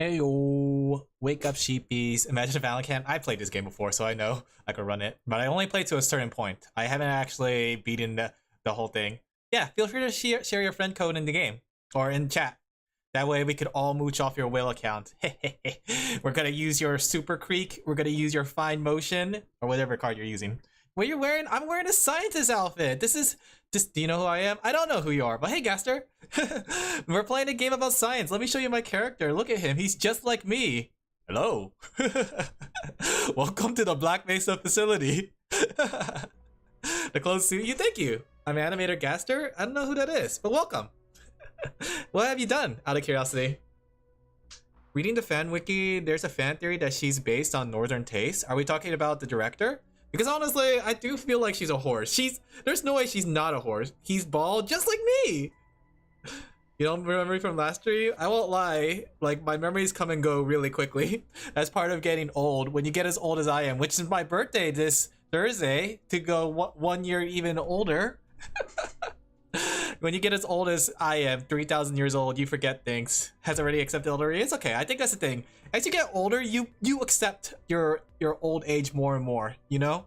Heyo, wake up sheepies. Imagine if Alan can. I played this game before, so I know I could run it. But I only played to a certain point. I haven't actually beaten the whole thing. Yeah, feel free to share your friend code in the game or in chat. That way we could all mooch off your whale account. We're gonna use your Super Creek. We're gonna use your Fine Motion or whatever card you're using. What you're wearing? I'm wearing a scientist outfit. This is just. Do you know who I am? I don't know who you are, but hey, Gaster. We're playing a game about science. Let me show you my character. Look at him. He's just like me. Hello. Welcome to the Black Mesa facility. The clothes suit you. Thank you. I'm Animator Gaster. I don't know who that is, but welcome. What have you done, out of curiosity? Reading the fan wiki, there's a fan theory that she's based on Northern taste. Are we talking about the director? Because honestly, I do feel like she's a horse. There's no way she's not a horse. He's bald, just like me. You don't remember me from last stream? I won't lie, like my memories come and go really quickly. That's part of getting old. When you get as old as I am, which is my birthday this Thursday, to go 1 year even older. When you get as old as I am, 3,000 years old, you forget things. Has already accepted elderly. It's okay. I think that's the thing. As you get older, you accept your old age more and more. You know,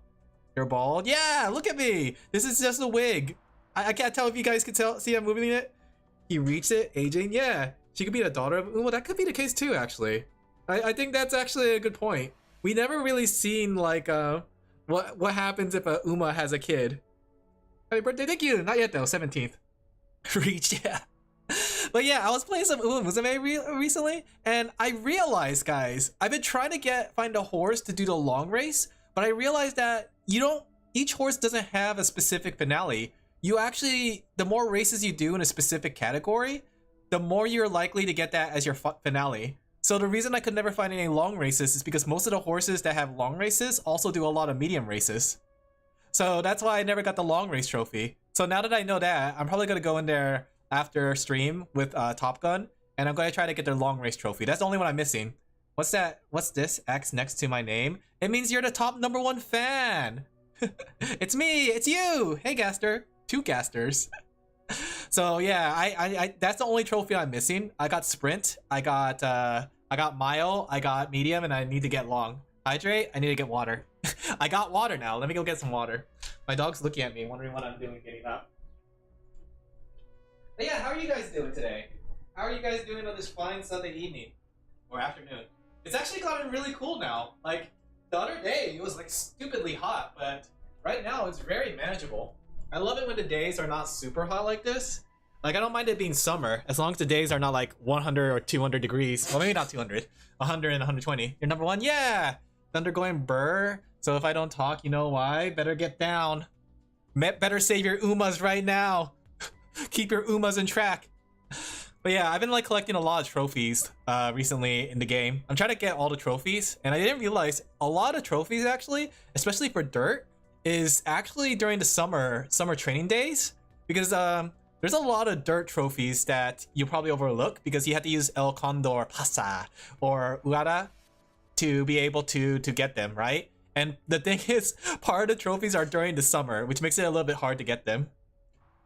you're bald. Yeah, look at me. This is just a wig. I can't tell if you guys can see I'm moving it. He reached it, aging. Yeah, she could be the daughter of Uma. That could be the case too, actually. I think that's actually a good point. We never really seen like what happens if a Uma has a kid. Happy birthday! Thank you. Not yet though. 17th. Reached, yeah. But yeah, I was playing some Uma Musume recently, and I realized, guys, I've been trying to find a horse to do the long race, but I realized that each horse doesn't have a specific finale. You actually, the more races you do in a specific category, the more you're likely to get that as your finale. So the reason I could never find any long races is because most of the horses that have long races also do a lot of medium races. So that's why I never got the long race trophy. So now that I know that, I'm probably going to go in there after stream with Top Gun, and I'm going to try to get their long race trophy. That's the only one I'm missing. What's that? What's this? X next to my name? It means you're the top #1 fan. It's me. It's you. Hey, Gaster. 2 Gasters. So yeah, I that's the only trophy I'm missing. I got sprint. I got mile. I got medium, and I need to get long. Hydrate. I need to get water. I got water now. Let me go get some water. My dog's looking at me, wondering what I'm doing getting up. But yeah, how are you guys doing today? How are you guys doing on this fine Sunday evening? Or afternoon? It's actually gotten really cool now. Like, the other day, it was like stupidly hot, but right now it's very manageable. I love it when the days are not super hot like this. Like, I don't mind it being summer, as long as the days are not like 100 or 200 degrees. Well, maybe not 200. 100 and 120. You're #1? Yeah! Thunder going burr. So if I don't talk, you know why? Better get down. Better save your Umas right now. Keep your Umas in track. But yeah, I've been like collecting a lot of trophies recently in the game. I'm trying to get all the trophies, and I didn't realize a lot of trophies actually, especially for dirt, is actually during the summer training days, because there's a lot of dirt trophies that you probably overlook because you have to use El Condor Pasa or Uara to be able to get them, right? And the thing is, part of the trophies are during the summer, which makes it a little bit hard to get them.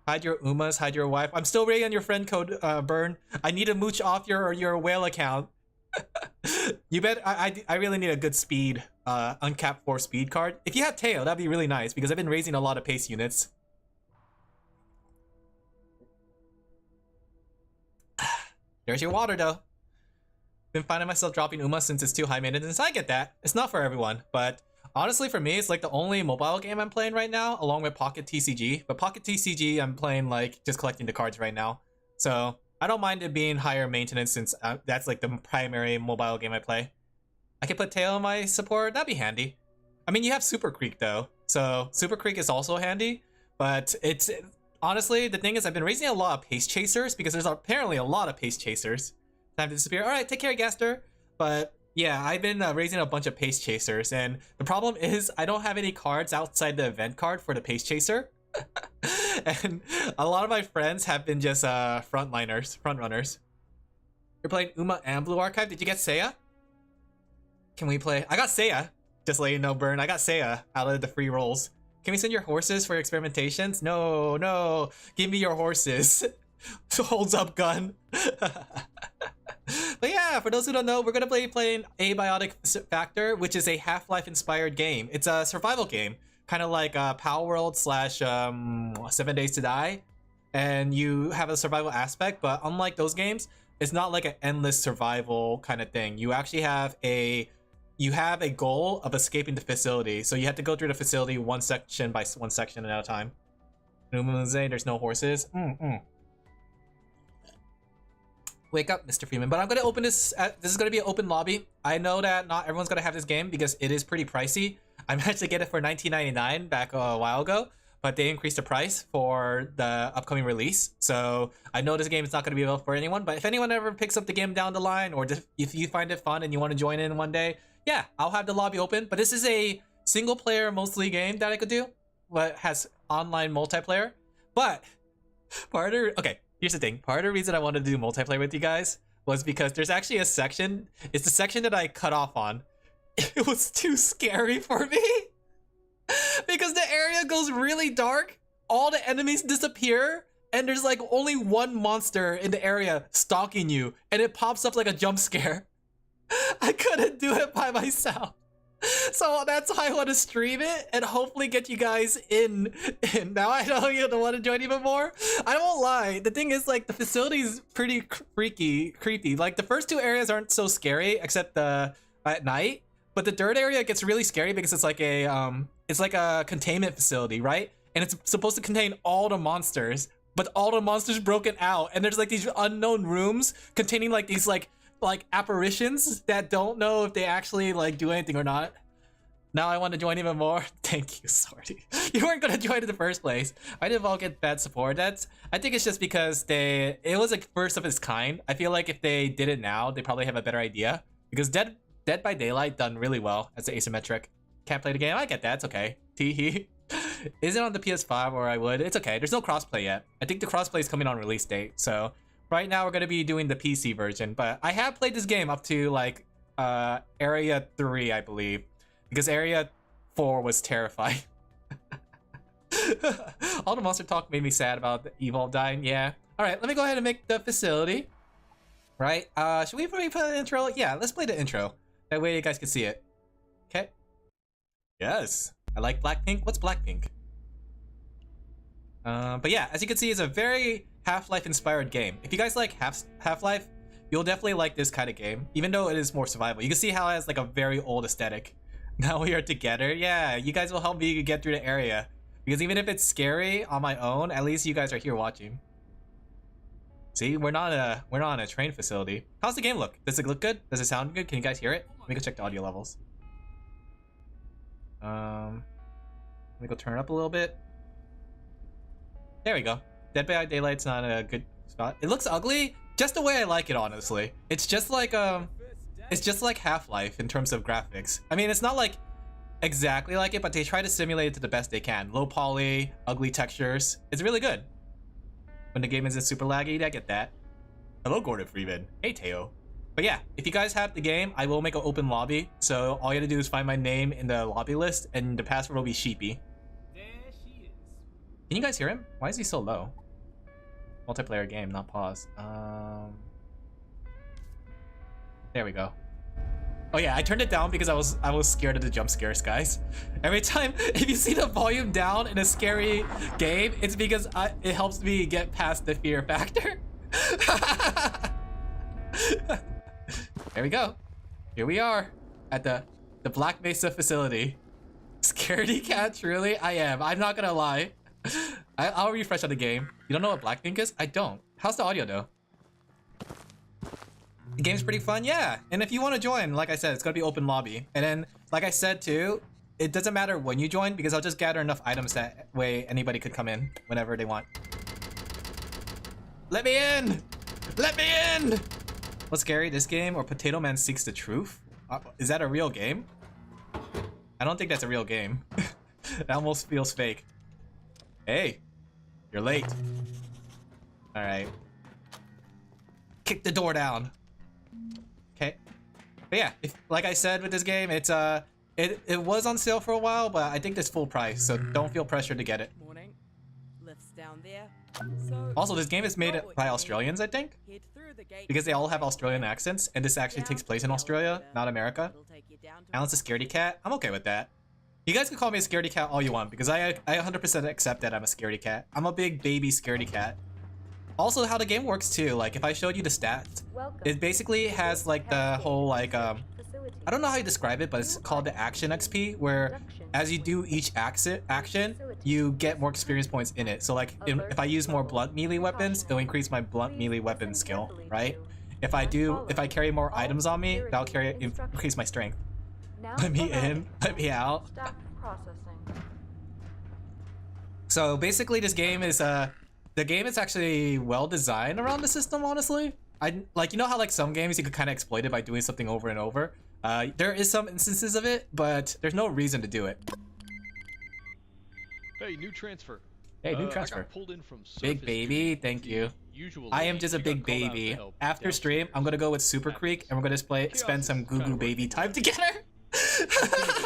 Hide your Umas, hide your wife. I'm still waiting on your friend code, Burn. I need to mooch off your whale account. You bet. I really need a good speed, uncapped 4 speed card. If you have Teo, that'd be really nice because I've been raising a lot of pace units. There's your water though. Been finding myself dropping Uma since it's too high maintenance. I get that. It's not for everyone, but honestly for me, it's like the only mobile game I'm playing right now, along with Pocket TCG. But Pocket TCG, I'm playing like just collecting the cards right now. So I don't mind it being higher maintenance since that's like the primary mobile game I play. I can put Tail in my support. That'd be handy. I mean, you have Super Creek though. So Super Creek is also handy, but it's honestly, the thing is I've been raising a lot of pace chasers because there's apparently a lot of pace chasers. Time to disappear. All right, take care, Gaster. But yeah, I've been raising a bunch of pace chasers, and the problem is I don't have any cards outside the event card for the pace chaser. And a lot of my friends have been just front runners. You're playing Uma and Blue Archive. Did you get Seiya? Can we play? I got Seiya. Just let you know, Burn. I got Seiya out of the free rolls. Can we send your horses for experimentations? No, no. Give me your horses. Holds up gun. But yeah, for those who don't know, we're gonna be playing Abiotic Factor, which is a Half-Life inspired game. It's a survival game, kind of like Power World slash 7 Days to Die, and you have a survival aspect. But unlike those games, it's not like an endless survival kind of thing. You actually have a goal of escaping the facility, so you have to go through the facility one section by one section at a time. There's no horses. Wake up, Mr. Freeman. But I'm gonna open this. This is gonna be an open lobby. I know that not everyone's gonna have this game because it is pretty pricey. I managed to get it for $19.99 back a while ago, but they increased the price for the upcoming release. So I know this game is not gonna be available for anyone. But if anyone ever picks up the game down the line, or just if you find it fun and you want to join in one day, yeah, I'll have the lobby open. But this is a single player mostly game that I could do, but has online multiplayer. But here's the thing. Part of the reason I wanted to do multiplayer with you guys was because there's actually a section. It's the section that I cut off on. It was too scary for me. Because the area goes really dark. All the enemies disappear. And there's like only one monster in the area stalking you. And it pops up like a jump scare. I couldn't do it by myself. So that's why I want to stream it and hopefully get you guys in. Now I know you don't want to join even more. I won't lie. The thing is, like, the facility is pretty creepy. Like, the first two areas aren't so scary except the at night. But the third area gets really scary because it's like a containment facility, right? And it's supposed to contain all the monsters, but all the monsters broken out. And there's like these unknown rooms containing like these like apparitions that don't know if they actually like do anything or not. Now I want to join even more. Thank you, Sorty. You weren't gonna join in the first place. Why did Vol get bad support? I think it's just because it was like first of its kind. I feel like if they did it now, they probably have a better idea. Because Dead by Daylight done really well as the asymmetric. Can't play the game. I get that. It's okay. Teehee. Is it on the PS5 or I would? It's okay. There's no crossplay yet. I think the crossplay is coming on release date. So right now we're gonna be doing the PC version, but I have played this game up to like area 3, I believe, because area 4 was terrifying. All the monster talk made me sad about the Evolve dying. Yeah. All right, let me go ahead and make the facility. Right. Should we play the intro? Yeah, let's play the intro. That way you guys can see it. Okay. Yes. I like Blackpink. What's Blackpink? But yeah, as you can see, it's a very Half-Life inspired game. If you guys like Half-Life, you'll definitely like this kind of game, even though it is more survival. You can see how it has like a very old aesthetic. Now we are together. Yeah, you guys will help me get through the area. Because even if it's scary on my own, at least you guys are here watching. See, we're not on a train facility. How's the game look? Does it look good? Does it sound good? Can you guys hear it? Let me go check the audio levels. Let me go turn it up a little bit. There we go. Dead by Daylight's not a good spot. It looks ugly, just the way I like it, honestly. It's just like Half-Life in terms of graphics. I mean, it's not like exactly like it, but they try to simulate it to the best they can. Low poly, ugly textures. It's really good. When the game isn't super laggy, I get that. Hello, Gordon Freeman. Hey, Teo. But yeah, if you guys have the game, I will make an open lobby. So all you have to do is find my name in the lobby list, and the password will be Sheepy. Can you guys hear him? Why is he so low? Multiplayer game, not pause. There we go. Oh yeah, I turned it down because I was scared of the jump scares, guys. Every time, if you see the volume down in a scary game, it's because it helps me get past the fear factor. There we go. Here we are at the Black Mesa facility. Scaredy cat, truly? I am. I'm not gonna lie. I'll refresh on the game. You don't know what Blackpink is? I don't. How's the audio though? The game's pretty fun, yeah. And if you want to join, like I said, it's gonna be open lobby. And then, like I said too, it doesn't matter when you join because I'll just gather enough items that way anybody could come in whenever they want. Let me in! Let me in! What's scary, this game or Potato Man Seeks the Truth? Is that a real game? I don't think that's a real game. That almost feels fake. Hey, you're late. All right. Kick the door down. Okay. But yeah, like I said with this game, it's it was on sale for a while, but I think it's full price, so don't feel pressured to get it. Morning. Lifts down there. Also, this game is made by Australians, I think. because they all have Australian accents, and this actually takes place in Australia, not America. Alan's a scaredy cat. I'm okay with that. You guys can call me a scaredy cat all you want, because I 100% accept that I'm a scaredy cat. I'm a big baby scaredy cat. Also, how the game works too, like if I showed you the stats, it basically has like the whole like I don't know how you describe it, but it's called the action XP, where as you do each action, you get more experience points in it. So like if I use more blunt melee weapons, it'll increase my blunt melee weapon skill, right? If I carry more items on me, that'll increase my strength. Let me in, let me out. So basically this game is the game is actually well designed around the system, honestly. You know how like some games you could kind of exploit it by doing something over and over. There is some instances of it, but there's no reason to do it. Hey, new transfer. Hey, new transfer. I got pulled in from big baby, thank you. I am just a big baby. After stream, I'm gonna go with Super Creek and we're gonna spend some Goo Goo Baby time together.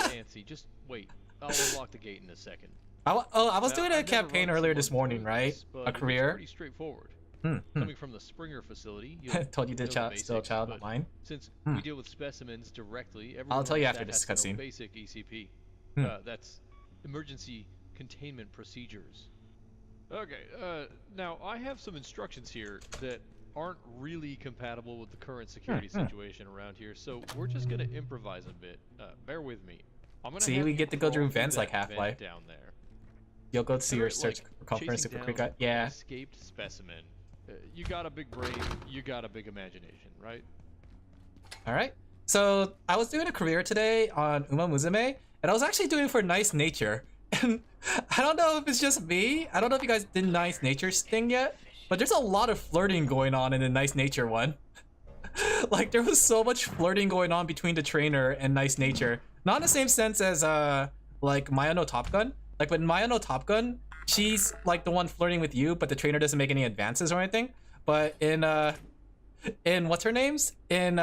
Nancy, just wait. I'll unlock the gate in a second. I was doing a campaign earlier this morning, right? A career. Pretty straightforward. Coming from the Springer facility, told you to still a child of mine. Since we deal with specimens directly, I'll tell you after this cutscene. Basic ECP. That's emergency containment procedures. Okay. Now I have some instructions here that aren't really compatible with the current security situation around here, so we're just gonna improvise a bit. Bear with me. I'm gonna see, we get to go through vents like Half-Life. Down there. You'll go to see your search conference Super Quick. Yeah. Escaped specimen. You got a big brain. You got a big imagination, right? All right. So I was doing a career today on Uma Musume, and I was actually doing it for Nice Nature. And I don't know if it's just me. I don't know if you guys did Nice Nature's thing yet, but there's a lot of flirting going on in the Nice Nature one. Like there was so much flirting going on between the trainer and Nice Nature. Not in the same sense as like Maya no Top Gun. Like with Maya no Top Gun, she's like the one flirting with you, but the trainer doesn't make any advances or anything. But in what's her name's? In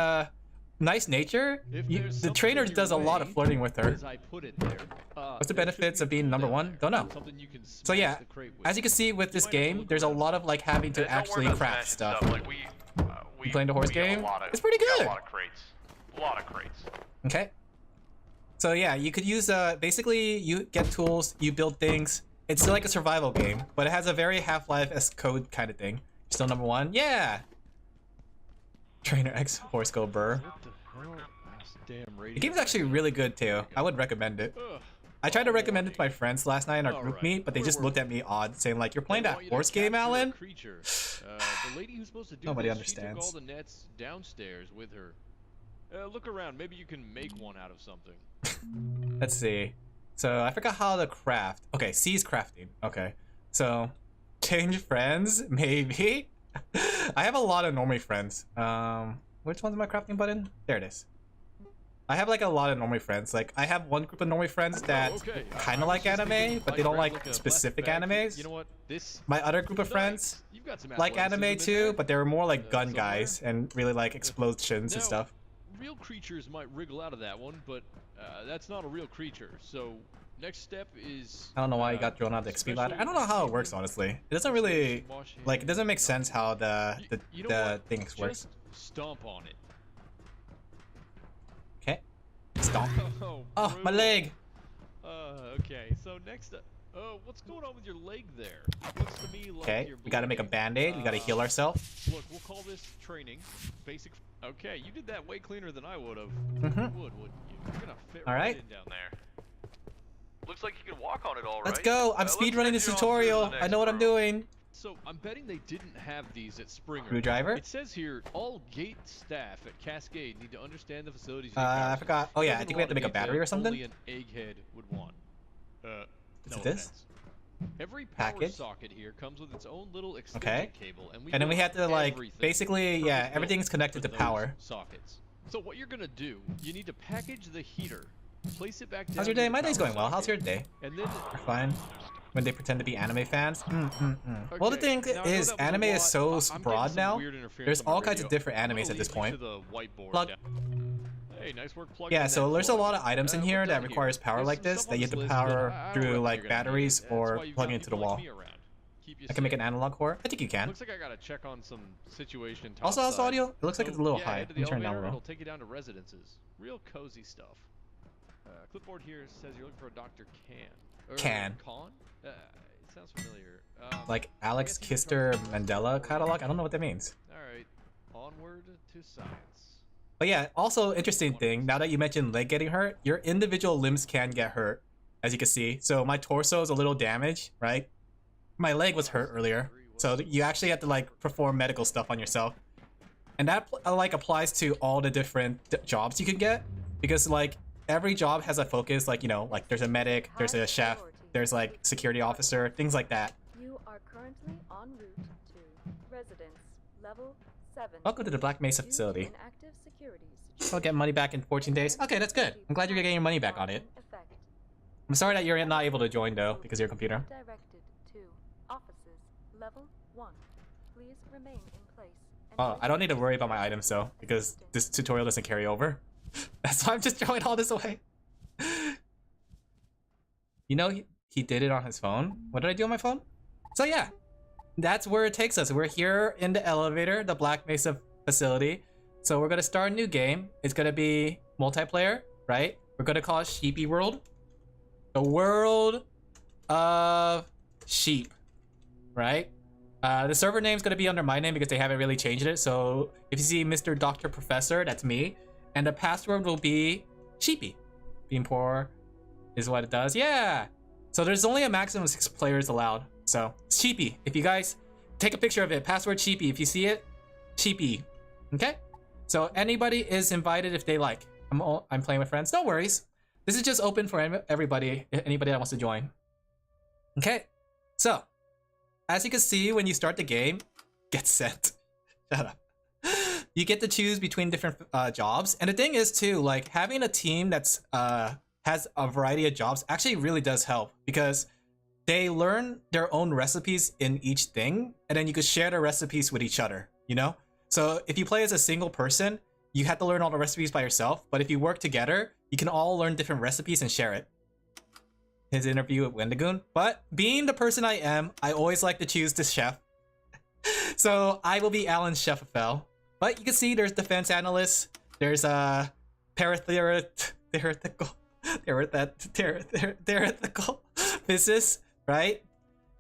Nice Nature, the trainer does a lot of flirting with her. What's the benefits of being #1? Don't know. So yeah, as you can see with this game, there's a lot of like having to actually craft stuff. You playing the horse game? It's pretty good. A lot of crates. Okay. So yeah, you could use basically you get tools, you build things. It's like a survival game, but it has a very Half-Life-esque code kind of thing. Still #1? Yeah. Trainer X Horse Go Burr. The game's actually really good too. I would recommend it. I tried to recommend it to my friends last night in our group meet, but they just looked at me odd, saying like, "You're playing that horse game, Alan?" Nobody understands. All the nets downstairs with her. Look around. Maybe you can make one out of something. Let's see. So I forgot how to craft. Okay, C is crafting. Okay, so change friends, maybe. I have a lot of normie friends. Which one's my crafting button? There it is. I have like a lot of normie friends. Like I have one group of normie friends that kind of like anime, but they don't like specific animes. You know what? My other group of friends like anime too, but they're more like gun guys and really like explosions and stuff. Real creatures might wriggle out of that one, but that's not a real creature. So next step is I don't know why you got thrown out the XP ladder. I don't know how it works, honestly. It doesn't really like, it doesn't make sense how the things works. Stomp on it. Okay. Stomp. Oh, my leg. Okay. So next up, what's going on with your leg there? Looks to me like okay, we gotta make a band-aid. We gotta heal ourselves. Look, we'll call this training. Basic. Okay, you did that way cleaner than I would have. Wouldn't you? You're gonna fit right in down there. Looks like you can walk on it all right. Let's go. I'm speedrunning this tutorial. I know what I'm doing. So I'm betting they didn't have these at Springer. Screwdriver? It says here all gate staff at Cascade need to understand the facilities. I forgot. Oh yeah, I think we have to make a battery or something. Only an egghead would want. Is it this? Every power socket here comes with its own little extension cable, and then we have to like basically, yeah, everything's connected to power. Sockets. So what you're gonna do? You need to package the heater, place it back down. How's your day? My day's going well. How's your day? And then we're fine. When they pretend to be anime fans. Well, the thing is, anime is so broad now. There's all kinds of different animes at this point. Plug. Hey, nice work plugging. Yeah, so there's a lot of items in here that requires power like this that you have to power through like batteries or plugging into the wall. keep you I can make safe. an analog core. I think you can. Looks like I gotta check on some situation. Also has topside. audio. It looks like it's a little yeah, high. head to Let me the turn it down a elevator, little. it'll take you down to residences. Real cozy stuff. Clipboard here says you're looking for a Dr. Can. Khan? It sounds familiar. Like Alex I guess you can Kister try to- Mandela catalog. I don't know what that means. Alright, onward to science. But yeah, also interesting thing. Now that you mentioned leg getting hurt, your individual limbs can get hurt, as you can see. So my torso is a little damaged, right? My leg was hurt earlier, so you actually have to like perform medical stuff on yourself, and that like applies to all the different jobs you can get, because like every job has a focus. Like, you know, like there's a medic, there's a chef, there's like security officer, things like that. You are currently en route to residence level 7. Welcome to the Black Mesa facility. An active security I'll get money back in 14 days. Okay, that's good. I'm glad you're getting your money back on it. I'm sorry that you're not able to join though because of your computer. Directed to offices level 1. Please remain in place. Oh, I don't need to worry about my items though, because this tutorial doesn't carry over. That's why I'm just throwing all this away. You know, he did it on his phone. What did I do on my phone? So yeah, that's where it takes us. We're here in the elevator, the Black Mesa facility. So we're gonna start a new game. It's gonna be multiplayer, right? We're gonna call it Sheepy World. The world of sheep, right? The server name is gonna be under my name because they haven't really changed it. So if you see Mr. Dr. Professor, that's me. And the password will be Sheepy. Being poor is what it does. Yeah. So there's only a maximum of 6 players allowed. So Sheepy. If you guys take a picture of it, password Sheepy. If you see it, Sheepy. Okay? So anybody is invited if they like. I'm playing with friends. No worries. This is just open for everybody, anybody that wants to join. Okay. So as you can see, when you start the game, get sent. Shut up. You get to choose between different jobs. And the thing is too, like having a team that's has a variety of jobs actually really does help, because they learn their own recipes in each thing, and then you could share the recipes with each other, you know? So if you play as a single person, you have to learn all the recipes by yourself, but if you work together, you can all learn different recipes and share it. His interview with Wendigoon. But being the person I am, I always like to choose the chef. So I will be Alin Laphel. But you can see there's defense analyst, there's a theoretical physicist, right?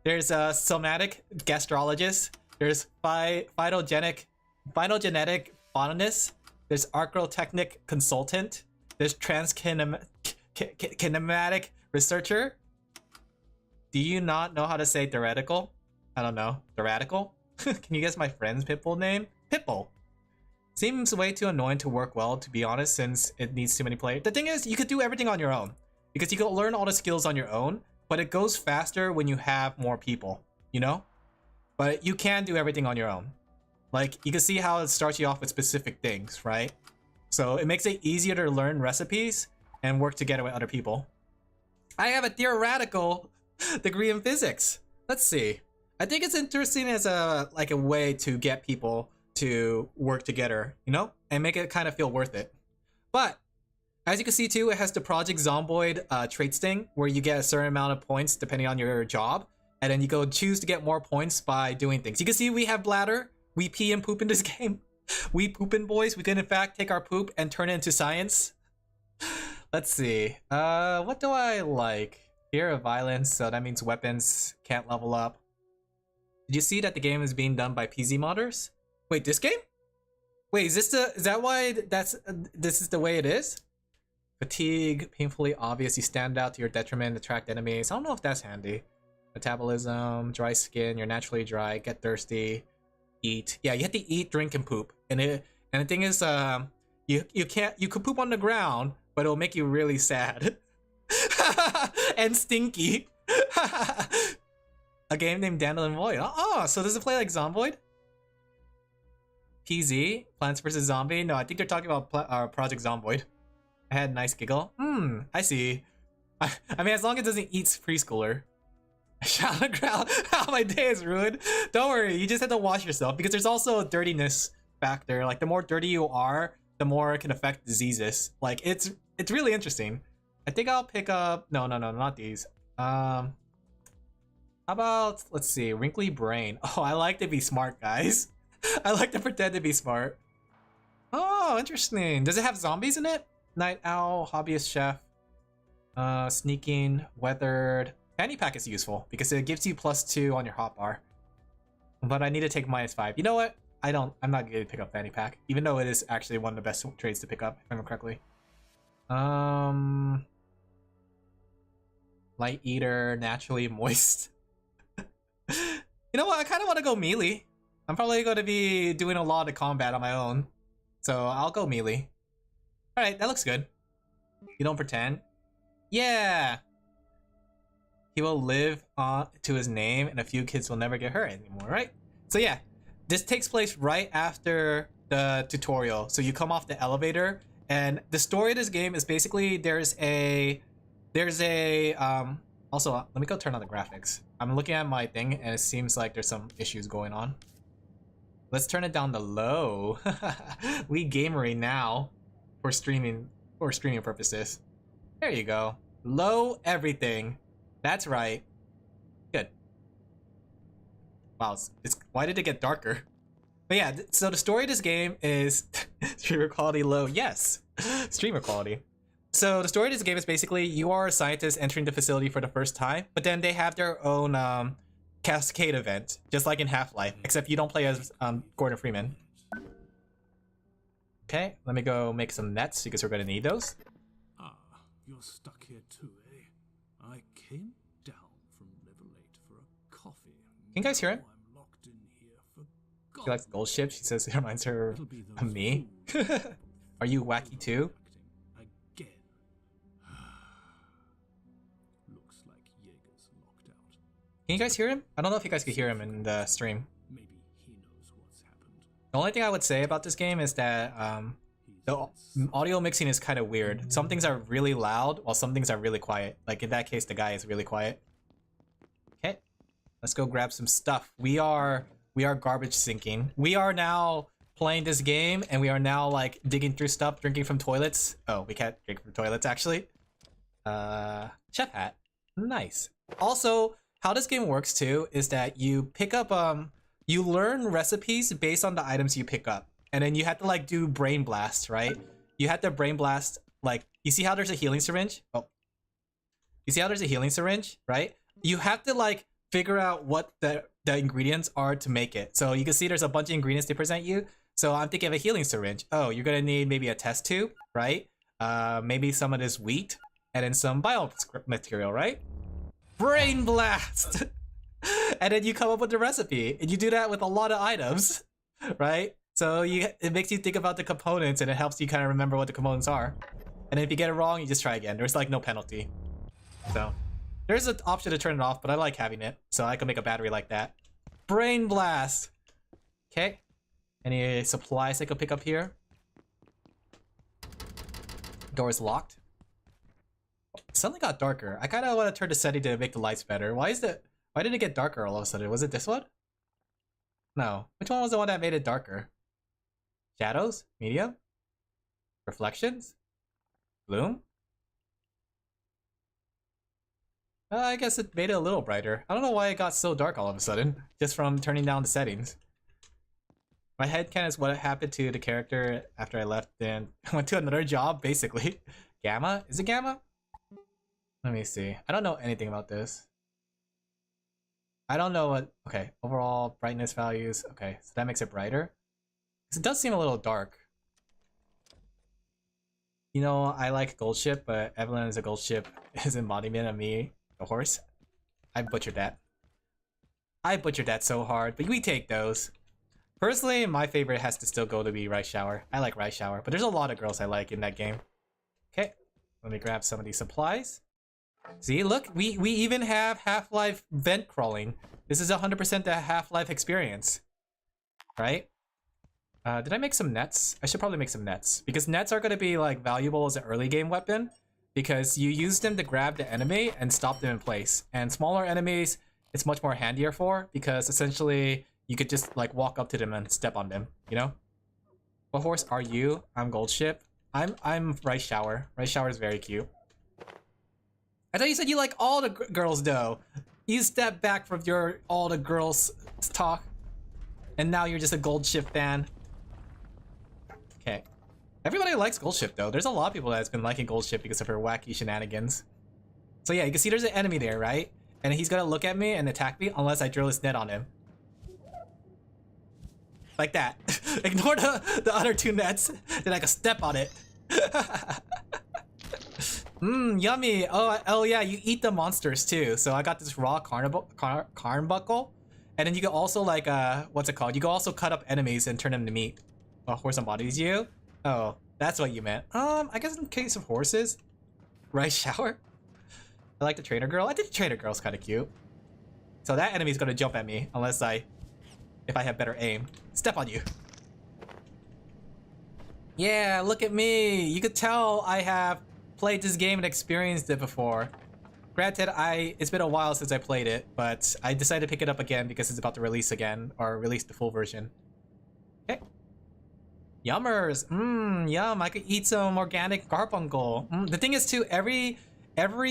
There's a somatic gastrologist, there's phytogenetic botanist, there's archaeotechnic consultant, there's kinematic researcher. Do you not know how to say theoretical? I don't know. Theoretical? Can you guess my friend's Pitbull name? Pitbull. Seems way too annoying to work well, to be honest, since it needs too many players. The thing is, you could do everything on your own, because you can learn all the skills on your own, but it goes faster when you have more people, you know? But you can do everything on your own. Like, you can see how it starts you off with specific things, right? So it makes it easier to learn recipes and work together with other people. I have a theoretical degree in physics. Let's see. I think it's interesting as a way to get people to work together, you know, and make it kind of feel worth it. But as you can see too, it has the Project Zomboid traits thing, where you get a certain amount of points depending on your job, and then you go choose to get more points by doing things. You can see we have bladder. We pee and poop in this game. We poopin' boys. We can in fact take our poop and turn it into science. Let's see. What do I like? Fear of violence, so that means weapons can't level up. Did you see that the game is being done by PZ modders? Wait, this game? Wait, is that why this is the way it is? Fatigue, painfully obvious, you stand out to your detriment, attract enemies. I don't know if that's handy. Metabolism, dry skin, you're naturally dry, get thirsty, eat. Yeah, you have to eat, drink, and poop. And the thing is, you could poop on the ground, but it'll make you really sad. And stinky. A game named Dandelion Void. Oh, so does it play like Zomboid? PZ? Plants vs. Zombie? No, I think they're talking about Project Zomboid. I had a nice giggle. I see. I mean, as long as it doesn't eat preschooler. Shout on the ground. How my day is ruined. Don't worry, you just have to wash yourself, because there's also a dirtiness factor. Like, the more dirty you are, the more it can affect diseases. Like, it's really interesting. I think I'll pick up... No, not these. I'll How about, let's see, wrinkly brain. Oh, I like to be smart, guys. I like to pretend to be smart. Oh, interesting. Does it have zombies in it? Night owl, hobbyist chef, sneaking, weathered. Fanny pack is useful because it gives you +2 on your hotbar. But I need to take -5. You know what? I'm not going to pick up fanny pack, even though it is actually one of the best trades to pick up, if I remember correctly. Light eater, naturally moist. You know what? I kind of want to go melee. I'm probably going to be doing a lot of combat on my own, so I'll go melee. All right, that looks good. You don't pretend. Yeah. He will live on to his name, and a few kids will never get hurt anymore, right? So yeah, this takes place right after the tutorial. So you come off the elevator, and the story of this game is basically there's a also let me go turn on the graphics. I'm looking at my thing, and it seems like there's some issues going on. Let's turn it down to low. We gamery now for streaming purposes. There you go. Low everything. That's right. Good. Wow, why did it get darker? But yeah, so the story of this game is streamer quality low. Yes, streamer quality. So the story of this game is basically you are a scientist entering the facility for the first time, but then they have their own cascade event, just like in Half-Life, except you don't play as Gordon Freeman. Okay, let me go make some nets because we're gonna need those. Ah, you're stuck here too, eh? I came down from level 8 for a coffee. Can you guys hear him? I'm locked in here for She likes gold ship. She says it reminds her of me. Are you wacky too? Again. Looks like Jaeger's locked out. Can you guys hear him? I don't know if you guys could hear him in the stream. Maybe he knows what's happened. The only thing I would say about this game is that the audio mixing is kind of weird. Some things are really loud while some things are really quiet. Like in that case, the guy is really quiet. Okay, let's go grab some stuff. We are garbage sinking. We are now playing this game and we are now like digging through stuff, drinking from toilets. Oh, we can't drink from toilets actually. Chef hat, nice. Also, how this game works too is that you pick up you learn recipes based on the items you pick up. And then you have to like do brain blast, right? You have to brain blast, like, you see how there's a healing syringe? Oh. You see how there's a healing syringe, right? You have to like figure out what the ingredients are to make it. So you can see there's a bunch of ingredients they present you. So I'm thinking of a healing syringe. Oh, you're gonna need maybe a test tube, right? Maybe some of this wheat, and then some biomaterial, right? Brain blast! And then you come up with the recipe, and you do that with a lot of items, right? So it makes you think about the components, and it helps you kind of remember what the components are. And then if you get it wrong, you just try again. There's like no penalty. So there's an option to turn it off, but I like having it, so I can make a battery like that. Brain blast! Okay. Any supplies I could pick up here? Door is locked. It suddenly got darker. I kind of want to turn the setting to make the lights better. Why did it get darker all of a sudden? Was it this one? No. Which one was the one that made it darker? Shadows? Medium? Reflections? Bloom? I guess it made it a little brighter. I don't know why it got so dark all of a sudden, just from turning down the settings. My headcanon is what happened to the character after I left and went to another job, basically. Gamma? Is it Gamma? Let me see. I don't know anything about this. I don't know what... Okay, overall brightness values. Okay, so that makes it brighter. It does seem a little dark. You know, I like Gold Ship, but Evelyn is a Gold Ship is embodiment of me, the horse. I butchered that. I butchered that so hard, but we take those. Personally, my favorite has to still go to be Rice Shower. I like Rice Shower, but there's a lot of girls I like in that game. Okay, let me grab some of these supplies. See, look, we even have Half-Life vent crawling. This is 100% the Half-Life experience, right? Did I make some nets? I should probably make some nets because nets are going to be like valuable as an early game weapon because you use them to grab the enemy and stop them in place. And smaller enemies, it's much more handier for because essentially you could just like walk up to them and step on them, you know? What horse are you? I'm Gold Ship. I'm Rice Shower. Rice Shower is very cute. I thought you said you like all the girls though. You step back from your all the girls talk, and now you're just a Gold Ship fan. Okay. Everybody likes Gold Ship though. There's a lot of people that's been liking Gold Ship because of her wacky shenanigans. So yeah, you can see there's an enemy there, right? And he's gonna look at me and attack me unless I drill his net on him. Like that. Ignore the other two nets. Then I can step on it. Mmm, yummy. Oh yeah, you eat the monsters too. So I got this raw carnbuckle. And then you can also like, what's it called? You can also cut up enemies and turn them to meat. A horse embodies you? Oh, that's what you meant. I guess in case of horses. Rice shower? I like the trainer girl. I think the trainer girl's kind of cute. So that enemy's gonna jump at me unless if I have better aim. Step on you. Yeah, look at me. You could tell I have played this game and experienced it before. Granted, it's been a while since I played it, but I decided to pick it up again because it's about to release again, or release the full version. Okay. Yummers. Yum. I could eat some organic carbuncle. The thing is too, every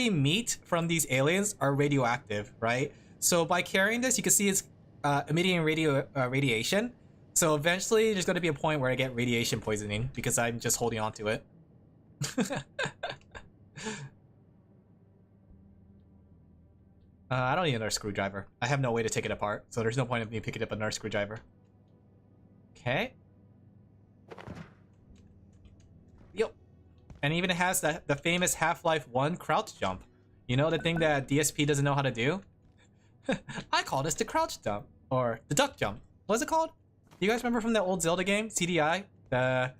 meat from these aliens are radioactive, right? So by carrying this, you can see it's emitting radiation. So eventually, there's going to be a point where I get radiation poisoning because I'm just holding on to it. I don't need another screwdriver. I have no way to take it apart, so there's no point of me picking up another screwdriver. Okay. Yo. And even it has the famous Half-Life 1 crouch jump. You know, the thing that DSP doesn't know how to do? I call this the crouch jump. Or the duck jump. What's it called? You guys remember from the old Zelda game? CDI? The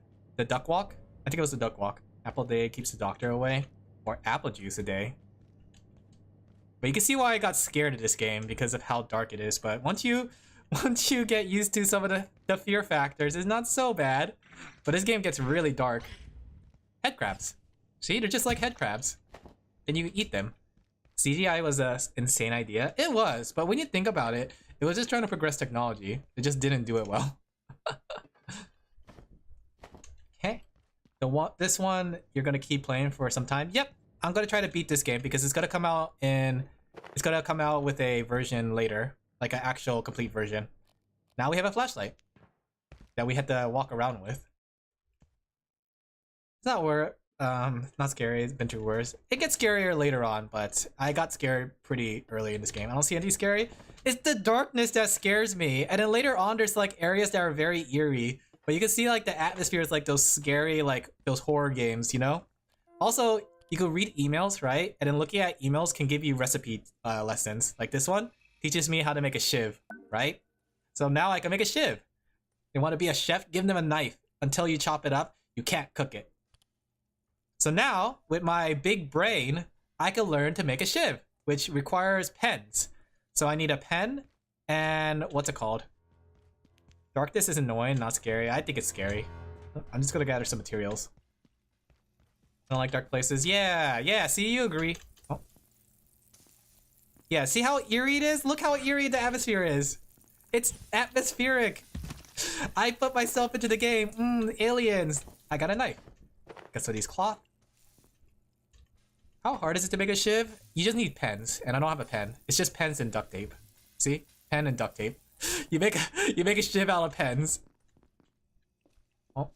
duck walk? I think it was the duck walk. Apple a day keeps the doctor away. Or apple juice a day. But you can see why I got scared of this game because of how dark it is. But once you get used to some of the fear factors, it's not so bad. But this game gets really dark. Head crabs. See, they're just like head crabs. And you eat them. CGI was an insane idea. It was, but when you think about it, it was just trying to progress technology. It just didn't do it well. Okay. This one, you're gonna keep playing for some time. Yep. I'm gonna try to beat this game because it's gonna come out with a version later, like an actual complete version. Now we have a flashlight that we had to walk around with. It's not scary. It's been through worse. It gets scarier later on, but I got scared pretty early in this game. I don't see anything scary. It's the darkness that scares me, and then later on, there's like areas that are very eerie. But you can see like the atmosphere is like those scary, like those horror games, you know. Also, you can read emails, right? And then looking at emails can give you recipe lessons. Like this one teaches me how to make a shiv, right? So now I can make a shiv. They want to be a chef? Give them a knife. Until you chop it up, you can't cook it. So now, with my big brain, I can learn to make a shiv, which requires pens. So I need a pen and what's it called? Darkness is annoying, not scary. I think it's scary. I'm just gonna gather some materials. I don't like dark places. Yeah, see, you agree. Oh. Yeah, see how eerie it is? Look how eerie the atmosphere is. It's atmospheric. I put myself into the game. Aliens. I got a knife. Got some of these cloth. How hard is it to make a shiv? You just need pens, and I don't have a pen. It's just pens and duct tape. See? Pen and duct tape. You make a shiv out of pens. Oh.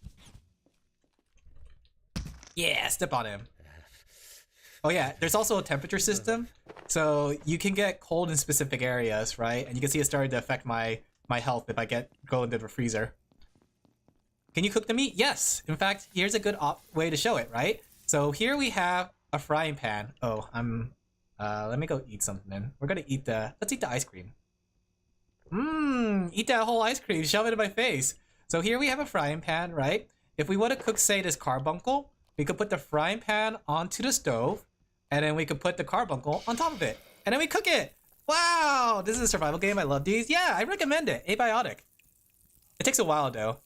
Yeah, step on him. Oh yeah, there's also a temperature system. So you can get cold in specific areas, right? And you can see it starting to affect my health if I go into the freezer. Can you cook the meat? Yes. In fact, here's a good way to show it, right? So here we have a frying pan. Oh, let me go eat something. We're gonna eat let's eat the ice cream. Eat that whole ice cream, shove it in my face. So here we have a frying pan, right? If we want to cook, say, this carbuncle, we could put the frying pan onto the stove, and then we could put the carbuncle on top of it, and then we cook it. Wow, this is a survival game. I love these. Yeah, I recommend it. Abiotic. It takes a while though.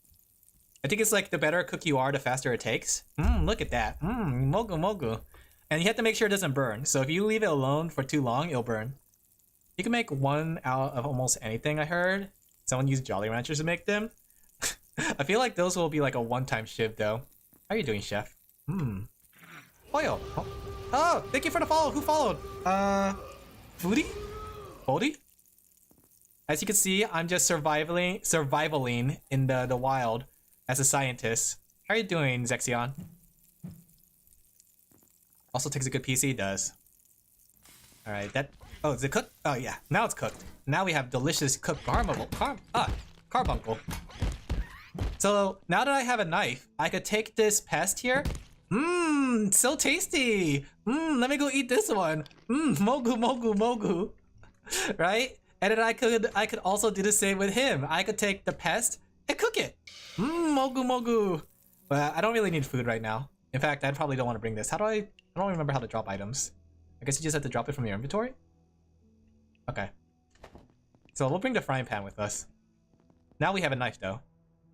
I think it's like the better cook you are, the faster it takes. Look at that. Mogu mogu. And you have to make sure it doesn't burn. So if you leave it alone for too long, it'll burn. You can make one out of almost anything, I heard. Someone used Jolly Ranchers to make them. I feel like those will be like a one-time shiv though. How are you doing, chef? Oil. Oh, thank you for the follow. Who followed? Foodie? Goldie? As you can see, I'm just survivaling in the wild as a scientist. How are you doing, Zexion? Also takes a good PC, does. Alright, that... Oh, is it cooked? Oh yeah, now it's cooked. Now we have delicious cooked carbuncle. So, now that I have a knife, I could take this pest here. Mmm, so tasty! Mmm, let me go eat this one. Mmm, mogu. Right? And then I could also do the same with him. I could take the pest and cook it. Mmm, mogu. But I don't really need food right now. In fact, I probably don't want to bring this. How do I don't remember how to drop items. I guess you just have to drop it from your inventory? Okay. So we'll bring the frying pan with us. Now we have a knife though.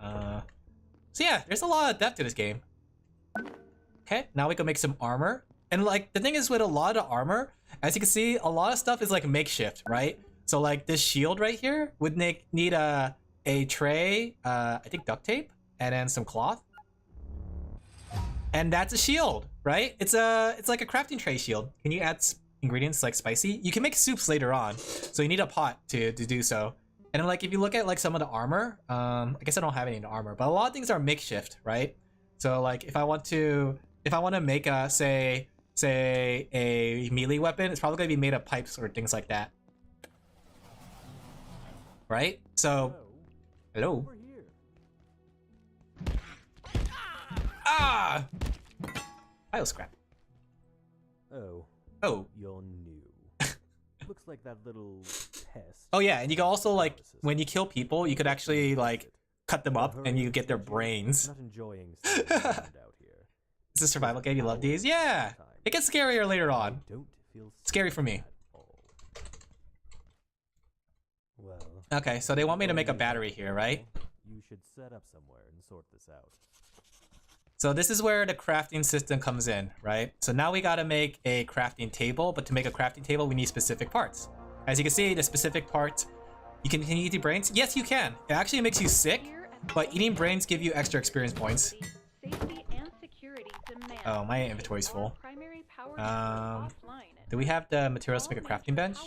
So yeah, there's a lot of depth to this game. Okay, now we can make some armor. And like, the thing is with a lot of armor, as you can see, a lot of stuff is like makeshift, right? So like this shield right here would need a tray, I think duct tape, and then some cloth. And that's a shield, right? It's like a crafting tray shield. Can you add ingredients like spicy? You can make soups later on, so you need a pot to do so. And then like if you look at like some of the armor, I guess I don't have any armor, but a lot of things are makeshift, right? So like if I want to make a say a melee weapon, it's probably gonna be made of pipes or things like that, right? So, hello. Ah! Bioscrap. Oh. You're new. Looks like that little pest. Oh yeah, and you can also like when you kill people, you could actually like cut them up and you get their brains. Not enjoying out here. It's a survival game. You love these? Yeah. It gets scarier later on. Don't feel scary for me. Well. Okay, so they want me to make a battery here, right? You should set up somewhere and sort this out. So this is where the crafting system comes in, right? So now we gotta make a crafting table, but to make a crafting table, we need specific parts. As you can see, the specific parts, can you eat the brains? Yes, you can. It actually makes you sick, but eating brains give you extra experience points. Oh, my inventory's full. Do we have the materials to make a crafting bench?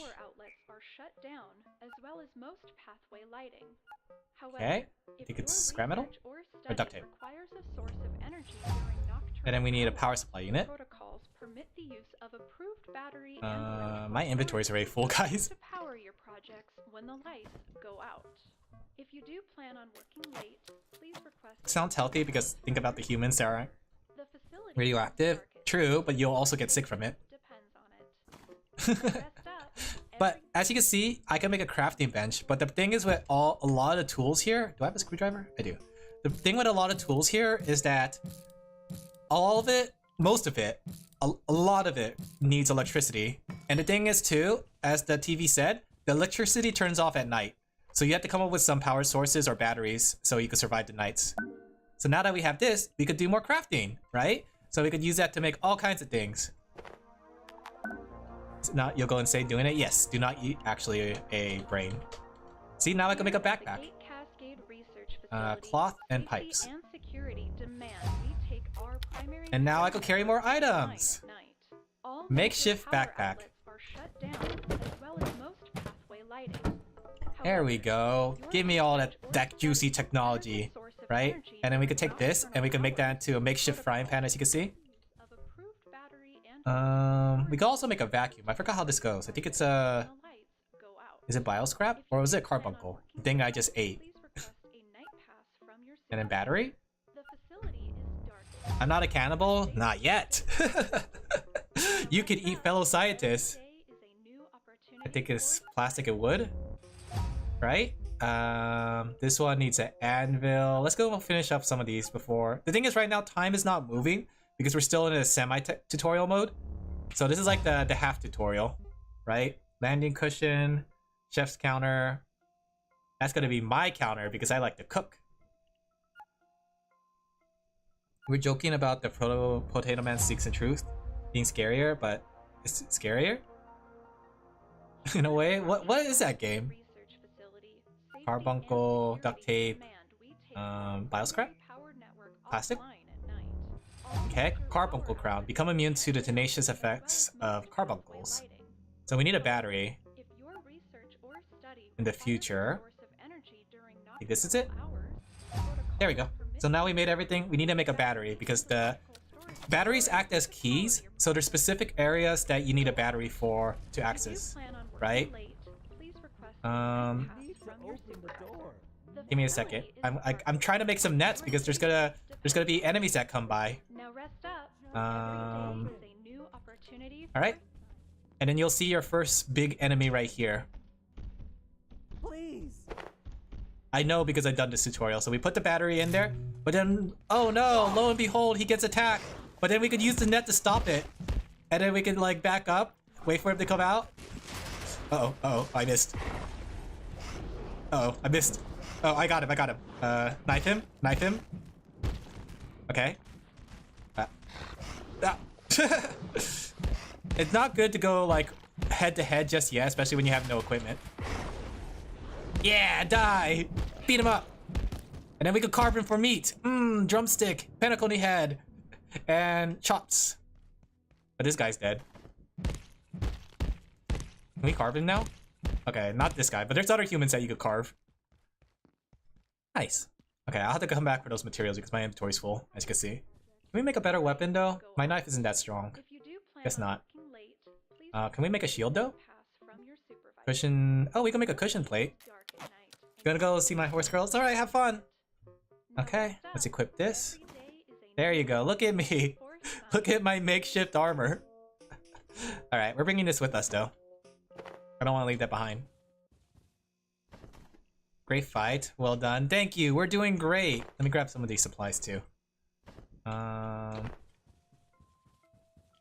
Okay, I think it's scrap metal or duct tape. And then we need a power supply unit. My inventory's already full, guys. Sounds healthy because think about the humans that are radioactive. True, but you'll also get sick from it. But as you can see, I can make a crafting bench. But the thing is with a lot of tools here, do I have a screwdriver? I do. The thing with a lot of tools here is that most of it, a lot of it needs electricity. And the thing is too, as the TV said, the electricity turns off at night. So you have to come up with some power sources or batteries so you can survive the nights. So now that we have this, we could do more crafting, right? So we could use that to make all kinds of things. Now you'll go insane doing it? Yes, do not eat actually a brain. See, now I can make a backpack. Cloth and pipes. And now I can carry more items. Makeshift backpack. There we go. Give me all that juicy technology, right? And then we could take this and we can make that into a makeshift frying pan, as you can see. We can also make a vacuum. I forgot how this goes. I think it's a... Is it bioscrap? Or was it a carbuncle? The thing I just ate. And then battery? I'm not a cannibal? Not yet. You could eat fellow scientists. I think it's plastic and wood. Right? This one needs an anvil. Let's go finish up some of these before... The thing is right now, time is not moving because we're still in a semi-tutorial mode. So this is like the half tutorial, right? Landing cushion, chef's counter. That's gonna be my counter because I like to cook. We're joking about the Potato Man Seeks the Truth being scarier, but it's scarier? In a way? What is that game? Carbuncle, duct tape, bioscrap? Plastic? Okay, carbuncle crown. Become immune to the tenacious effects of carbuncles. So we need a battery. in the future. I think this is it. There we go. So now we made everything. We need to make a battery because the batteries act as keys. So there's specific areas that you need a battery for to access, right? Give me a second. I'm trying to make some nets because there's gonna be enemies that come by. All right, and then you'll see your first big enemy right here. Please. I know because I've done this tutorial. So we put the battery in there, but then oh no, lo and behold, he gets attacked. But then we could use the net to stop it, and then we could like back up, wait for him to come out. I missed. I missed. Oh, I got him. Knife him. Okay. It's not good to go like head to head just yet, especially when you have no equipment. Yeah, die! Beat him up! And then we could carve him for meat. Drumstick, pentacle he had, and chops. But this guy's dead. Can we carve him now? Okay, not this guy, but there's other humans that you could carve. Nice. Okay, I'll have to come back for those materials because my inventory's full, as you can see. Can we make a better weapon though? My knife isn't that strong. Guess not. Can we make a shield though? Cushion. Oh, we can make a cushion plate. Gonna go see my horse girls. Alright, have fun. Okay, let's equip this. There you go. Look at me. Look at my makeshift armor. Alright, we're bringing this with us though. I don't want to leave that behind. Great fight. Well done. Thank you. We're doing great. Let me grab some of these supplies too.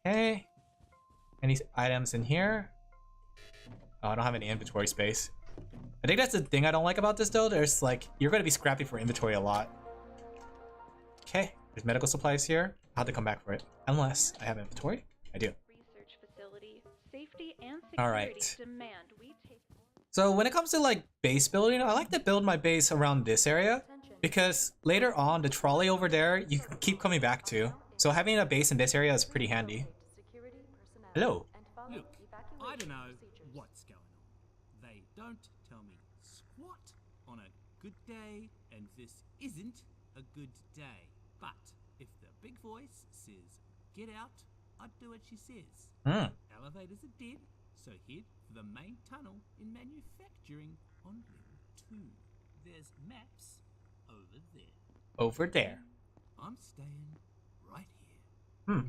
Okay. Any items in here? Oh, I don't have any inventory space. I think that's the thing I don't like about this though. There's like, you're going to be scrapping for inventory a lot. Okay. There's medical supplies here. I'll have to come back for it. Unless I have inventory. I do. Alright. So when it comes to like base building, I like to build my base around this area because later on the trolley over there you can keep coming back to. So having a base in this area is pretty handy. Hello. Look, I don't know what's going on. They don't tell me squat on a good day, and this isn't a good day. But if the big voice says get out, I'd do what she says. Elevators are dead, so head for the main tunnel in manufacturing on level 2. There's maps over there. Over there. I'm staying right here.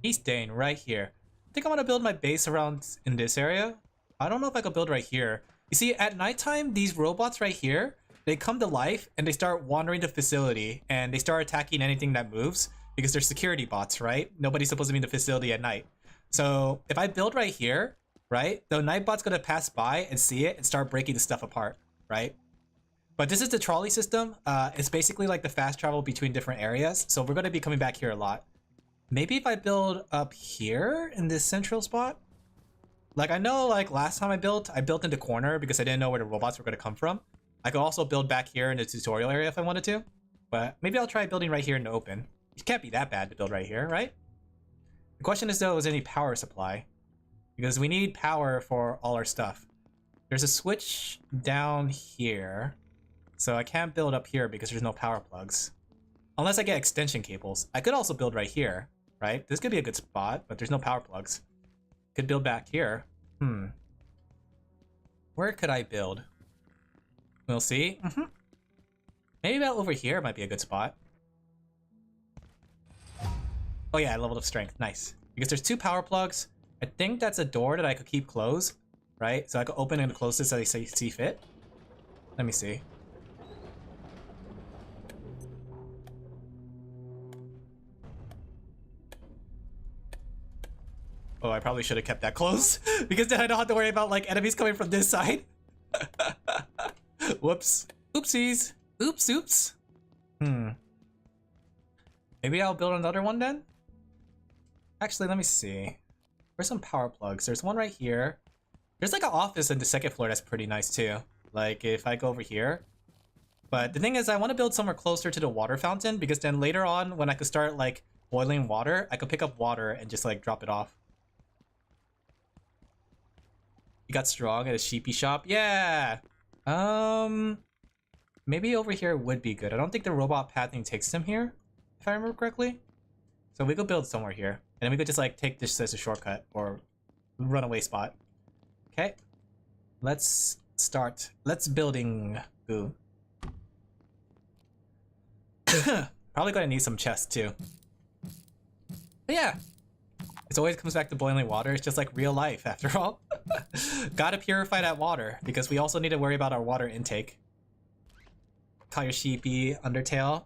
He's staying right here. I think I'm gonna build my base around in this area. I don't know if I could build right here. You see, at nighttime, these robots right here, they come to life and they start wandering the facility and they start attacking anything that moves because they're security bots, right? Nobody's supposed to be in the facility at night. So if I build right here, right, the nightbot's gonna pass by and see it and start breaking the stuff apart, right? But this is the trolley system. It's basically like the fast travel between different areas. So we're gonna be coming back here a lot. Maybe if I build up here in this central spot. Like I know like last time I built in the corner because I didn't know where the robots were gonna come from. I could also build back here in the tutorial area if I wanted to. But maybe I'll try building right here in the open. It can't be that bad to build right here, right? The question is though, is any power supply? Because we need power for all our stuff. There's a switch down here. So I can't build up here because there's no power plugs. Unless I get extension cables. I could also build right here, right? This could be a good spot, but there's no power plugs. Could build back here. Where could I build? We'll see. Maybe about over here might be a good spot. Oh yeah, I leveled up strength. Nice. Because there's 2 power plugs. I think that's a door that I could keep closed, right? So I could open and close this as I see fit. Let me see. Oh, I probably should have kept that closed because then I don't have to worry about like enemies coming from this side. Whoops. Oopsies. Oops. Maybe I'll build another one then? Actually, let me see. Where's some power plugs? There's one right here. There's like an office on the 2nd floor that's pretty nice too. Like if I go over here. But the thing is I want to build somewhere closer to the water fountain because then later on when I could start like boiling water, I could pick up water and just like drop it off. You got strong at a sheepy shop. Yeah. Maybe over here would be good. I don't think the robot pathing takes them here, if I remember correctly. So we could build somewhere here, and then we could just like take this as a shortcut or runaway spot. Okay. Let's start. Let's building. Ooh. Probably gonna need some chests too. But yeah. It always comes back to boiling water. It's just like real life after all. Gotta purify that water because we also need to worry about our water intake. Call your sheepy Undertale.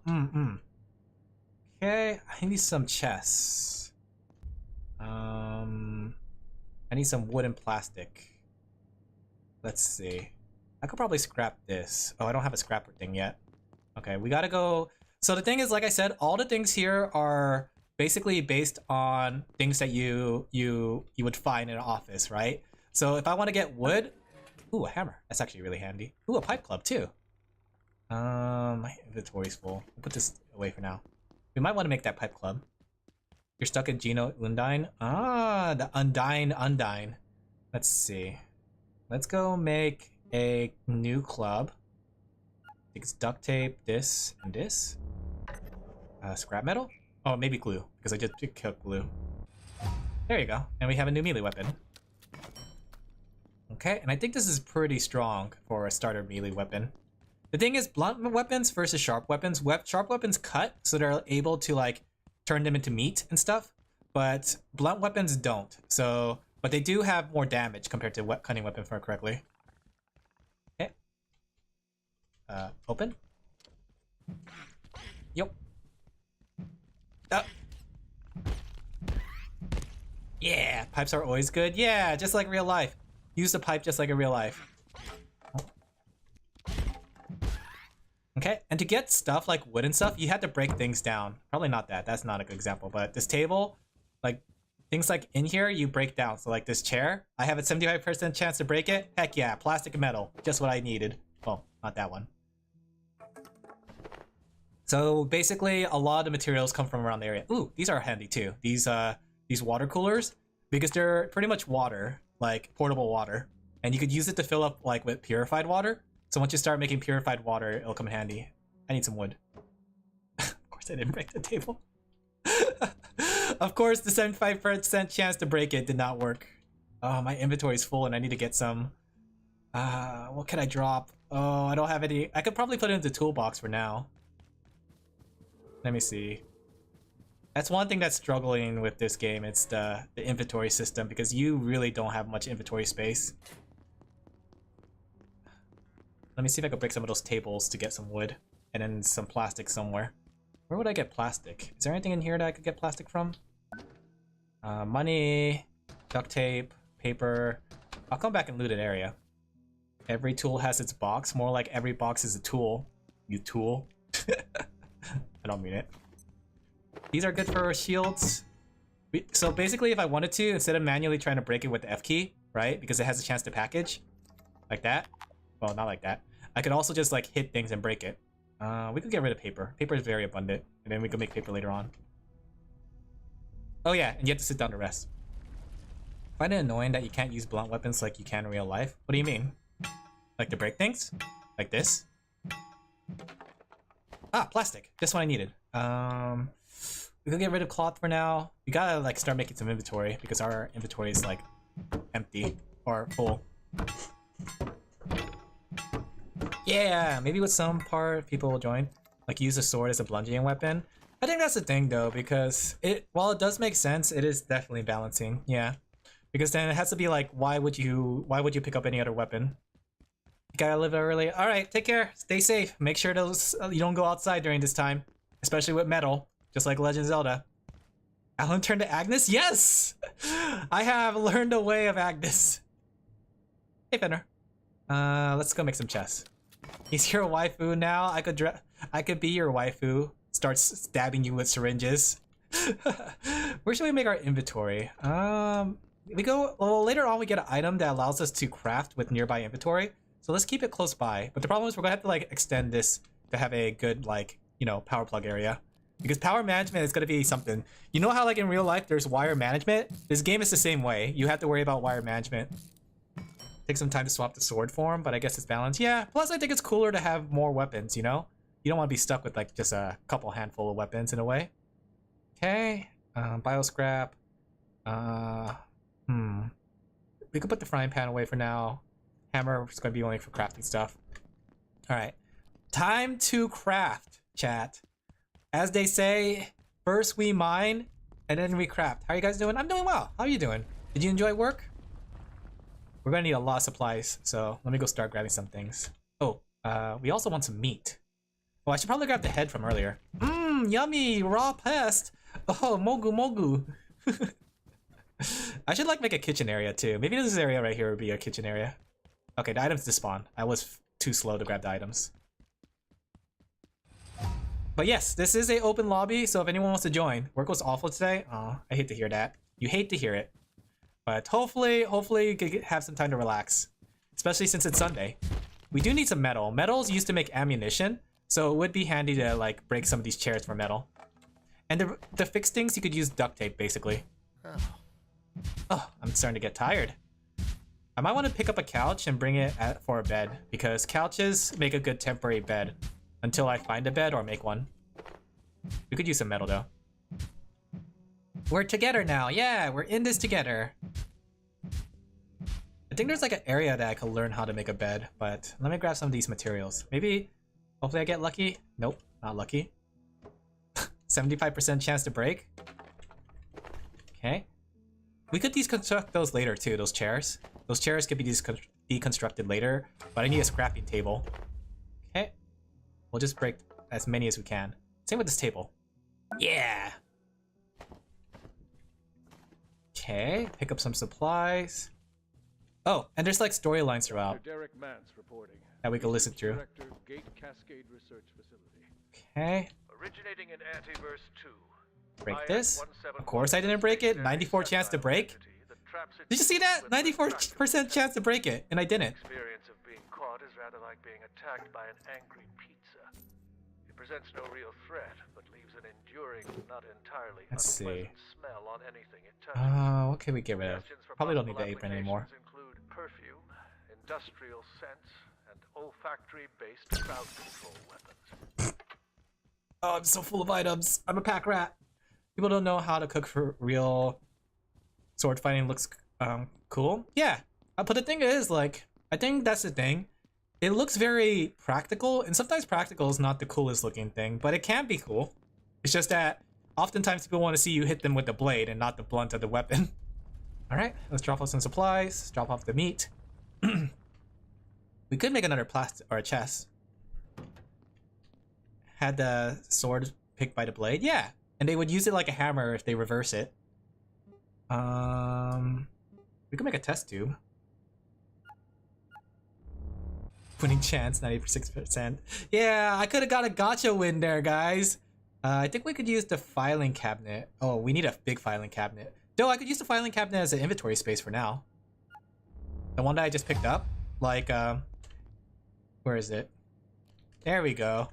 Okay, I need some chests. I need some wood and plastic. Let's see. I could probably scrap this. Oh, I don't have a scrapper thing yet. Okay, we gotta go. So the thing is, like I said, all the things here are basically based on things that you would find in an office, right? So if I want to get wood, ooh, a hammer. That's actually really handy. Ooh, a pipe club too. My inventory's full. I'll put this away for now. We might want to make that pipe club. You're stuck in Geno Undine. Ah, the Undine. Let's see. Let's go make a new club. I think it's duct tape, this, and this. Scrap metal? Oh, maybe glue, because I just took glue. There you go. And we have a new melee weapon. Okay, and I think this is pretty strong for a starter melee weapon. The thing is, blunt weapons versus sharp weapons. Sharp weapons cut, so they're able to like turn them into meat and stuff. But blunt weapons don't. So, but they do have more damage compared to cutting weapon, for correctly. Okay. Open. Yup. Yeah, pipes are always good. Yeah, just like real life. Use the pipe just like in real life. Okay, and to get stuff like wood and stuff, you had to break things down. Probably not that. That's not a good example. But this table, like things like in here, you break down. So like this chair, I have a 75% chance to break it. Heck yeah, plastic and metal. Just what I needed. Well, not that one. So basically, a lot of the materials come from around the area. Ooh, these are handy too. These water coolers, because they're pretty much water, like portable water, and you could use it to fill up like with purified water. So once you start making purified water, it'll come in handy. I need some wood. Of course, I didn't break the table. Of course, the 75% chance to break it did not work. Oh, my inventory is full, and I need to get some. What can I drop? Oh, I don't have any. I could probably put it into the toolbox for now. Let me see. That's one thing that's struggling with this game. It's the inventory system, because you really don't have much inventory space. Let me see if I can break some of those tables to get some wood, and then some plastic somewhere. Where would I get plastic? Is there anything in here that I could get plastic from? Money, duct tape, paper. I'll come back and loot an area. Every tool has its box. More like every box is a tool. You tool. I don't mean it. These are good for shields. So basically, if I wanted to, instead of manually trying to break it with the F key, right? Because it has a chance to package. Like that. Well, not like that. I could also just like hit things and break it. We could get rid of paper. Paper is very abundant. And then we could make paper later on. Oh yeah, and you have to sit down to rest. I find it annoying that you can't use blunt weapons like you can in real life. What do you mean? Like to break things? Like this? Ah, plastic. Just what I needed. We could get rid of cloth for now. We gotta like start making some inventory because our inventory is like empty or full. Yeah, maybe with some part people will join. Like use a sword as a bludgeoning weapon. I think that's the thing though, because while it does make sense, it is definitely balancing. Yeah, because then it has to be like, why would you pick up any other weapon? You gotta live early. All right, take care. Stay safe. Make sure those you don't go outside during this time, especially with metal, just like Legend of Zelda. Alin turned to Agnes. Yes, I have learned a way of Agnes. Hey, Fenner. Let's go make some chests. He's your waifu now. I could be your waifu. Start stabbing you with syringes. Where should we make our inventory? We go. Well, later on we get an item that allows us to craft with nearby inventory. So let's keep it close by. But the problem is we're gonna have to like extend this to have a good like power plug area, because power management is gonna be something. You know how like in real life there's wire management? This game is the same way. You have to worry about wire management. Take some time to swap the sword form, but I guess it's balanced. Yeah, plus I think it's cooler to have more weapons, you know? You don't want to be stuck with like just a couple handful of weapons in a way. Okay, bio scrap. We could put the frying pan away for now. Hammer is going to be only for crafting stuff. Alright, time to craft, chat. As they say, first we mine, and then we craft. How are you guys doing? I'm doing well. How are you doing? Did you enjoy work? We're gonna need a lot of supplies, so let me go start grabbing some things. Oh, we also want some meat. Oh, I should probably grab the head from earlier. Mmm, yummy, raw pest. Oh, mogu mogu. I should like make a kitchen area too. Maybe this area right here would be a kitchen area. Okay, the items despawn. I was too slow to grab the items. But yes, this is a open lobby, so if anyone wants to join. Work was awful today. Oh, I hate to hear that. You hate to hear it. But hopefully you could have some time to relax. Especially since it's Sunday. We do need some metal. Metal's used to make ammunition, so it would be handy to like break some of these chairs for metal. And to fix things, you could use duct tape, basically. Oh, I'm starting to get tired. I might want to pick up a couch and bring it for a bed, because couches make a good temporary bed until I find a bed or make one. We could use some metal though. We're together now. Yeah, we're in this together. I think there's like an area that I could learn how to make a bed, but let me grab some of these materials. Maybe, hopefully I get lucky. Nope, not lucky. 75% chance to break. Okay. We could deconstruct those later too, those chairs. Those chairs could be deconstructed later, but I need a scrapping table. Okay. We'll just break as many as we can. Same with this table. Yeah! Okay, pick up some supplies. Oh, and there's like storylines throughout that we can listen through. Okay. Originating in Antiverse 2. Break this. Of course I didn't break it. 94 chance to break. Did you see that? 94% chance to break it, and I didn't. Experience of being caught is rather like being attacked by an angry pizza. It presents no real threat, but leaves an enduring, not entirely unpleasant smell on anything it touches. What can we get rid of? Probably don't need the apron anymore. Include perfume, industrial scents, and olfactory-based crowd control weapons. Oh, I'm so full of items. I'm a pack rat. People don't know how to cook for real. Sword fighting looks cool. Yeah, but the thing is, like, I think that's the thing. It looks very practical, and sometimes practical is not the coolest looking thing, but it can be cool. It's just that oftentimes people want to see you hit them with the blade and not the blunt of the weapon. All right, let's drop off some supplies. Drop off the meat. We could make another plastic or a chest. Had the sword picked by the blade, yeah, and they would use it like a hammer if they reverse it. We could make a test tube. Winning chance 96%. Yeah, I could have got a gotcha win there, guys. I think we could use the filing cabinet. Oh, we need a big filing cabinet. No, I could use the filing cabinet as an inventory space for now. The one that I just picked up, like where is it? There we go.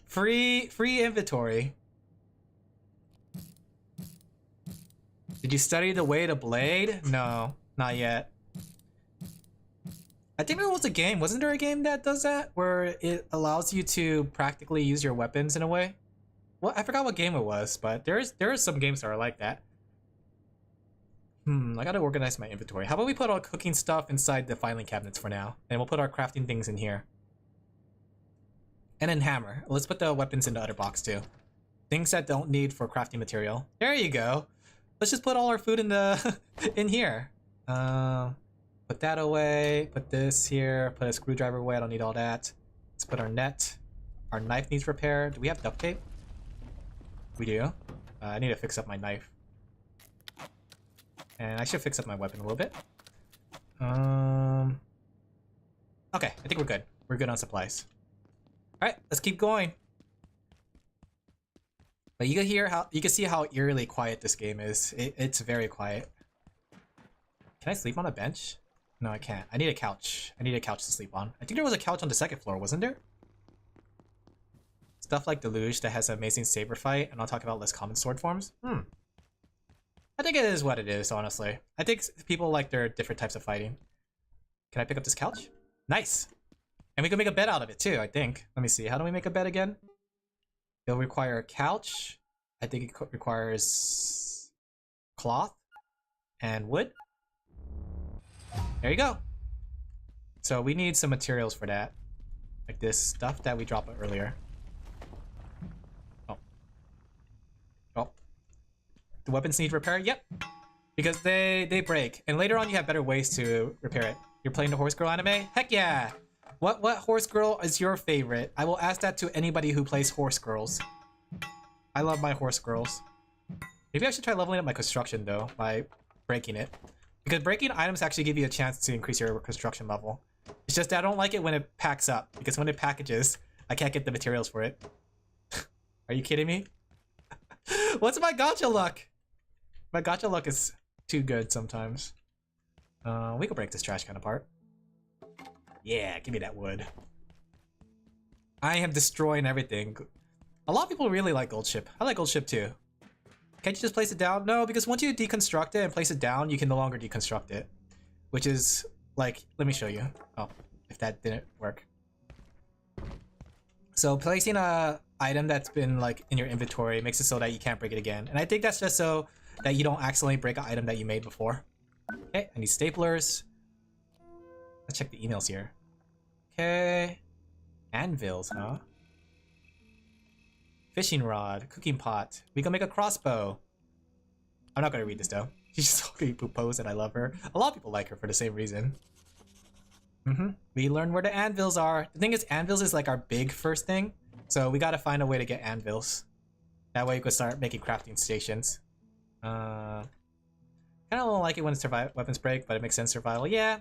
free inventory. Did you study the way to blade? No, not yet. I think there was a game. Wasn't there a game that does that? Where it allows you to practically use your weapons in a way? Well, I forgot what game it was, but there are some games that are like that. I gotta organize my inventory. How about we put our cooking stuff inside the filing cabinets for now? And we'll put our crafting things in here. And then hammer. Let's put the weapons in the other box too. Things that don't need for crafting material. There you go. Let's just put all our food in the in here. Put that away. Put this here. Put a screwdriver away. I don't need all that. Let's put our net. Our knife needs repair. Do we have duct tape? We do. I need to fix up my knife. And I should fix up my weapon a little bit. Okay, I think we're good. We're good on supplies. Alright, let's keep going. But you can see how eerily quiet this game is. It's very quiet. Can I sleep on a bench? No, I can't. I need a couch. I need a couch to sleep on. I think there was a couch on the second floor, wasn't there? Stuff like Deluge that has an amazing saber fight, and I'll talk about less common sword forms. I think it is what it is, honestly. I think people like their different types of fighting. Can I pick up this couch? Nice. And we can make a bed out of it too, I think. Let me see. How do we make a bed again? It'll require a couch. I think it requires cloth and wood. There you go. So we need some materials for that. Like this stuff that we dropped earlier. Oh. Oh. The weapons need repair? Yep. Because they break. And later on you have better ways to repair it. You're playing the Horse Girl anime? Heck yeah! What Horse Girl is your favorite? I will ask that to anybody who plays Horse Girls. I love my Horse Girls. Maybe I should try leveling up my construction though, by breaking it. Because breaking items actually give you a chance to increase your construction level. It's just that I don't like it when it packs up, because when it packages, I can't get the materials for it. Are you kidding me? What's my gacha luck? My gacha luck is too good sometimes. We can break this trash can apart. Yeah, give me that wood. I am destroying everything. A lot of people really like gold ship. I like gold ship too. Can't you just place it down? No, because once you deconstruct it and place it down, you can no longer deconstruct it. Which is like, let me show you. Oh, if that didn't work. So placing a item that's been like in your inventory makes it so that you can't break it again. And I think that's just so that you don't accidentally break an item that you made before. Okay, I need staplers. Let's check the emails here. Okay. Anvils, huh? Fishing rod, cooking pot. We can make a crossbow. I'm not gonna read this though. She's just already proposed and I love her. A lot of people like her for the same reason. We learned where the anvils are. The thing is, anvils is like our big first thing. So we gotta find a way to get anvils. That way we could start making crafting stations. Kinda don't like it when weapons break, but it makes sense survival. Yeah.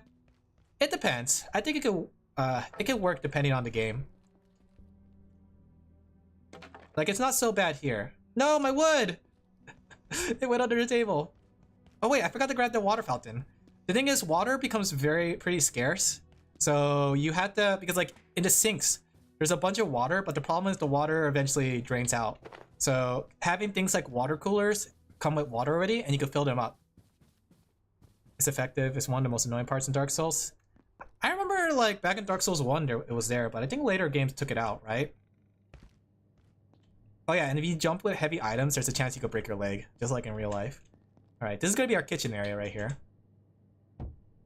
It depends. I think it could work depending on the game. Like, it's not so bad here. No, my wood! It went under the table. Oh wait, I forgot to grab the water fountain. The thing is, water becomes pretty scarce. So you have to, because like in the sinks, there's a bunch of water, but the problem is the water eventually drains out. So having things like water coolers come with water already, and you can fill them up. It's effective. It's one of the most annoying parts in Dark Souls. I remember like back in Dark Souls 1 it was there, but I think later games took it out, right? Oh yeah, and if you jump with heavy items, there's a chance you could break your leg, just like in real life. Alright, this is gonna be our kitchen area right here.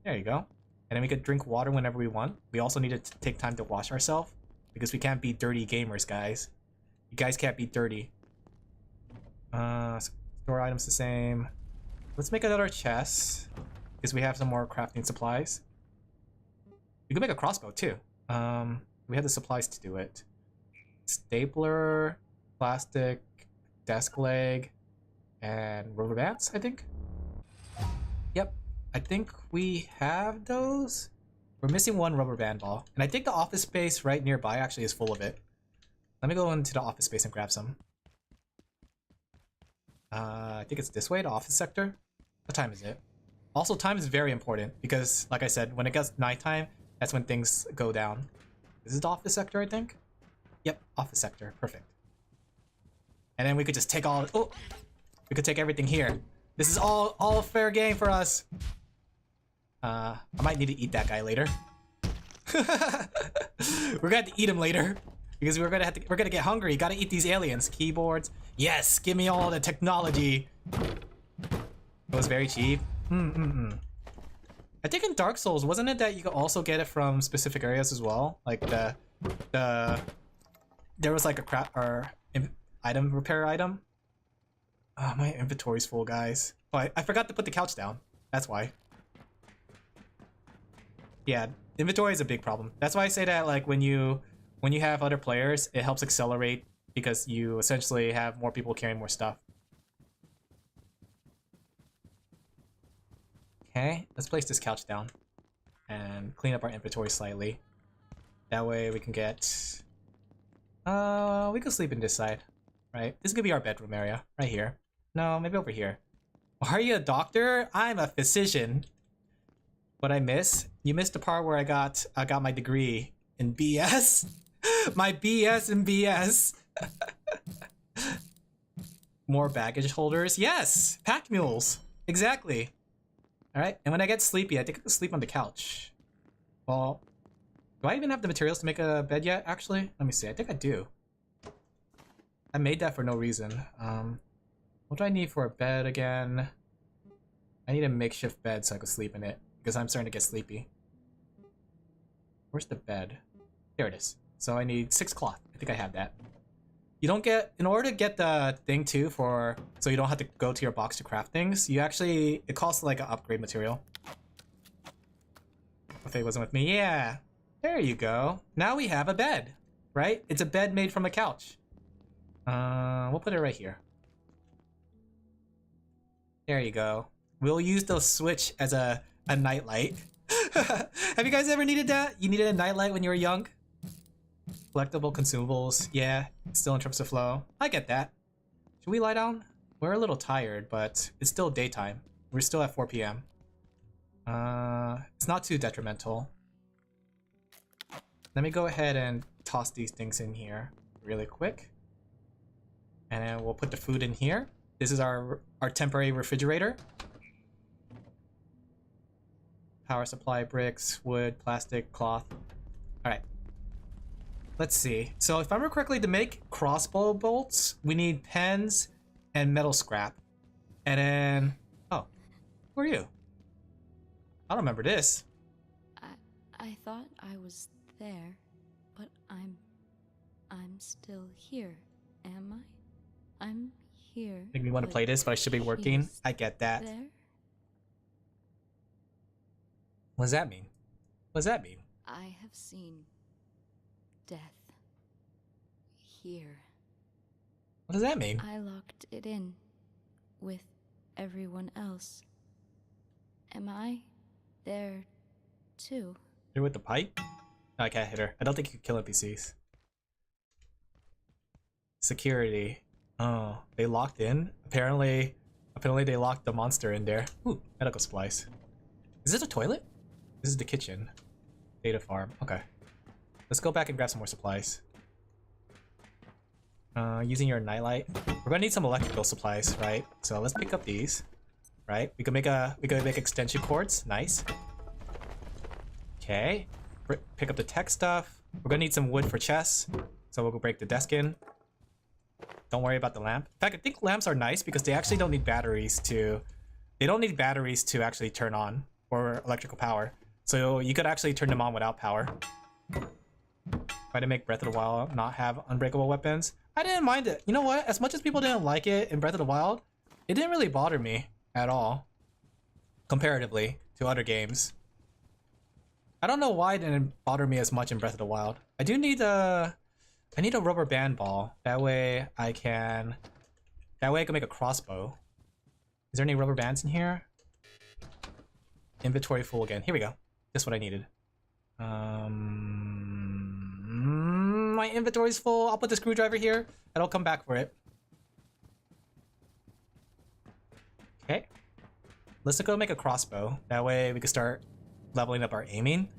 There you go. And then we could drink water whenever we want. We also need to take time to wash ourselves, because we can't be dirty gamers, guys. You guys can't be dirty. Store items the same. Let's make another chest, because we have some more crafting supplies. We could make a crossbow too. We have the supplies to do it. Stapler, plastic, desk leg, and rubber bands, I think. Yep, I think we have those. We're missing one rubber band ball, and I think the office space right nearby actually is full of it. Let me go into the office space and grab some. I think it's this way, the office sector. What time is it? Also, time is very important because, like I said, when it gets nighttime, that's when things go down. This is the office sector, I think? Yep, office sector. Perfect. And then we could just take all... Oh! We could take everything here. This is all fair game for us. I might need to eat that guy later. We're gonna have to eat him later. Because we're gonna get hungry. Gotta eat these aliens. Keyboards. Yes, give me all the technology. It was very cheap. I think in Dark Souls, wasn't it that you could also get it from specific areas as well? Like there was like a item repair item. Oh, my inventory's full, guys. Oh, I forgot to put the couch down. That's why. Yeah, inventory is a big problem. That's why I say that like when you have other players, it helps accelerate because you essentially have more people carrying more stuff. Okay, let's place this couch down and clean up our inventory slightly. That way we can get... we can sleep in this side, right? This is gonna be our bedroom area, right here. No, maybe over here. Are you a doctor? I'm a physician. What I miss? You missed the part where I got my degree in BS. My BS in BS. more baggage holders. Yes! Pack mules! Exactly. Alright, and when I get sleepy, I think I can sleep on the couch. Well, do I even have the materials to make a bed yet, actually? Let me see, I think I do. I made that for no reason. What do I need for a bed again? I need a makeshift bed so I can sleep in it, because I'm starting to get sleepy. Where's the bed? There it is. So I need 6 cloth. I think I have that. You don't get, in order to get the thing too for, so you don't have to go to your box to craft things, you actually, it costs like an upgrade material. If it wasn't with me, yeah. There you go. Now we have a bed, right? It's a bed made from a couch. We'll put it right here. There you go. We'll use the switch as a nightlight. Have you guys ever needed that? You needed a nightlight when you were young? Collectible consumables, yeah, still in terms of flow. I get that. Should we lie down? We're a little tired, but it's still daytime. We're still at 4 p.m. It's not too detrimental. Let me go ahead and toss these things in here really quick. And then we'll put the food in here. This is our temporary refrigerator. Power supply, bricks, wood, plastic, cloth. Alright. Let's see. So if I remember correctly, to make crossbow bolts, we need pens and metal scrap. And then... Oh. Who are you? I don't remember this. I thought I was there, but I'm still here. Am I? I'm here. Make me want to play this, but I should be working. I get that. There? What does that mean? What does that mean? I have seen death here. What does that mean? I locked it in with everyone else. Am I there too? You're with the pipe? No, I can't hit her. I don't think you can kill NPCs. Security. Oh, they locked in? Apparently they locked the monster in there. Ooh, medical supplies. Is this a toilet? This is the kitchen. Data farm. Okay. Let's go back and grab some more supplies. Using your nightlight. We're gonna need some electrical supplies, right? So let's pick up these. Right? We can make extension cords. Nice. Okay. Pick up the tech stuff. We're gonna need some wood for chests. So we'll go break the desk in. Don't worry about the lamp. In fact, I think lamps are nice because they actually don't need batteries to... They don't need batteries to actually turn on, or electrical power. So you could actually turn them on without power. Try to make Breath of the Wild not have unbreakable weapons. I didn't mind it. You know what? As much as people didn't like it in Breath of the Wild, it didn't really bother me at all. Comparatively to other games. I don't know why it didn't bother me as much in Breath of the Wild. I do need a... I need a rubber band ball. That way I can make a crossbow. Is there any rubber bands in here? Inventory full again. Here we go. That's what I needed. My inventory's full. I'll put the screwdriver here and I'll come back for it. Okay. Let's go make a crossbow. That way we can start leveling up our aiming.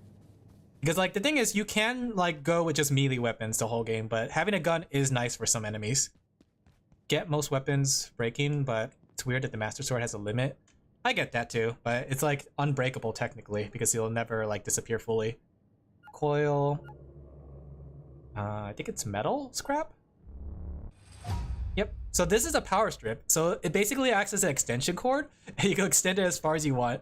Because, like, the thing is, you can, like, go with just melee weapons the whole game, but having a gun is nice for some enemies. Get most weapons breaking, but it's weird that the Master Sword has a limit. I get that too, but it's, like, unbreakable technically, because it'll never, like, disappear fully. Coil. I think it's metal scrap? Yep. So this is a power strip. So it basically acts as an extension cord, and you can extend it as far as you want.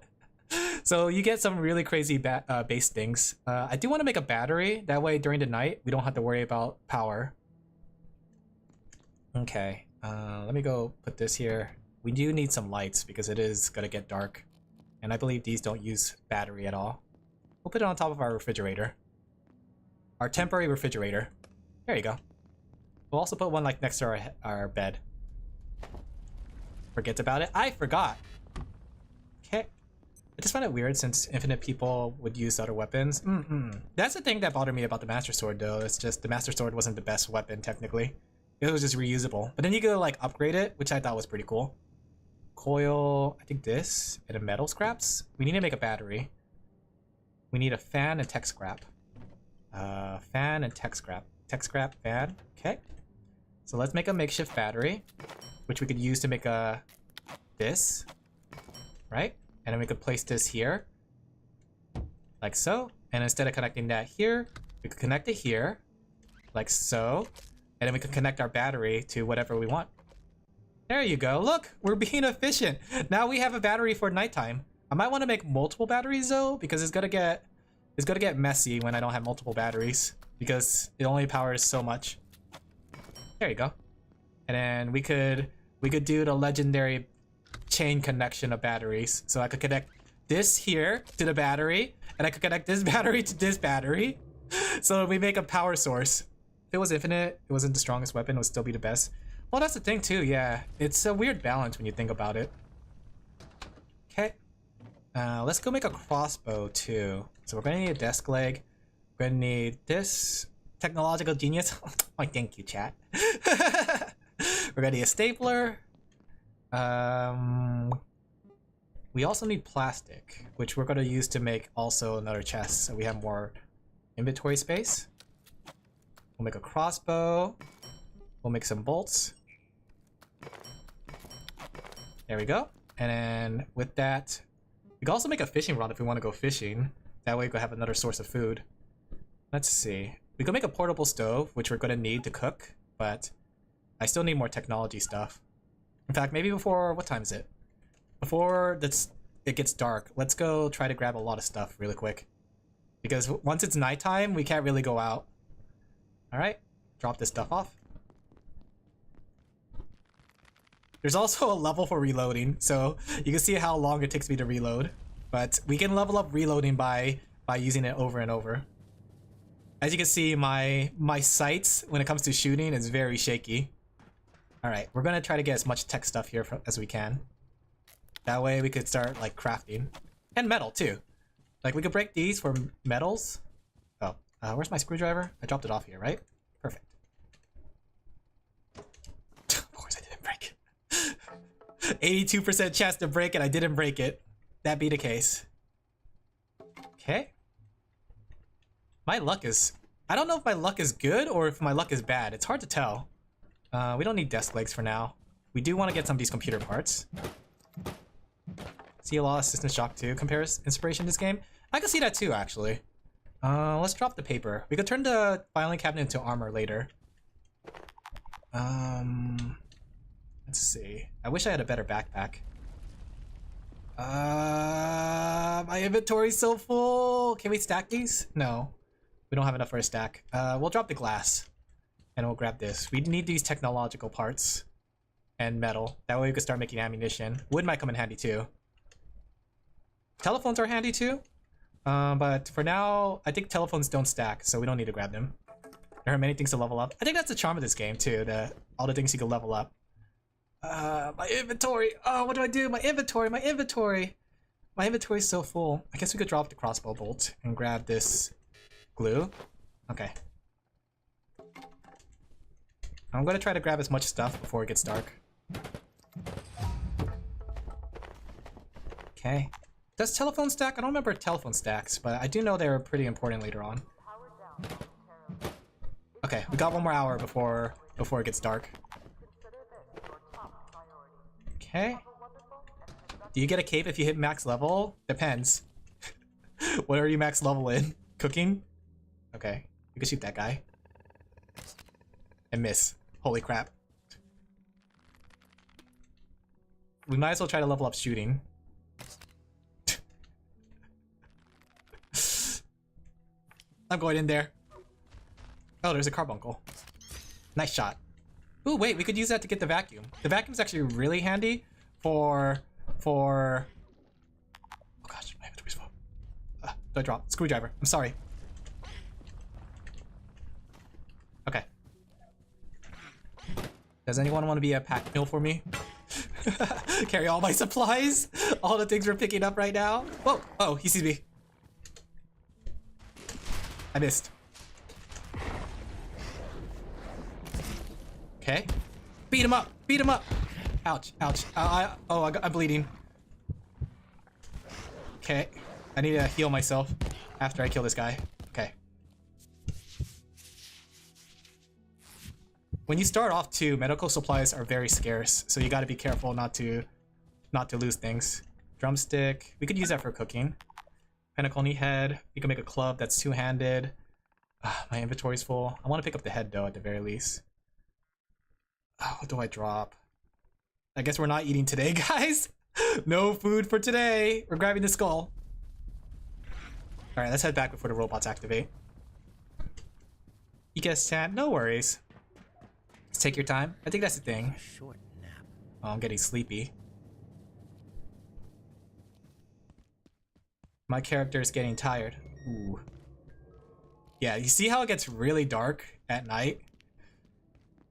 So you get some really crazy base things. I do want to make a battery. That way during the night, we don't have to worry about power. Okay. Let me go put this here. We do need some lights because it is going to get dark. And I believe these don't use battery at all. We'll put it on top of our refrigerator. Our temporary refrigerator. There you go. We'll also put one like next to our bed. Forget about it. I forgot. Okay. I just find it weird since infinite people would use other weapons. That's the thing that bothered me about the Master Sword though. It's just the Master Sword wasn't the best weapon technically. It was just reusable. But then you could like upgrade it, which I thought was pretty cool. Coil, I think this, and a metal scraps. We need to make a battery. We need a fan and tech scrap. Fan and tech scrap. Tech scrap, fan. Okay. So let's make a makeshift battery. which we could use to make a this, right? And then we could place this here, like so. And instead of connecting that here, we could connect it here, like so. And then we could connect our battery to whatever we want. There you go. Look, we're being efficient. Now we have a battery for nighttime. I might want to make multiple batteries though, because it's gonna get messy when I don't have multiple batteries, because it only powers so much. There you go. And then we could do the legendary chain connection of batteries. So I could connect this here to the battery, and I could connect this battery to this battery. So we make a power source. If it was infinite, it wasn't the strongest weapon, it would still be the best. Well, that's the thing too, yeah. It's a weird balance when you think about it. Okay. Let's go make a crossbow too. So we're gonna need a desk leg. We're gonna need this technological genius. Oh, thank you, chat. We're gonna need a stapler. We also need plastic, which we're gonna use to make also another chest, so we have more inventory space. We'll make a crossbow. We'll make some bolts. There we go. And then with that, we can also make a fishing rod if we want to go fishing. That way we can have another source of food. Let's see. We can make a portable stove, which we're going to need to cook, but I still need more technology stuff. In fact, maybe before, what time is it? Before it gets dark, let's go try to grab a lot of stuff really quick. Because once it's nighttime, we can't really go out. Alright, drop this stuff off. There's also a level for reloading, so you can see how long it takes me to reload. But we can level up reloading by using it over and over. As you can see, my sights when it comes to shooting is very shaky. Alright, we're gonna try to get as much tech stuff here as we can. That way we could start like crafting. And metal too. Like we could break these for metals. Oh, where's my screwdriver? I dropped it off here, right? Perfect. Of course I didn't break it. 82% chance to break it, I didn't break it. That be the case. Okay. My luck is... I don't know if my luck is good or if my luck is bad. It's hard to tell. We don't need desk legs for now. We do want to get some of these computer parts. See a lot of System Shock 2 compares inspiration in this game. I can see that too, actually. Let's drop the paper. We could turn the filing cabinet into armor later. Let's see. I wish I had a better backpack. My inventory's so full. Can we stack these? No. We don't have enough for a stack. We'll drop the glass. And we'll grab this. We need these technological parts. And metal. That way we can start making ammunition. Wood might come in handy too. Telephones are handy too. But for now, I think telephones don't stack, so we don't need to grab them. There are many things to level up. I think that's the charm of this game too, all the things you can level up. My inventory! Oh, what do I do? My inventory! My inventory! My inventory is so full. I guess we could drop the crossbow bolt and grab this glue. Okay. I'm gonna try to grab as much stuff before it gets dark. Okay. Does telephone stack? I don't remember telephone stacks, but I do know they're pretty important later on. Okay, we got 1 more hour before it gets dark. Okay. Do you get a cape if you hit max level? Depends. What are you max level in? Cooking? Okay, you can shoot that guy. And miss. Holy crap. We might as well try to level up shooting. I'm going in there. Oh, there's a carbuncle. Nice shot. Ooh, wait, we could use that to get the vacuum. The vacuum's actually really handy for... Oh gosh, my inventory's full. Do I drop? Screwdriver. I'm sorry. Okay. Does anyone want to be a pack mule for me? Carry all my supplies? All the things we're picking up right now? Whoa! Oh, he sees me. I missed. Okay. Beat him up! Beat him up! Ouch, ouch. I'm bleeding. Okay. I need to heal myself after I kill this guy. Okay. when you start off too, medical supplies are very scarce, so you got to be careful not to lose things. Drumstick, we could use that for cooking. Pentacony head, we can make a club that's two-handed. My inventory's full. I want to pick up the head though at the very least. What do I drop? I guess we're not eating today, guys. No food for today. We're grabbing the skull. All right, let's head back before the robots activate. You guess, chat? No worries. Let's take your time. I think that's the thing. Short nap. Oh, I'm getting sleepy. My character is getting tired. Ooh. Yeah, you see how it gets really dark at night?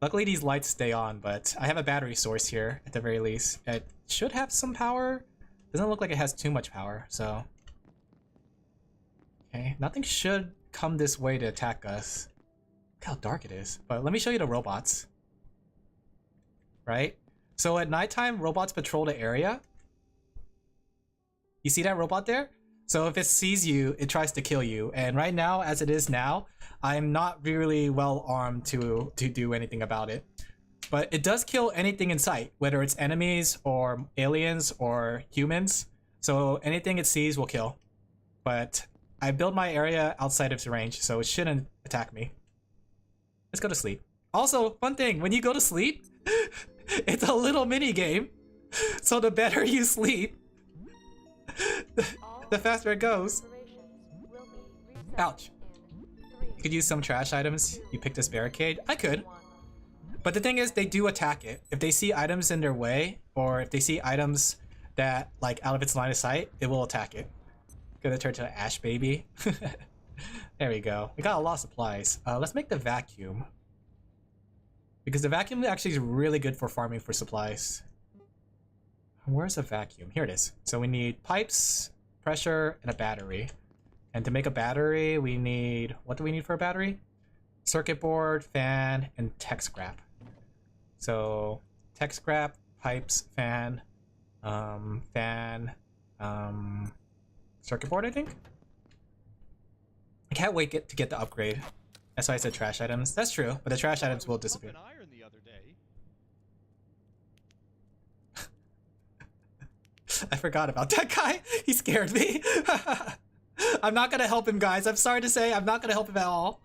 Luckily these lights stay on, but I have a battery source here at the very least. It should have some power. Doesn't look like it has too much power, so. Okay, nothing should come this way to attack us. Look how dark it is. But let me show you the robots. Right? So at nighttime, robots patrol the area. You see that robot there? So if it sees you, it tries to kill you. And right now, as it is now, I'm not really well armed to do anything about it. But it does kill anything in sight, whether it's enemies or aliens or humans. So anything it sees will kill. But I built my area outside of its range, so it shouldn't attack me. Let's go to sleep. Also, fun thing, when you go to sleep, it's a little mini game. So the better you sleep, the faster it goes. Ouch. You could use some trash items. You pick this barricade. I could. But the thing is, they do attack it. If they see items in their way, or if they see items that, like, out of its line of sight, it will attack it. Gonna turn to an ash baby. There we go. We got a lot of supplies. Let's make the vacuum. Because the vacuum actually is really good for farming for supplies. Where's the vacuum? Here it is. So we need pipes, pressure, and a battery. And to make a battery, we need... What do we need for a battery? Circuit board, fan, and tech scrap. So, tech scrap, pipes, fan, circuit board, I think? I can't wait to get the upgrade. That's why I said trash items. That's true, but the trash items will disappear. Iron the other day. I forgot about that guy. He scared me. I'm not gonna help him, guys. I'm sorry to say, I'm not gonna help him at all.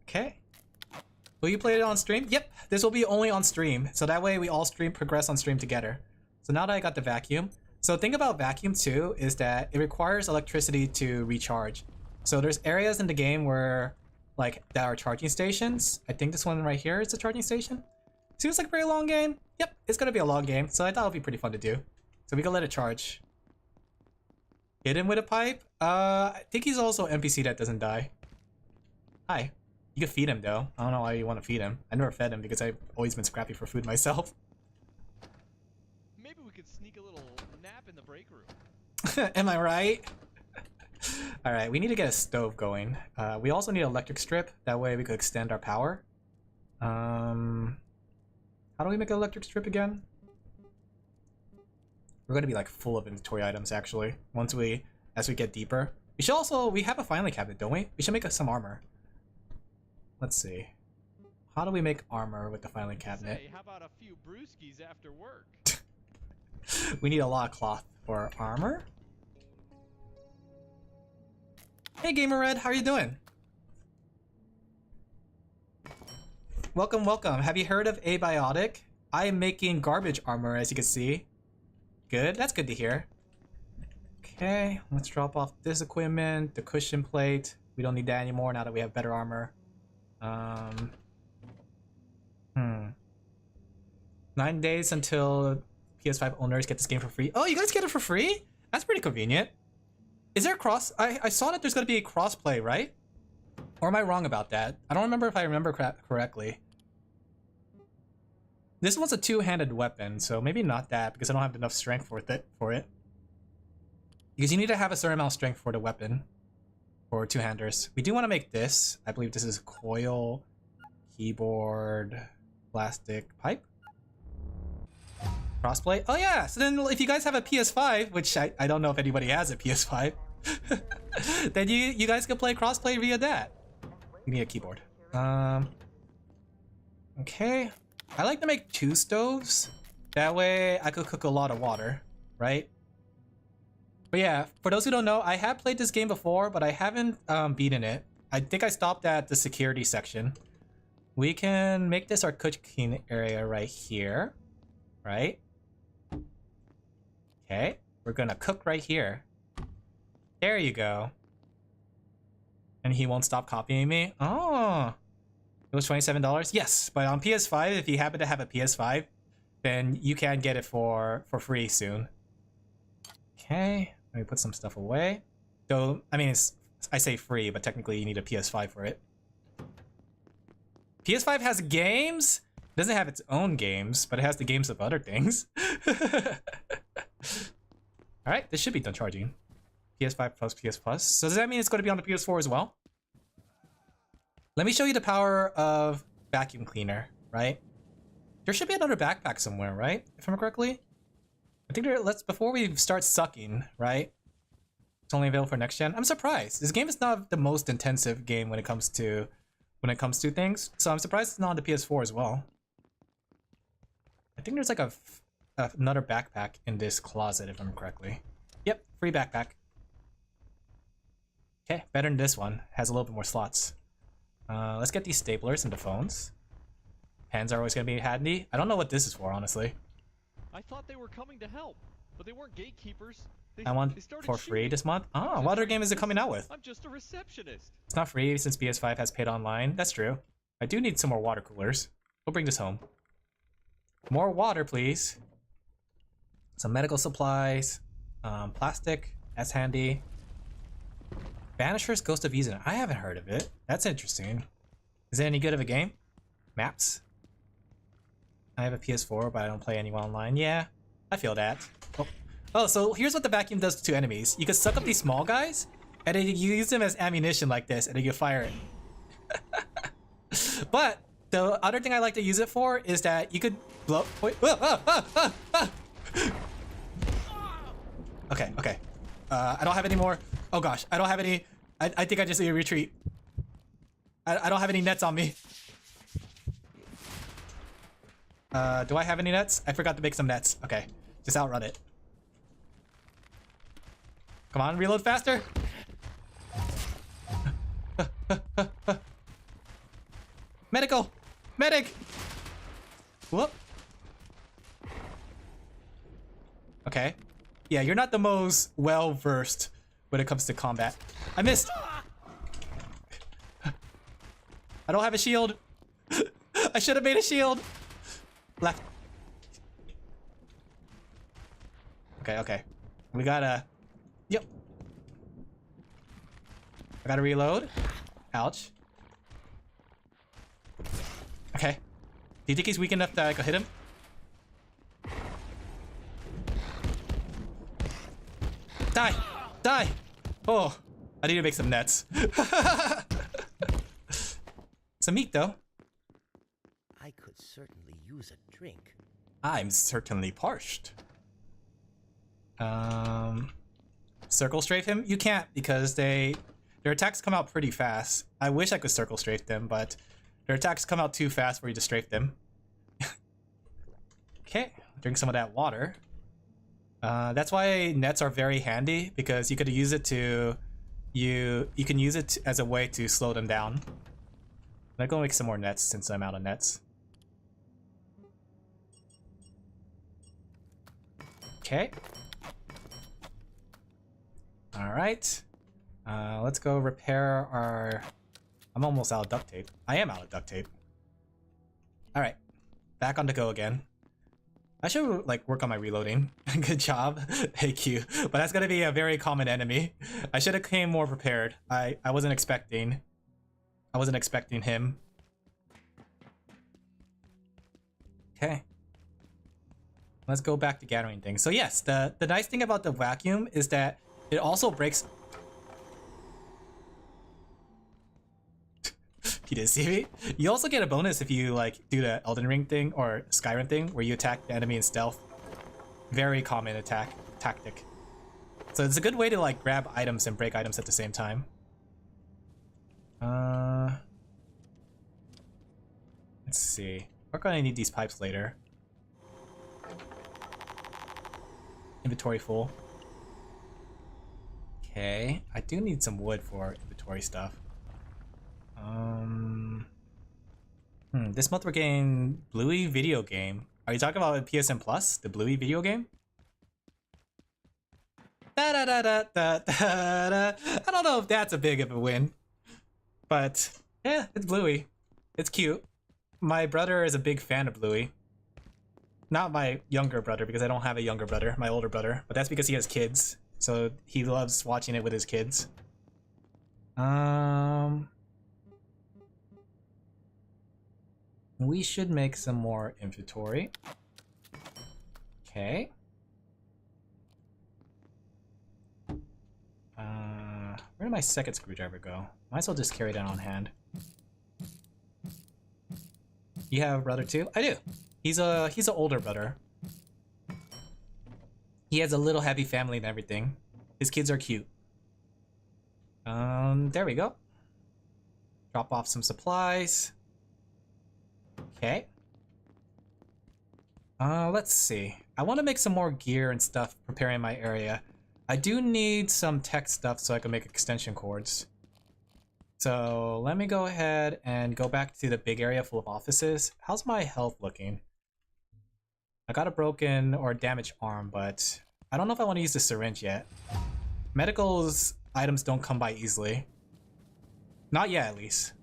Okay. Will you play it on stream? Yep, this will be only on stream. So that way we all progress on stream together. So now that I got the vacuum. So the thing about vacuum too is that it requires electricity to recharge. So there's areas in the game where, like, that are charging stations. I think this one right here is a charging station. Seems like a very long game. Yep, it's gonna be a long game. So I thought it would be pretty fun to do. So we can let it charge. Hit him with a pipe? I think he's also an NPC that doesn't die. Hi. You can feed him though. I don't know why you want to feed him. I never fed him because I've always been scrappy for food myself. Maybe we could sneak a little nap in the break room. Am I right? Alright, we need to get a stove going. We also need an electric strip. That way we could extend our power. How do we make an electric strip again? We're gonna be like full of inventory items actually. As we get deeper. We have a filing cabinet, don't we? We should make some armor. Let's see. How do we make armor with the filing cabinet? Say, how about a few brewskis after work? We need a lot of cloth for armor. Hey Gamer Red, how are you doing? Welcome, welcome. Have you heard of Abiotic? I am making garbage armor, as you can see. Good, that's good to hear. Okay, let's drop off this equipment, the cushion plate. We don't need that anymore now that we have better armor. 9 days until PS5 owners get this game for free. Oh, you guys get it for free? That's pretty convenient. Is there I saw that there's gonna be a crossplay, right? Or am I wrong about that? I don't remember if I remember correctly. This one's a two-handed weapon, so maybe not that because I don't have enough strength for it. Because you need to have a certain amount of strength for the weapon. For two-handers. We do want to make this. I believe this is coil, keyboard, plastic pipe. Crossplay. Oh yeah, so then if you guys have a PS5, which I don't know if anybody has a PS5, then you guys can play crossplay via that. Give me a keyboard. Okay. I like to make 2 stoves. That way I could cook a lot of water, right? But yeah, for those who don't know, I have played this game before, but I haven't beaten it. I think I stopped at the security section. We can make this our cooking area right here, right? Okay, we're gonna cook right here. There you go. And he won't stop copying me? Oh, it was $27? Yes, but on PS5, if you happen to have a PS5, then you can get it for free soon. Okay, let me put some stuff away. Though, I mean, I say free, but technically you need a PS5 for it. PS5 has games? It doesn't have its own games, but it has the games of other things. Alright, this should be done charging. PS5 plus PS Plus. So does that mean it's going to be on the PS4 as well? Let me show you the power of vacuum cleaner, right? There should be another backpack somewhere, right? If I'm correctly. I think before we start sucking, right? It's only available for next gen. I'm surprised. This game is not the most intensive game when it comes to things. So I'm surprised it's not on the PS4 as well. I think there's like another backpack in this closet if I'm correctly. Yep, free backpack. Okay, better than this one. Has a little bit more slots. Let's get these staplers into phones. Pens are always gonna be handy. I don't know what this is for, honestly. I thought they were coming to help, but they weren't gatekeepers. I want for free this month. Oh, what other game is it coming out with? I'm just a receptionist. It's not free since PS5 has paid online. That's true. I do need some more water coolers. We'll bring this home. More water, please. Some medical supplies. Plastic. That's handy. Banisher's Ghost of Eden. I haven't heard of it. That's interesting. Is it any good of a game? Maps. I have a PS4, but I don't play anyone online. Yeah, I feel that. Oh, so here's what the vacuum does to enemies. You can suck up these small guys, and then you use them as ammunition like this, and then you fire it. But the other thing I like to use it for is that you could blow. Wait. Okay, okay. I don't have any more. Oh gosh, I don't have any. I think I just need to retreat. I don't have any nets on me. Do I have any nets? I forgot to make some nets. Okay, just outrun it. Come on, reload faster. Medical! Medic! Whoop. Okay. Yeah, you're not the most well-versed when it comes to combat. I missed! I don't have a shield. I should have made a shield. Left. Okay, okay. We gotta... Yep. I gotta reload. Ouch. Okay. Do you think he's weak enough that I could hit him? Die! Die! Oh, I need to make some nets. Some meat, though. I could certainly use a drink. I'm certainly parched. Circle strafe him? You can't because their attacks come out pretty fast. I wish I could circle strafe them, but their attacks come out too fast for you to strafe them. Okay, drink some of that water. That's why nets are very handy because you could use it to you can use it as a way to slow them down. I'm gonna make some more nets since I'm out of nets. Okay. All right. Let's go repair our... I'm almost out of duct tape. I am out of duct tape. All right. Back on the go again. I should like work on my reloading. Good job. Thank you. But that's gonna be a very common enemy. I should have came more prepared. I wasn't expecting him. Okay. Let's go back to gathering things. So yes, the nice thing about the vacuum is that it also breaks... You didn't see me? You also get a bonus if you like do the Elden Ring thing or Skyrim thing where you attack the enemy in stealth. Very common attack tactic. So it's a good way to like grab items and break items at the same time. Let's see. We're gonna need these pipes later. Inventory full. Okay, I do need some wood for inventory stuff. This month we're getting Bluey video game. Are you talking about PSN Plus, the Bluey video game? Da da da da da da da. I don't know if that's a big of a win, but yeah, it's Bluey. It's cute. My brother is a big fan of Bluey. Not my younger brother, because I don't have a younger brother, my older brother, but that's because he has kids, so he loves watching it with his kids. We should make some more inventory. Okay. Where did my second screwdriver go? Might as well just carry that on hand. You have a brother too? I do. He's an older brother. He has a little happy family and everything. His kids are cute. There we go. Drop off some supplies. Okay. Let's see. I want to make some more gear and stuff preparing my area. I do need some tech stuff so I can make extension cords. So let me go ahead and go back to the big area full of offices. How's my health looking? I got a broken or damaged arm, but I don't know if I want to use the syringe yet. Medical's items don't come by easily. Not yet, at least.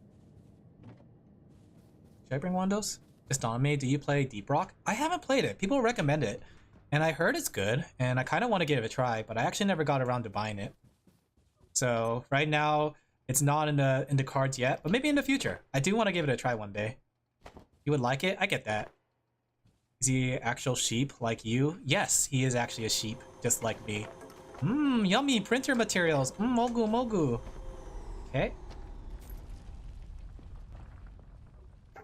Should I bring one of those? Just on me, do you play Deep Rock? I haven't played it. People recommend it. And I heard it's good, and I kind of want to give it a try, but I actually never got around to buying it. So right now, it's not in the cards yet, but maybe in the future. I do want to give it a try one day. You would like it? I get that. Is he actual sheep like you? Yes, he is actually a sheep, just like me. Yummy printer materials. Mogu mogu. Okay.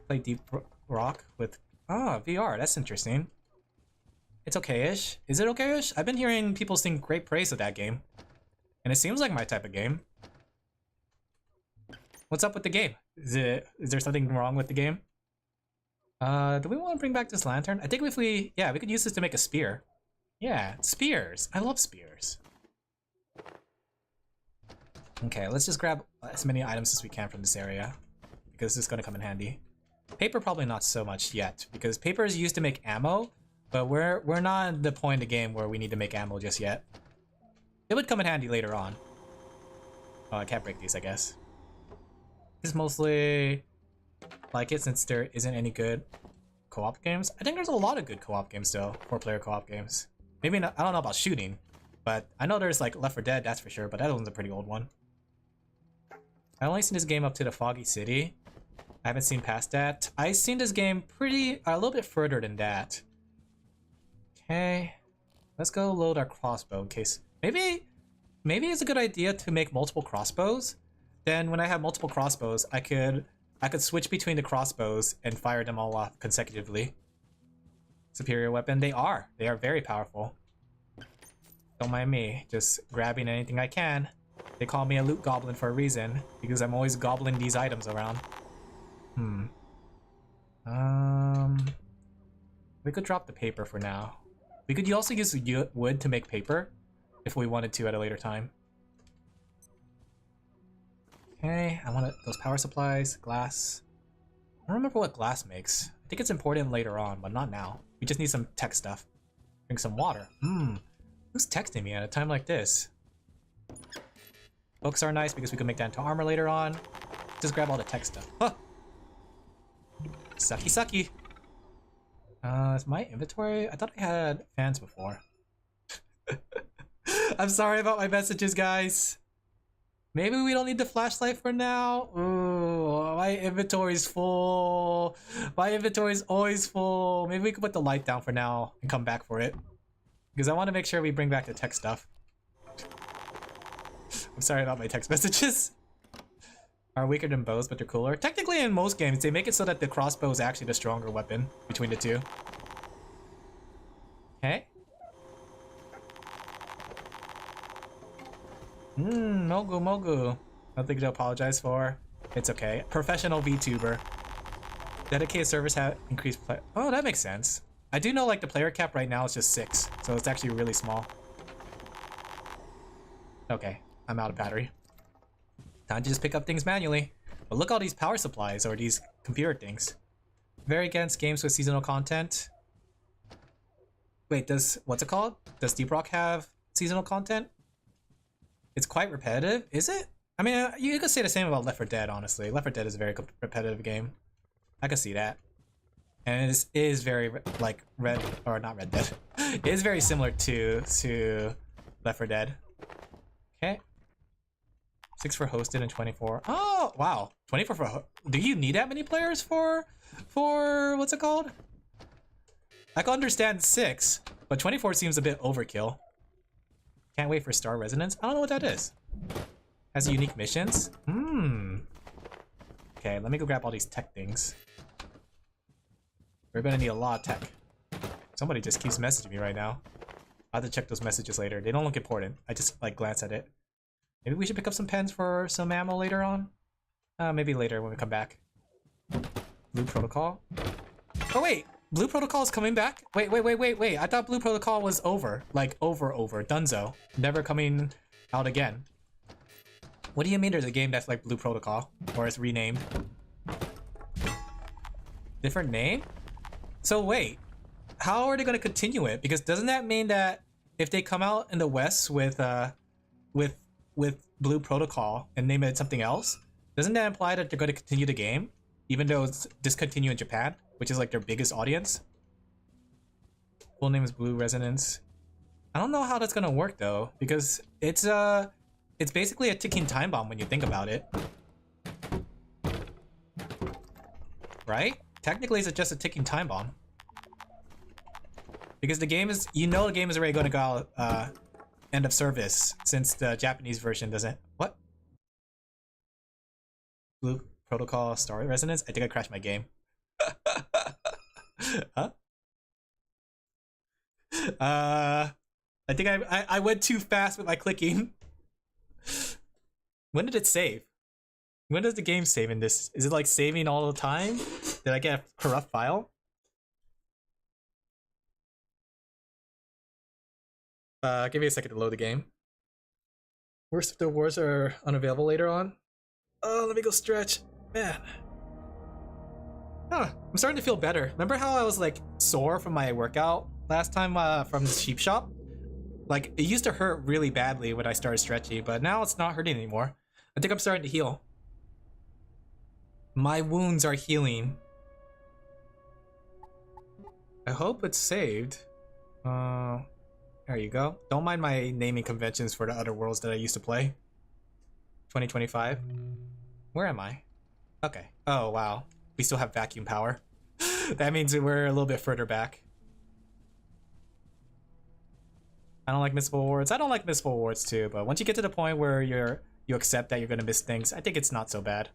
Play Deep Rock with VR. That's interesting. It's okay-ish. Is it okay-ish? I've been hearing people sing great praise of that game, and it seems like my type of game. What's up with the game? Is there something wrong with the game? Do we want to bring back this lantern? I think if we could use this to make a spear. Yeah, spears. I love spears. Okay, let's just grab as many items as we can from this area, because this is going to come in handy. Paper probably not so much yet, because paper is used to make ammo, but we're not at the point in the game where we need to make ammo just yet. It would come in handy later on. Oh, I can't break these, I guess. Just mostly like it since there isn't any good co-op games. I think there's a lot of good co-op games still, 4-player co-op games. Maybe not, I don't know about shooting, but I know there's like Left 4 Dead, that's for sure, but that one's a pretty old one. I only seen this game up to the Foggy City. I haven't seen past that. I've seen this game a little bit further than that. Okay, let's go load our crossbow in case. Maybe it's a good idea to make multiple crossbows. Then when I have multiple crossbows, I could switch between the crossbows and fire them all off consecutively. Superior weapon, they are very powerful. Don't mind me, just grabbing anything I can. They call me a loot goblin for a reason, because I'm always gobbling these items around. We could drop the paper for now. We could also use wood to make paper if we wanted to at a later time. Okay, I want those power supplies, glass. I don't remember what glass makes. I think it's important later on, but not now. We just need some tech stuff. Drink some water. Who's texting me at a time like this? Books are nice because we can make that into armor later on. Just grab all the tech stuff. Huh! Sucky sucky! Is my inventory? I thought I had fans before. I'm sorry about my messages, guys. Maybe we don't need the flashlight for now. Ooh, my inventory's full. My inventory's always full. Maybe we can put the light down for now and come back for it. Because I want to make sure we bring back the tech stuff. I'm sorry about my text messages. Are weaker than bows, but they're cooler. Technically, in most games, they make it so that the crossbow is actually the stronger weapon between the two. Okay. Mogu mogu. Nothing to apologize for. It's okay. Professional VTuber. Dedicated servers have increased play. Oh, that makes sense. I do know like the player cap right now is just 6, so it's actually really small. Okay, I'm out of battery. Time to just pick up things manually. But look at all these power supplies or these computer things. Very against games with seasonal content. Wait, what's it called? Does Deep Rock have seasonal content? It's quite repetitive, is it? I mean, you could say the same about Left 4 Dead, honestly. Left 4 Dead is a very repetitive game. I can see that. And it is very, like, Red Dead. It is very similar to Left 4 Dead. Okay. 6 for hosted and 24. Oh, wow. 24 for do you need that many players for what's it called? I can understand 6, but 24 seems a bit overkill. Can't wait for Star Resonance. I don't know what that is. Has unique missions? Okay, let me go grab all these tech things. We're gonna need a lot of tech. Somebody just keeps messaging me right now. I'll have to check those messages later. They don't look important. I just like glance at it. Maybe we should pick up some pens for some ammo later on? Maybe later when we come back. Blue Protocol? Oh wait! Blue Protocol is coming back? Wait. I thought Blue Protocol was over. Like, over. Dunzo. Never coming out again. What do you mean there's a game that's like Blue Protocol? Or it's renamed? Different name? So wait. How are they gonna continue it? Because doesn't that mean that if they come out in the West with Blue Protocol and name it something else, doesn't that imply that they're going to continue the game, even though it's discontinued in Japan, which is like their biggest audience? Full name is Blue Resonance. I don't know how that's gonna work though, because it's basically a ticking time bomb when you think about it, right? Technically, it's just a ticking time bomb because the game is, the game is already going to go out end of service since the Japanese version doesn't. What? Blue Protocol Star Resonance? I think I crashed my game. Huh? I think I went too fast with my clicking. When did it save? When does the game save in this? Is it like saving all the time? Did I get a corrupt file? Give me a second to load the game. Worst if the awards are unavailable later on. Oh, let me go stretch. Man. Huh, I'm starting to feel better. Remember how I was like sore from my workout last time from the sheep shop? Like, it used to hurt really badly when I started stretching, but now it's not hurting anymore. I think I'm starting to heal. My wounds are healing. I hope it's saved. There you go. Don't mind my naming conventions for the other worlds that I used to play. 2025. Where am I? Okay. Oh, wow. We still have vacuum power. That means we're a little bit further back. I don't like missable awards. I don't like missable awards too, but once you get to the point where you accept that you're gonna miss things, I think it's not so bad.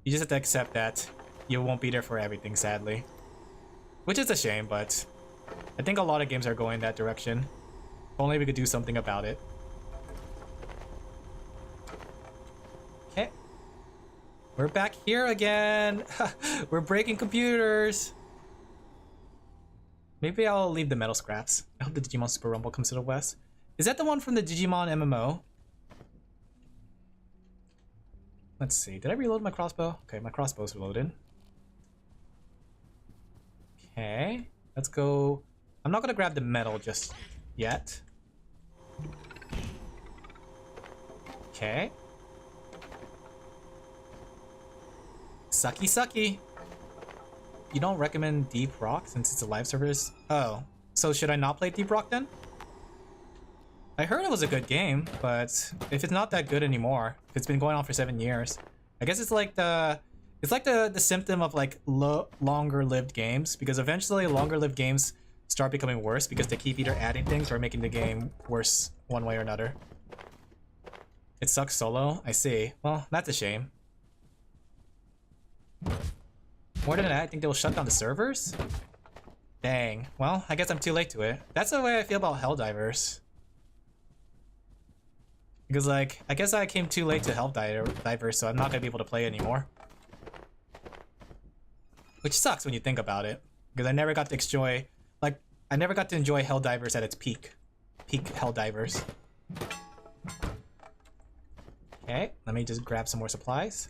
You just have to accept that you won't be there for everything, sadly. Which is a shame, but I think a lot of games are going that direction. If only we could do something about it. Okay. We're back here again. We're breaking computers. Maybe I'll leave the metal scraps. I hope the Digimon Super Rumble comes to the West. Is that the one from the Digimon MMO? Let's see. Did I reload my crossbow? Okay, my crossbow's reloaded. Okay. Let's go. I'm not gonna grab the metal just yet. Okay. Sucky. You don't recommend Deep Rock since it's a live service? Oh, so should I not play Deep Rock then? I heard it was a good game, but if it's not that good anymore, if it's been going on for 7 years, I guess it's like the symptom of like longer-lived games, because eventually longer-lived games start becoming worse because they keep either adding things or making the game worse one way or another. It sucks solo? I see. Well, that's a shame. More than that, I think they'll shut down the servers? Dang. Well, I guess I'm too late to it. That's the way I feel about Helldivers. Because, like, I guess I came too late to Helldivers, so I'm not gonna be able to play anymore. Which sucks when you think about it, because I never got to enjoy, like, I never got to enjoy Helldivers at its peak. Peak Helldivers. Okay, let me just grab some more supplies.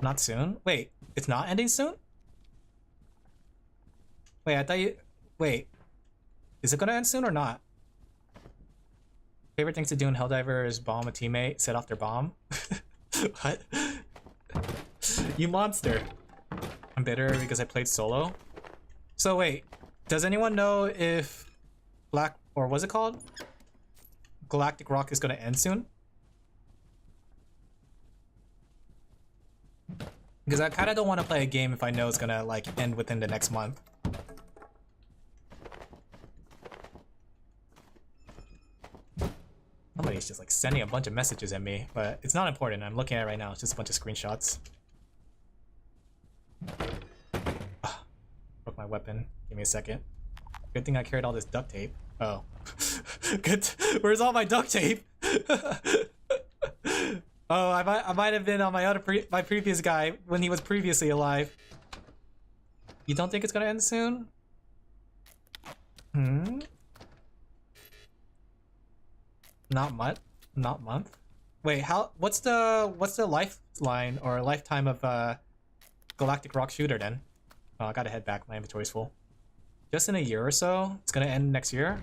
Not soon. Wait, it's not ending soon? Wait, I thought you... Wait. Is it gonna end soon or not? Favorite things to do in Helldiver is bomb a teammate, set off their bomb. What? You monster. I'm bitter because I played solo. So wait, does anyone know if Black... or what's it called? Galactic Rock is gonna end soon? Because I kind of don't want to play a game if I know it's gonna like end within the next month. Somebody's just like sending a bunch of messages at me, but it's not important. I'm looking at it right now. It's just a bunch of screenshots. Ugh, broke my weapon. Give me a second. Good thing I carried all this duct tape. Oh. Good. Where's all my duct tape? Oh, I might have been on my previous guy when he was previously alive. You don't think it's gonna end soon? Hmm? Not month? Not month? Wait, how? What's the lifeline or lifetime of Galactic Rock Shooter then? Oh, I gotta head back. My inventory's full. Just in a year or so? It's gonna end next year?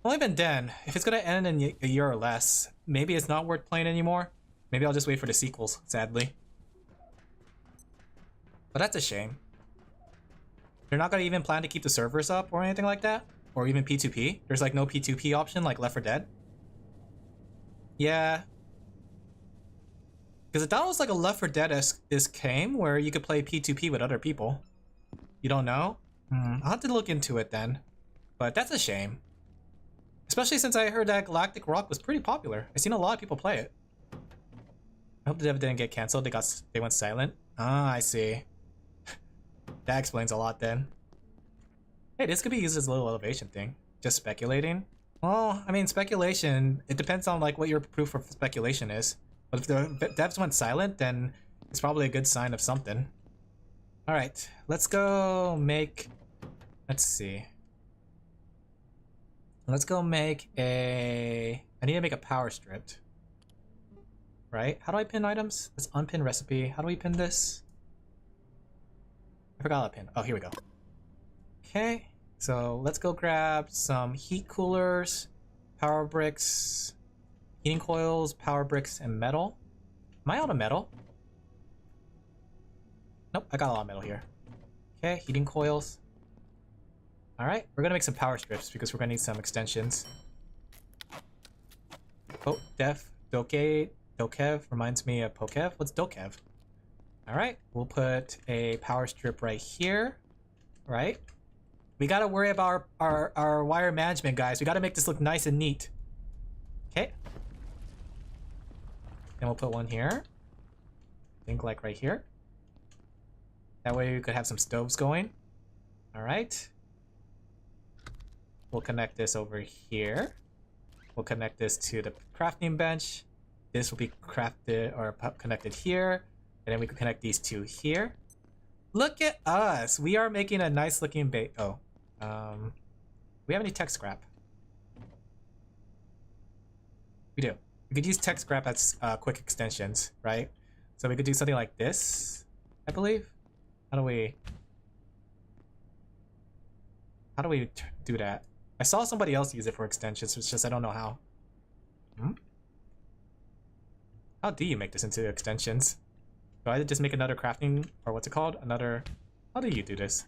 Well, even then, if it's gonna end in a year or less, maybe it's not worth playing anymore. Maybe I'll just wait for the sequels, sadly. But that's a shame. They're not gonna even plan to keep the servers up or anything like that? Or even P2P? There's like no P2P option like Left 4 Dead? Yeah. Because that was like a Left 4 Dead-esque game where you could play P2P with other people. You don't know? I'll have to look into it then. But that's a shame. Especially since I heard that Galactic Rock was pretty popular. I've seen a lot of people play it. I hope the dev didn't get cancelled. They went silent. Ah, I see. That explains a lot then. Hey, this could be used as a little elevation thing. Just speculating. Well, I mean, speculation, it depends on like what your proof of speculation is. But if the devs went silent, then it's probably a good sign of something. Alright, let's go make... Let's see. Let's go make a... I need to make a power strip. Right? How do I pin items? Let's unpin recipe. How do we pin this? I forgot how to pin. Oh, here we go. Okay. So let's go grab some heat coolers, power bricks, heating coils, power bricks, and metal. Am I out of metal? Nope, I got a lot of metal here. Okay, heating coils. Alright, we're gonna make some power strips because we're gonna need some extensions. Oh, Dokev reminds me of Pokev. What's Dokev? Alright, we'll put a power strip right here. Right? We gotta worry about our wire management, guys. We gotta make this look nice and neat. Okay. Then we'll put one here. I think like right here. That way we could have some stoves going. Alright. We'll connect this over here. We'll connect this to the crafting bench. This will be crafted or connected here. And then we can connect these two here. Look at us! We are making a nice looking bait. Oh. We have any tech scrap? We do. We could use tech scrap as quick extensions, right? So we could do something like this, I believe. How do we do that? I saw somebody else use it for extensions, it's just I don't know how. How do you make this into extensions? Do I just make another crafting, or what's it called? Another... How do you do this?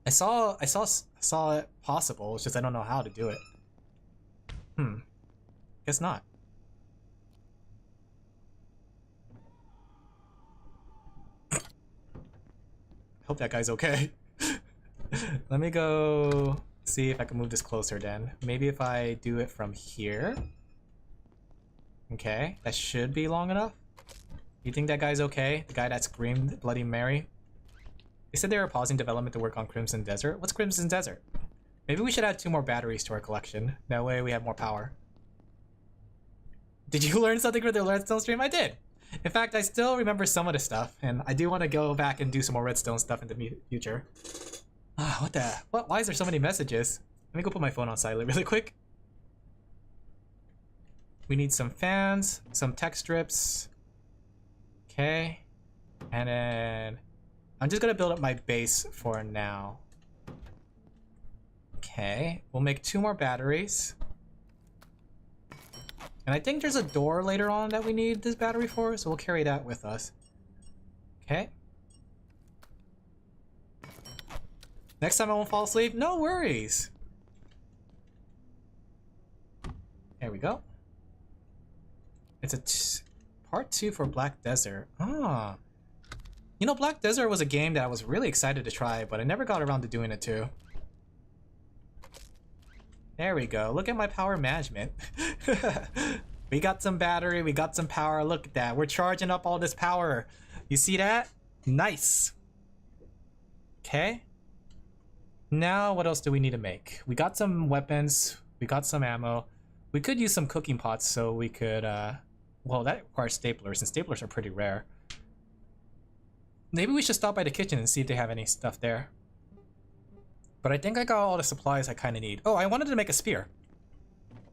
I saw it possible, it's just I don't know how to do it. Guess not. Hope that guy's okay. Let me go see if I can move this closer then. Maybe if I do it from here. Okay, that should be long enough. You think that guy's okay? The guy that screamed Bloody Mary? They said they were pausing development to work on Crimson Desert. What's Crimson Desert? Maybe we should add 2 more batteries to our collection. That way we have more power. Did you learn something from the Redstone stream? I did! In fact, I still remember some of the stuff, and I do want to go back and do some more redstone stuff in the future. Ah, what the? What? Why is there so many messages? Let me go put my phone on silent really quick. We need some fans, some text strips. Okay. And then I'm just gonna build up my base for now. Okay, we'll make 2 more batteries. And I think there's a door later on that we need this battery for, so we'll carry that with us. Okay. Next time I won't fall asleep, no worries. There we go. It's a part 2 for Black Desert. Ah. You know, Black Desert was a game that I was really excited to try, but I never got around to doing it too. There we go. Look at my power management. We got some battery, we got some power. Look at that. We're charging up all this power. You see that? Nice. Okay. Now, what else do we need to make? We got some weapons. We got some ammo. We could use some cooking pots so we could, well, that requires staplers, and staplers are pretty rare. Maybe we should stop by the kitchen and see if they have any stuff there. But I think I got all the supplies I kind of need. Oh, I wanted to make a spear.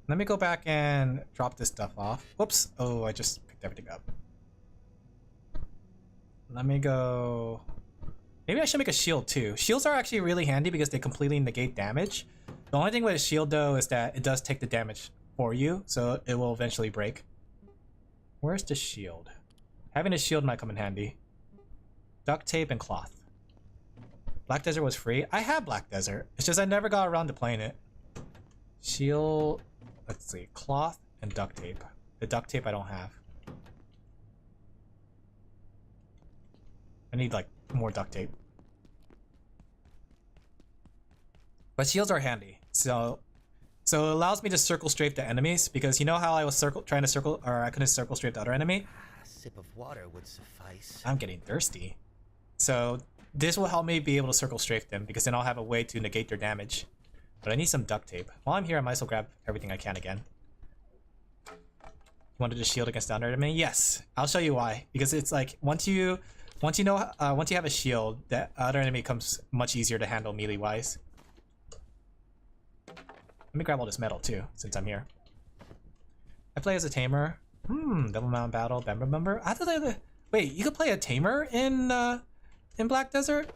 Let me go back and drop this stuff off. Whoops. Oh, I just picked everything up. Let me go... Maybe I should make a shield too. Shields are actually really handy because they completely negate damage. The only thing with a shield though is that it does take the damage for you, so it will eventually break. Where's the shield? Having a shield might come in handy. Duct tape and cloth. Black Desert was free. I have Black Desert. It's just I never got around to playing it. Shield, let's see, cloth and duct tape. The duct tape I don't have. I need like more duct tape. But shields are handy. So it allows me to circle strafe the enemies, because you know how I was trying to circle, or I couldn't circle strafe the other enemy? A sip of water would suffice. I'm getting thirsty. So this will help me be able to circle strafe them, because then I'll have a way to negate their damage. But I need some duct tape. While I'm here, I might as well grab everything I can again. You wanted to shield against the other enemy? Yes. I'll show you why. Because it's like once you have a shield, that other enemy becomes much easier to handle melee wise. Let me grab all this metal too, since I'm here. I play as a tamer. Double Mountain Battle, Bember Bumber. I thought wait, you could play a tamer in Black Desert?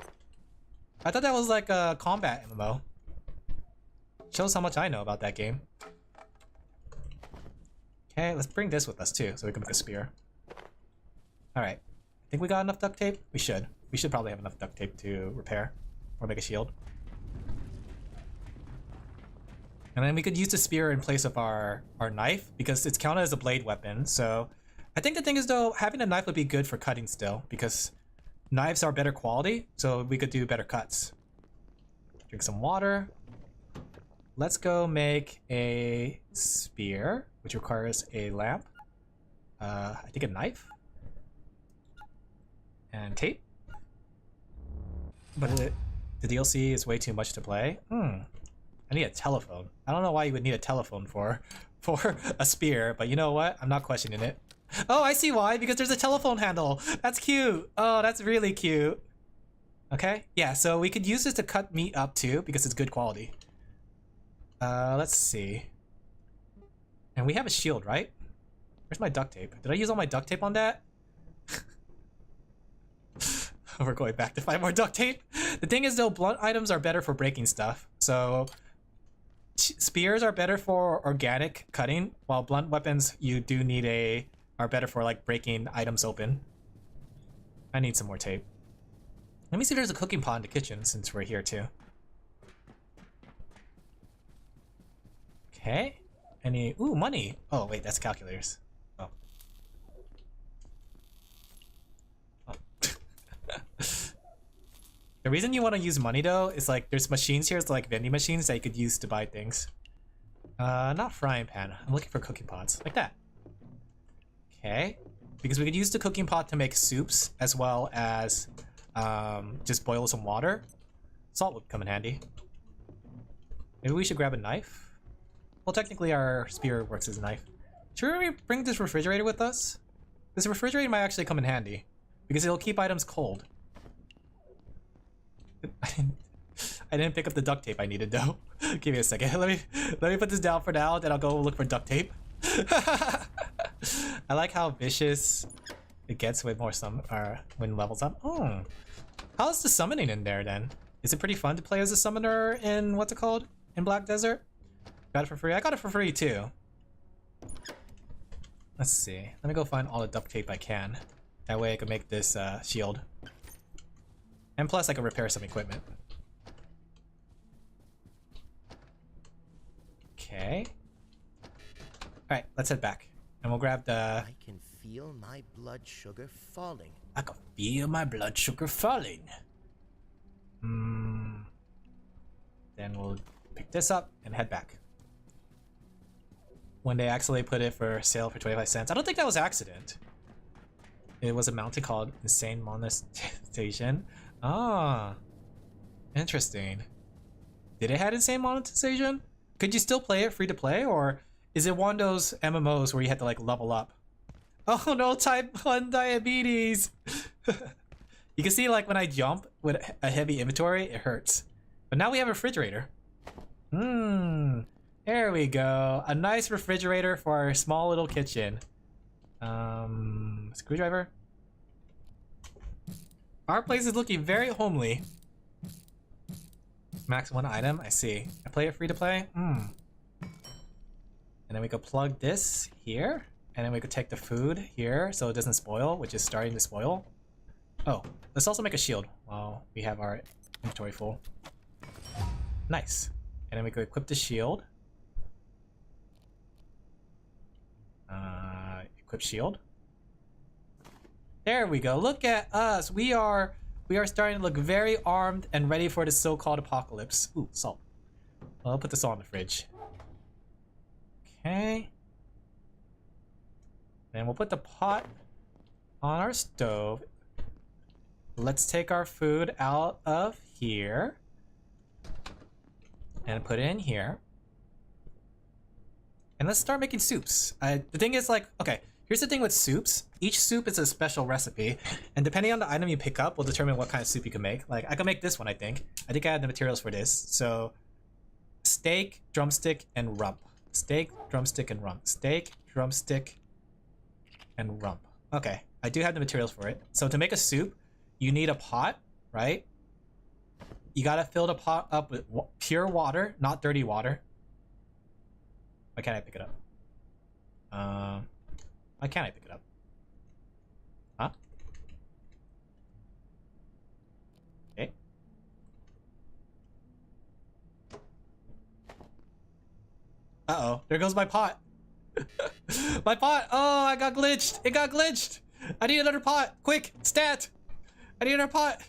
I thought that was like a combat MMO. Shows how much I know about that game. Okay, let's bring this with us too, so we can make a spear. Alright. Think we got enough duct tape? We should. We should probably have enough duct tape to repair or make a shield. And then we could use the spear in place of our knife, because it's counted as a blade weapon. So I think the thing is though, having a knife would be good for cutting still, because knives are better quality, so we could do better cuts. Drink some water. Let's go make a spear, which requires a lamp. I think a knife. And tape. But the DLC is way too much to play. I need a telephone. I don't know why you would need a telephone for a spear, but you know what? I'm not questioning it. Oh, I see why, because there's a telephone handle. That's cute. Oh, that's really cute. Okay, yeah, so we could use this to cut meat up too, because it's good quality. Let's see. And we have a shield, right? Where's my duct tape? Did I use all my duct tape on that? We're going back to find more duct tape. The thing is though, blunt items are better for breaking stuff. So spears are better for organic cutting, while blunt weapons you do need are better for like breaking items open. I need some more tape. Let me see if there's a cooking pot in the kitchen since we're here too. Okay. Any ooh, money. Oh wait, that's calculators. Oh. The reason you want to use money though is like there's machines here, it's like vending machines that you could use to buy things. Not frying pan. I'm looking for cooking pots. Like that. Okay. Because we could use the cooking pot to make soups as well as just boil some water. Salt would come in handy. Maybe we should grab a knife. Well, technically our spear works as a knife. Should we bring this refrigerator with us? This refrigerator might actually come in handy because it'll keep items cold. I didn't pick up the duct tape I needed though. Give me a second. Let me put this down for now, then I'll go look for duct tape. I like how vicious it gets with more when levels up. Oh. How's the summoning in there then? Is it pretty fun to play as a summoner in what's it called? In Black Desert? Got it for free? I got it for free too. Let's see. Let me go find all the duct tape I can. That way I can make this shield. And plus I can repair some equipment. Okay. Alright, let's head back. And we'll grab the... I can feel my blood sugar falling. I can feel my blood sugar falling. Then we'll pick this up and head back. When they actually put it for sale for 25 cents. I don't think that was accident. It was a mountain called Insane Monetization. Ah. Interesting. Did it have Insane Monetization? Could you still play it free to play, or is it one of those MMOs where you have to like level up? Oh no, type 1 diabetes! You can see like when I jump with a heavy inventory, it hurts. But now we have a refrigerator. There we go. A nice refrigerator for our small little kitchen. Screwdriver. Our place is looking very homely. Max 1 item, I see. I play it free to play? And then we could plug this here. And then we could take the food here so it doesn't spoil, which is starting to spoil. Oh, let's also make a shield while we have our inventory full. Nice. And then we could equip the shield. Equip shield. There we go. Look at us. We are starting to look very armed and ready for the so-called apocalypse. Ooh, salt. Well, I'll put this all in the fridge. Okay. Then we'll put the pot on our stove. Let's take our food out of here and put it in here. And let's start making soups. The thing is like, okay, here's the thing with soups. Each soup is a special recipe, and depending on the item you pick up will determine what kind of soup you can make. Like, I can make this one, I think. I think I have the materials for this. So, steak, drumstick, and rump. Steak, drumstick, and rump. Steak, drumstick, and rump. Okay, I do have the materials for it. So to make a soup, you need a pot, right? You gotta fill the pot up with pure water, not dirty water. Why can't I pick it up? Why can't I pick it up? Huh? Okay. Uh-oh, there goes my pot. My pot! Oh, I got glitched! It got glitched! I need another pot! Quick! Stat! I need another pot!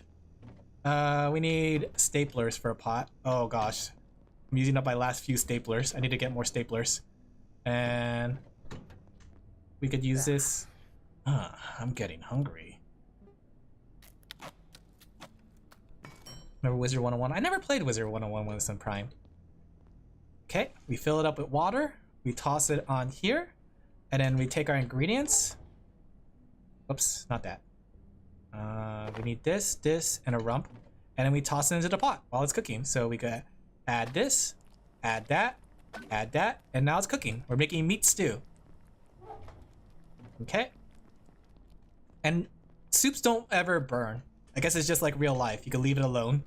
We need staplers for a pot. Oh gosh. I'm using up my last few staplers. I need to get more staplers. And we could use this. I'm getting hungry. Remember Wizard 101? I never played Wizard 101 when it was in Prime. Okay, we fill it up with water. We toss it on here. And then we take our ingredients. Oops, not that. We need this, and a rump. And then we toss it into the pot while it's cooking. So we could add this, add that, and now it's cooking. We're making meat stew. Okay. And soups don't ever burn. I guess it's just like real life. You can leave it alone.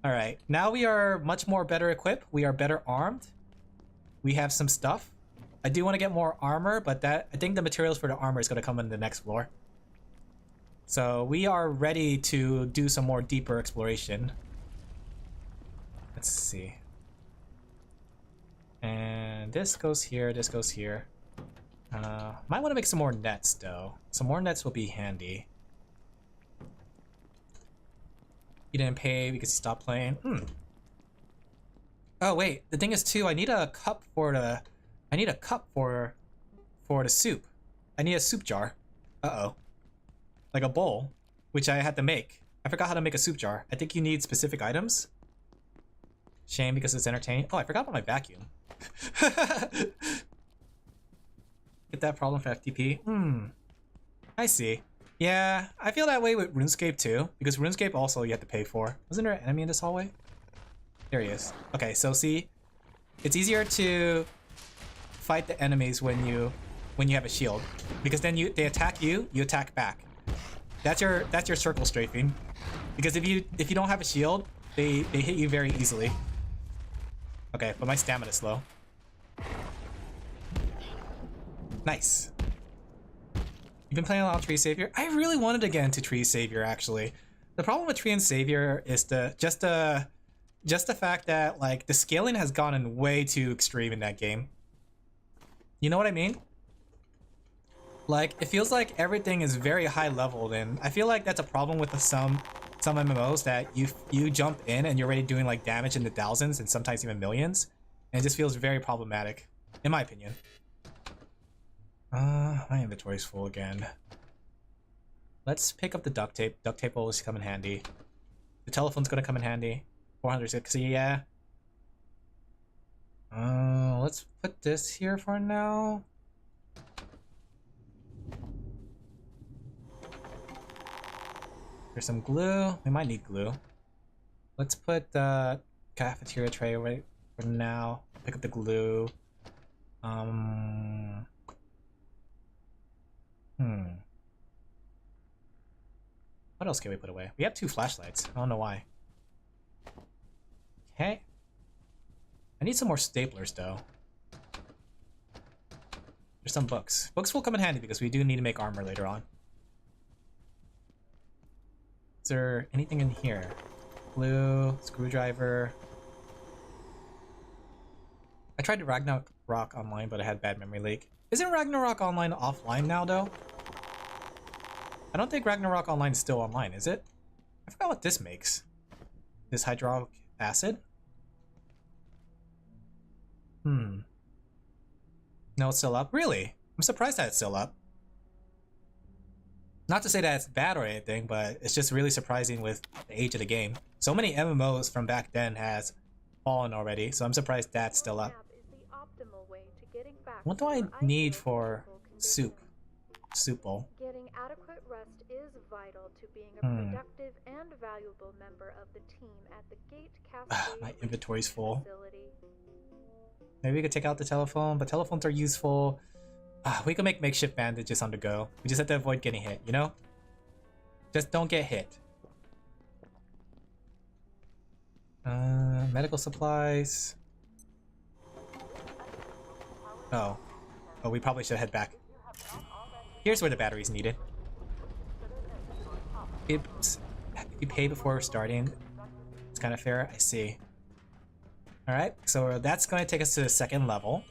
Alright, now we are much more better equipped. We are better armed. We have some stuff. I do want to get more armor, but I think the materials for the armor is going to come in the next floor. So we are ready to do some more deeper exploration. Let's see. And this goes here, this goes here. Might want to make some more nets though. Some more nets will be handy. You didn't pay because you stopped playing. Oh wait, the thing is too, I need a cup for the soup. I need a soup jar. Uh-oh. Like a bowl, which I had to make. I forgot how to make a soup jar. I think you need specific items. Shame because it's entertaining. Oh, I forgot about my vacuum. Get that problem for FTP. I see. Yeah, I feel that way with RuneScape too, because RuneScape also you have to pay for. Wasn't there an enemy in this hallway? There he is. Okay, so see, it's easier to fight the enemies when you have a shield, because then they attack you, you attack back. That's your circle strafing. Because if you don't have a shield, they hit you very easily. Okay, but my stamina's low. Nice. You've been playing a lot of Tree Savior? I really wanted to get into Tree Savior actually. The problem with Tree and Savior is just the fact that like the scaling has gotten way too extreme in that game. You know what I mean? Like it feels like everything is very high leveled, and I feel like that's a problem with some MMOs, that you jump in and you're already doing like damage in the thousands and sometimes even millions, and it just feels very problematic, in my opinion. My inventory's full again. Let's pick up the duct tape. Duct tape will always come in handy. The telephone's gonna come in handy. 460, yeah. Let's put this here for now. There's some glue. We might need glue. Let's put the cafeteria tray away for now. Pick up the glue. What else can we put away? We have 2 flashlights. I don't know why. Okay. I need some more staplers though. There's some books. Books will come in handy because we do need to make armor later on. Is there anything in here? Glue, screwdriver. I tried to Ragnarok online, but I had bad memory leak. Isn't Ragnarok online offline now though? I don't think Ragnarok Online is still online, is it? I forgot what this makes. This hydraulic acid? No, it's still up? Really? I'm surprised that it's still up. Not to say that it's bad or anything, but it's just really surprising with the age of the game. So many MMOs from back then has fallen already, so I'm surprised that's still up. What do I need for soup? Soup bowl. Getting adequate rest is vital to being a productive and valuable member of the team at the Gate Cascade. My inventory's full. Facility. Maybe we could take out the telephone, but telephones are useful. We can make makeshift bandages on the go. We just have to avoid getting hit, you know? Just don't get hit. Medical supplies. Oh, we probably should head back. Here's where the battery's needed. If you pay before starting, it's kind of fair. I see. Alright, so that's going to take us to the 2nd level.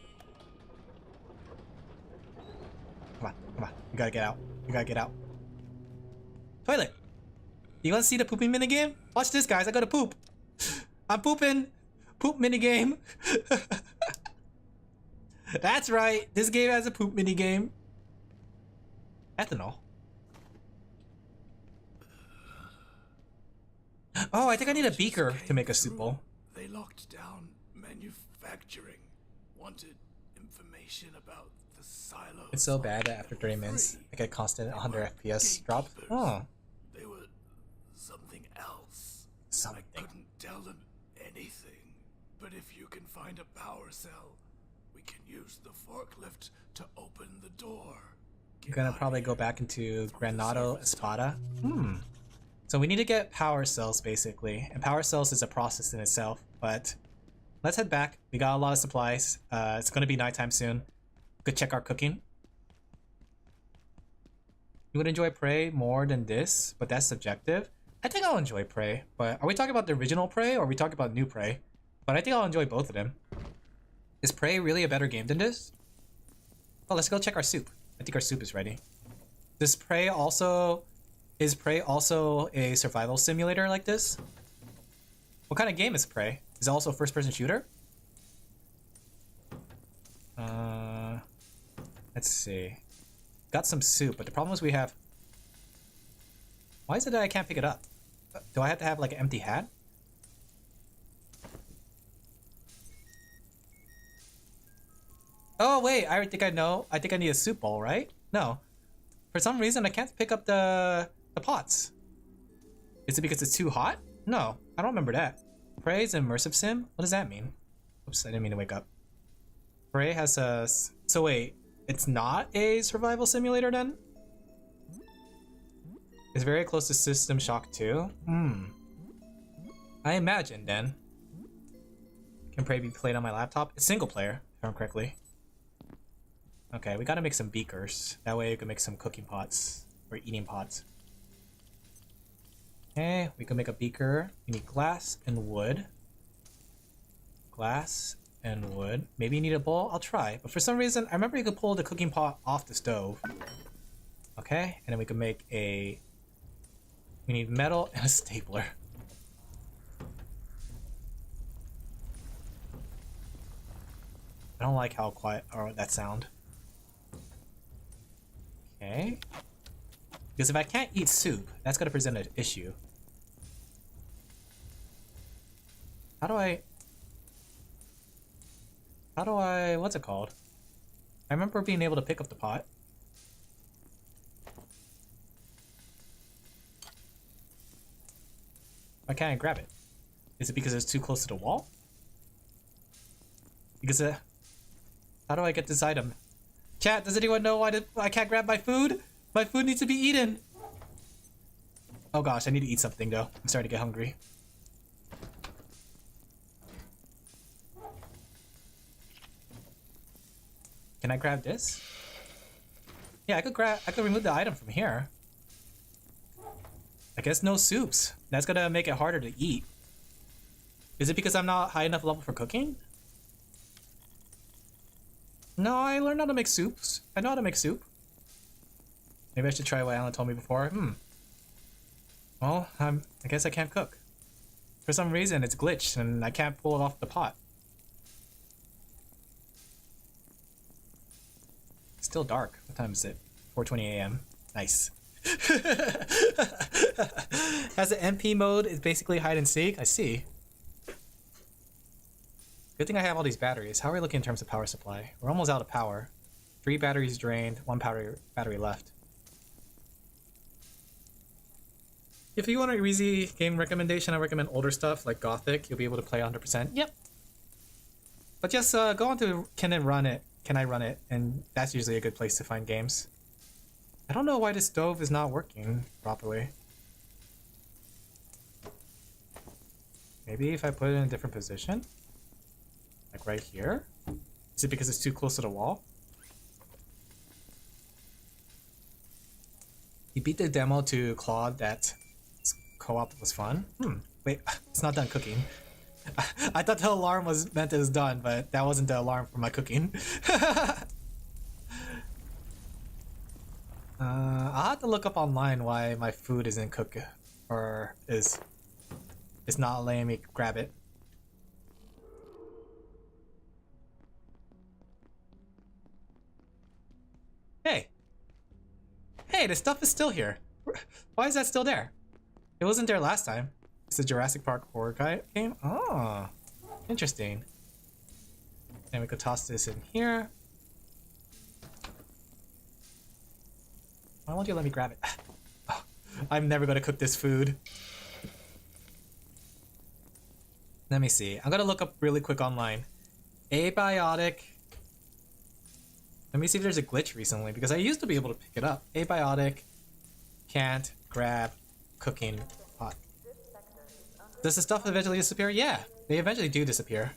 Come on, come on. You gotta get out. You gotta get out. Toilet! You wanna see the pooping minigame? Watch this, guys. I gotta poop. I'm pooping. Poop minigame. That's right. This game has a poop minigame. Ethanol. Oh, I think I need a beaker to make a soup bowl. They locked down manufacturing. Wanted information about the silos. It's so bad that after 30 minutes, I get constant 100 FPS drop. Oh. They were something else. Something. I couldn't tell them anything. But if you can find a power cell, we can use the forklift to open the door. I'm gonna probably go back into Granado Espada. So we need to get power cells basically, and power cells is a process in itself, but let's head back. We got a lot of supplies. It's gonna be nighttime soon. We could check our cooking. You would enjoy Prey more than this, but that's subjective. I think I'll enjoy Prey, but are we talking about the original Prey or are we talking about new Prey? But I think I'll enjoy both of them. Is Prey really a better game than this? Oh, let's go check our soup. I think our soup is ready. Is Prey also a survival simulator like this? What kind of game is Prey? Is it also a first-person shooter? Let's see. Got some soup, but the problem is we have... Why is it that I can't pick it up? Do I have to have like an empty hat? Oh wait, I think I know. I think I need a soup bowl, right? No. For some reason, I can't pick up the pots. Is it because it's too hot? No, I don't remember that. Prey is an immersive sim? What does that mean? Oops, I didn't mean to wake up. Prey has a... So wait, it's not a survival simulator then? It's very close to System Shock 2? I imagine then. Can Prey be played on my laptop? It's single player, if I remember correctly. Okay, we gotta make some beakers. That way we can make some cooking pots. Or eating pots. Okay, we can make a beaker. We need glass and wood. Glass and wood. Maybe you need a bowl? I'll try. But for some reason, I remember you could pull the cooking pot off the stove. Okay, and then we can make a... We need metal and a stapler. I don't like how quiet or that sound. Okay. Because if I can't eat soup, that's gonna present an issue. How do I... What's it called? I remember being able to pick up the pot. Why can't I grab it? Is it because it's too close to the wall? Because how do I get this item? Chat, does anyone know why I can't grab my food? My food needs to be eaten! Oh gosh, I need to eat something though. I'm starting to get hungry. Can I grab this? Yeah, I could remove the item from here. I guess no soups. That's gonna make it harder to eat. Is it because I'm not high enough level for cooking? No, I learned how to make soups. I know how to make soup. Maybe I should try what Alan told me before. Well, I guess I can't cook. For some reason, it's glitched and I can't pull it off the pot. It's still dark. What time is it? 4:20 a.m. Nice. Has an MP mode. It's basically hide and seek. I see. Good thing I have all these batteries. How are we looking in terms of power supply? We're almost out of power. 3 batteries drained, 1 battery left. If you want a easy game recommendation, I recommend older stuff like Gothic. You'll be able to play 100%. Yep. But just go on to Can I Run It, and that's usually a good place to find games. I don't know why this stove is not working properly. Maybe if I put it in a different position? Like right here? Is it because it's too close to the wall? You beat the demo to Claude that co-op was fun? Wait, it's not done cooking. I thought the alarm was meant it was done, but that wasn't the alarm for my cooking. I'll have to look up online why my food isn't cooked, or is not letting me grab it. Hey, the stuff is still here. Why is that still there? It wasn't there last time. It's a Jurassic Park horror game? Oh, interesting. And we could toss this in here. Why won't you let me grab it? Oh, I'm never gonna cook this food. Let me see. I'm gonna look up really quick online. Abiotic. Let me see if there's a glitch recently, because I used to be able to pick it up. Abiotic can't grab cooking pot. Does the stuff eventually disappear? Yeah, they eventually do disappear.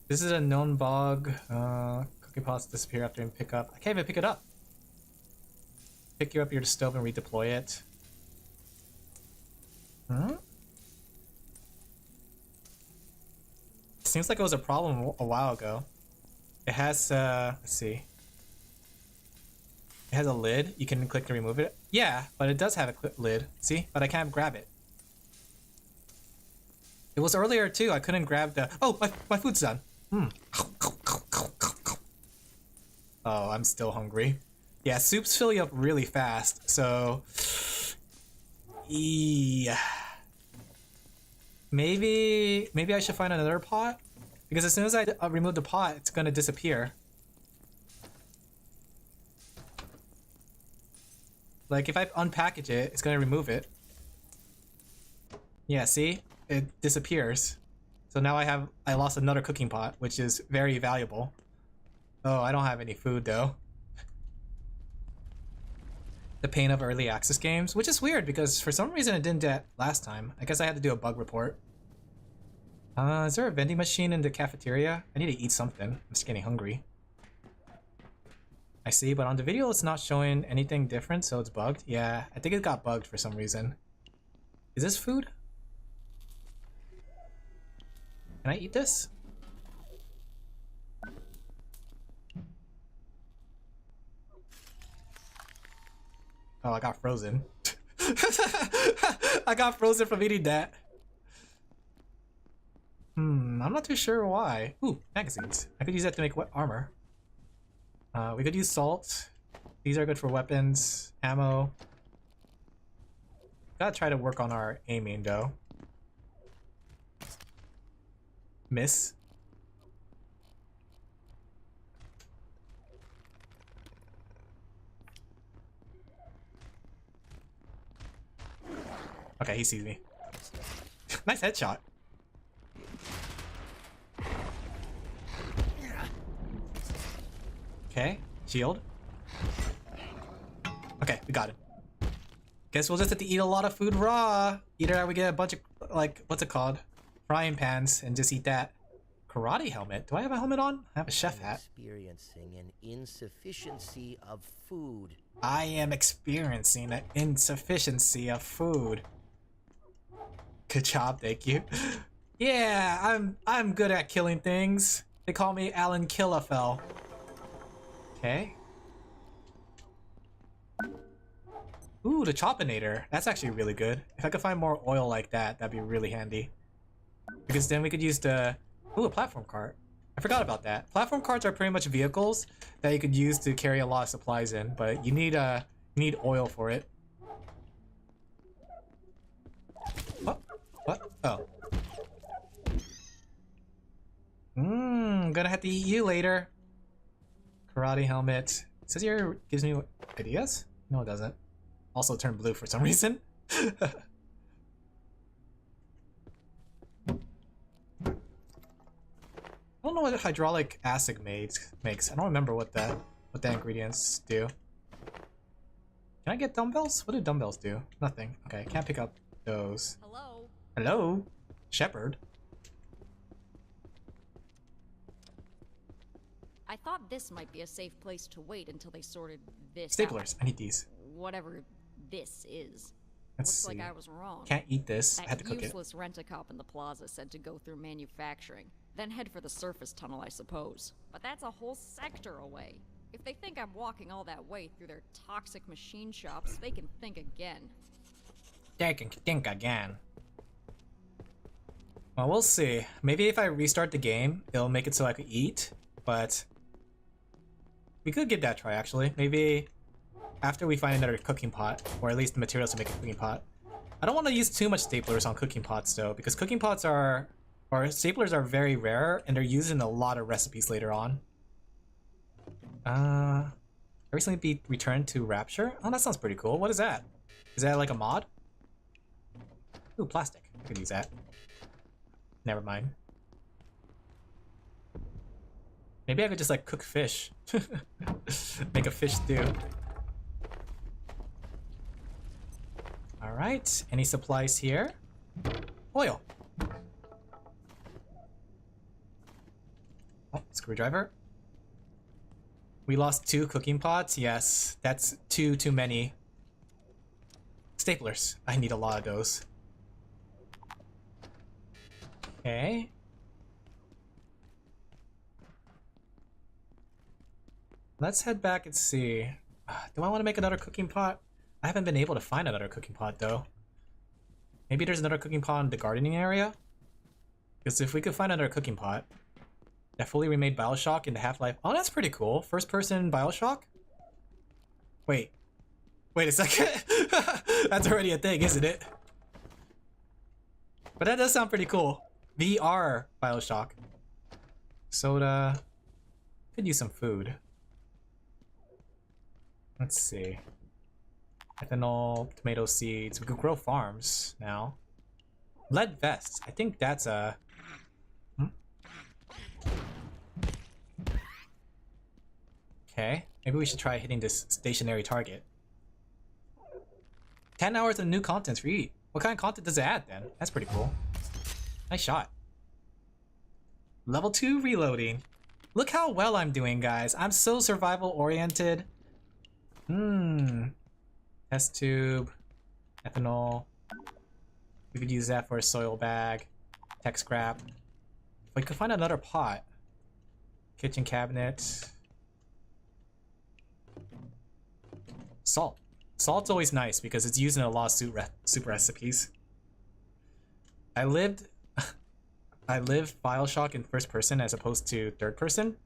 This is a known bug. Cooking pots disappear after you pick up. I can't even pick it up. Pick you up your stove and redeploy it. Seems like it was a problem a while ago. It has, let's see. It has a lid. You can click to remove it. Yeah, but it does have a lid. See? But I can't grab it. It was earlier too. I couldn't grab the... Oh, my food's done. Oh, I'm still hungry. Yeah, soups fill you up really fast, so... Yeah. Maybe I should find another pot? Because as soon as I remove the pot, it's gonna disappear. Like, if I unpackage it, it's gonna remove it. Yeah, see? It disappears. So now I lost another cooking pot, which is very valuable. Oh, I don't have any food though. The pain of early access games, which is weird because for some reason it didn't do that last time. I guess I had to do a bug report. Is there a vending machine in the cafeteria? I need to eat something. I'm just getting hungry. I see, but on the video it's not showing anything different, so it's bugged. Yeah, I think it got bugged for some reason. Is this food? Can I eat this? Oh, I got frozen. I got frozen from eating that. I'm not too sure why. Ooh, magazines. I could use that to make armor. We could use salt. These are good for weapons, ammo. Gotta try to work on our aiming though. Miss. Okay, he sees me. Nice headshot. Okay, shield. Okay, we got it. Guess we'll just have to eat a lot of food raw. Either we get a bunch of, like, what's it called? Frying pans and just eat that. Karate helmet? Do I have a helmet on? I have a chef hat. Experiencing an insufficiency of food. I am experiencing an insufficiency of food. Good job, thank you. Yeah, I'm good at killing things. They call me Alin Laphel. Okay. Ooh, the Chopinator. That's actually really good. If I could find more oil like that, that'd be really handy. Because then we could use the... Ooh, a platform cart. I forgot about that. Platform carts are pretty much vehicles that you could use to carry a lot of supplies in, but you need oil for it. What? What? Oh. Gonna have to eat you later. Karate helmet. It says here gives me ideas? No, it doesn't. Also turned blue for some reason. I don't know what hydraulic acid makes. I don't remember what the ingredients do. Can I get dumbbells? What do dumbbells do? Nothing. Okay, can't pick up those. Hello? Hello? Shepherd? I thought this might be a safe place to wait until they sorted this Staplers. out. I need these. Whatever this is. Let's Looks see. like I was wrong. Can't eat this. I had to That cook it. useless rent-a-cop in the plaza said to go through manufacturing, then head for the surface tunnel, I suppose. But that's a whole sector away. If they think I'm walking all that way through their toxic machine shops, they can think again. They can think again. Well, we'll see. Maybe if I restart the game, it'll make it so I could eat, but... We could give that a try, actually. Maybe after we find another cooking pot, or at least the materials to make a cooking pot. I don't want to use too much staplers on cooking pots, though, because cooking pots or staplers are very rare, and they're used in a lot of recipes later on. I recently be returned to Rapture? Oh, that sounds pretty cool. What is that? Is that like a mod? Ooh, plastic. I could use that. Never mind. Maybe I could just like cook fish. Make a fish stew. Alright, any supplies here? Oil. Oh, screwdriver. We lost 2 cooking pots. Yes, that's too many. Staplers. I need a lot of those. Okay. Let's head back and see. Do I want to make another cooking pot? I haven't been able to find another cooking pot though. Maybe there's another cooking pot in the gardening area? Because if we could find another cooking pot that fully remade Bioshock into Half-Life... Oh, that's pretty cool. First person Bioshock? Wait. Wait a second. That's already a thing, isn't it? But that does sound pretty cool. VR Bioshock. soda. Could use some food. Let's see. Ethanol, tomato seeds. We could grow farms now. Lead vests. I think that's a... Okay, maybe we should try hitting this stationary target. 10 hours of new content for you. What kind of content does it add then? That's pretty cool. Nice shot. Level 2 reloading. Look how well I'm doing, guys. I'm so survival oriented. Test tube. Ethanol. We could use that for a soil bag. Tech scrap. If we could find another pot. Kitchen cabinet. Salt. Salt's always nice because it's used in a lot of soup recipes. I lived Bioshock in first person as opposed to third person.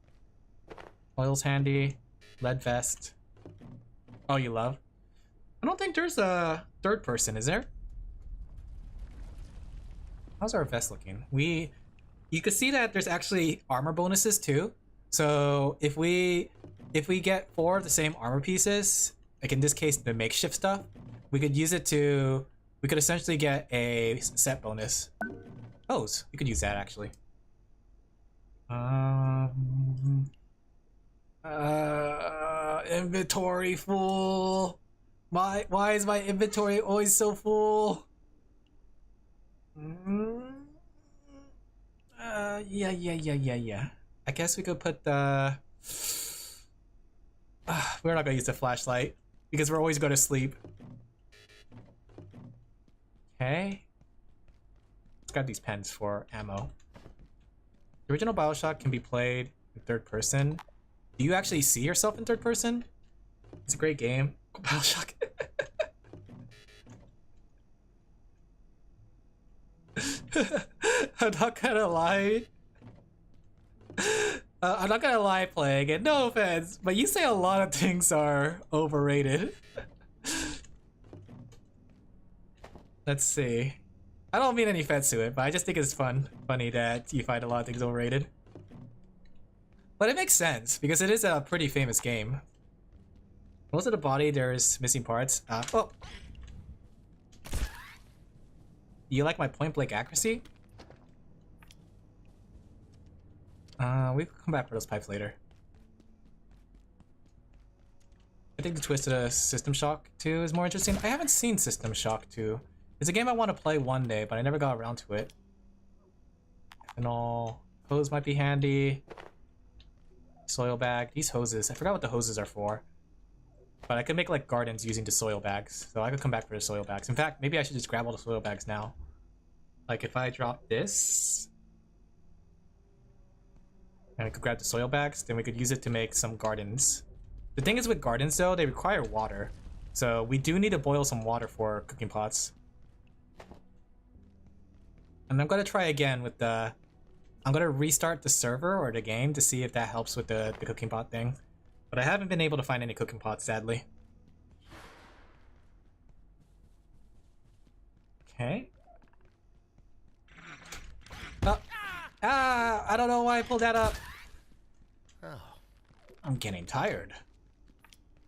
Oil's handy. Lead vest. Oh, you love? I don't think there's a third person, is there? How's our vest looking? You can see that there's actually armor bonuses too. So if we get 4 of the same armor pieces, like in this case the makeshift stuff, we could essentially get a set bonus. Hose, we could use that actually. Inventory full. Why is my inventory always so full? Yeah. I guess we could put the... we're not gonna use the flashlight because we're always going to sleep. Okay. Let's grab these pens for ammo. The original Bioshock can be played in third person. Do you actually see yourself in third person? It's a great game. Bioshock. I'm not gonna lie. I'm not gonna lie playing it. No offense, but you say a lot of things are overrated. Let's see. I don't mean any offense to it, but I just think it's funny that you find a lot of things overrated. But it makes sense because it is a pretty famous game. Most of the body there's missing parts. Oh. You like my point blank accuracy? We can come back for those pipes later. I think the Twisted System Shock 2 is more interesting. I haven't seen System Shock 2. It's a game I want to play one day, but I never got around to it. Ethanol. Hose might be handy. Soil bag. These hoses. I forgot what the hoses are for. But I could make like gardens using the soil bags. So I could come back for the soil bags. In fact, maybe I should just grab all the soil bags now. Like if I drop this... and we could grab the soil bags, then we could use it to make some gardens. The thing is with gardens though, they require water. So we do need to boil some water for cooking pots. And I'm gonna try again with the... I'm gonna restart the server or the game to see if that helps with the cooking pot thing. But I haven't been able to find any cooking pots, sadly. Okay. Oh. I don't know why I pulled that up. I'm getting tired.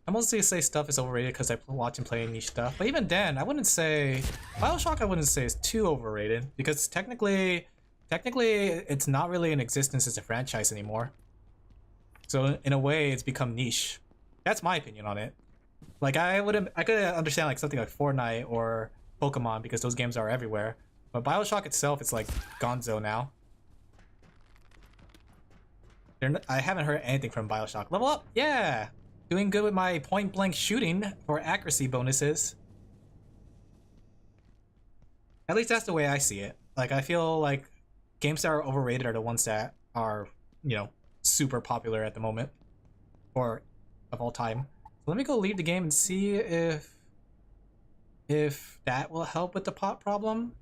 I mostly say stuff is overrated because I watch and play niche stuff. But even then, I wouldn't say... Bioshock I wouldn't say is too overrated. Because technically it's not really in existence as a franchise anymore. So in a way, it's become niche. That's my opinion on it. Like I could understand like something like Fortnite or Pokemon because those games are everywhere. But Bioshock itself is like gonzo now. I haven't heard anything from Bioshock. Level up! Yeah! Doing good with my point blank shooting for accuracy bonuses. At least that's the way I see it. Like I feel like games that are overrated are the ones that are, you know, super popular at the moment. Or of all time. So let me go leave the game and see if that will help with the pot problem.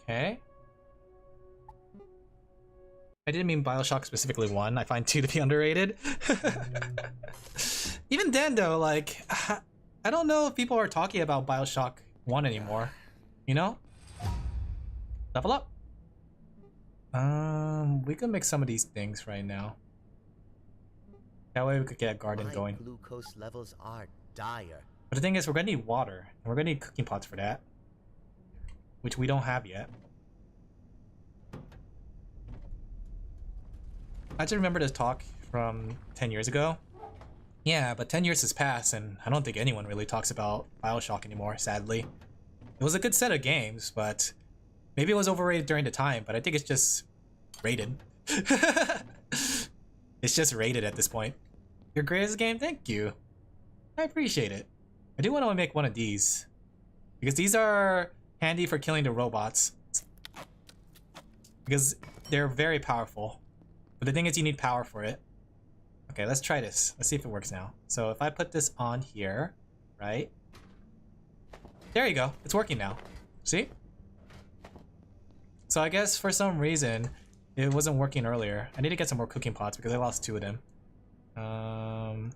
Okay. I didn't mean Bioshock specifically 1. I find 2 to be underrated. Even then though, like, I don't know if people are talking about Bioshock 1 anymore. You know? Level up. We can make some of these things right now. That way we could get a garden My going. glucose levels are dire. But the thing is, we're gonna need water, and we're gonna need cooking pots for that, which we don't have yet. I just remember this talk from 10 years ago. Yeah, but 10 years has passed, and I don't think anyone really talks about BioShock anymore, sadly. It was a good set of games, but maybe it was overrated during the time, but I think it's just rated. It's just rated at this point. Your greatest game? Thank you. I appreciate it. I do want to make one of these, because these are handy for killing the robots. Because they're very powerful. But the thing is, you need power for it. Okay, let's try this. Let's see if it works now. So if I put this on here, right? There you go. It's working now. See? So I guess for some reason, it wasn't working earlier. I need to get some more cooking pots because I lost 2 of them.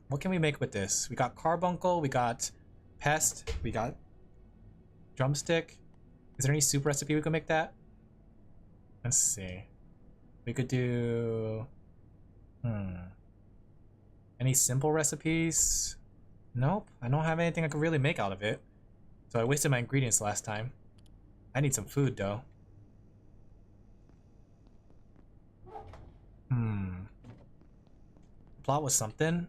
What can we make with this? We got carbuncle, we got pest, we got drumstick. Is there any soup recipe we could make that? Let's see. We could do... Any simple recipes? Nope, I don't have anything I could really make out of it. So I wasted my ingredients last time. I need some food though. Plot was something.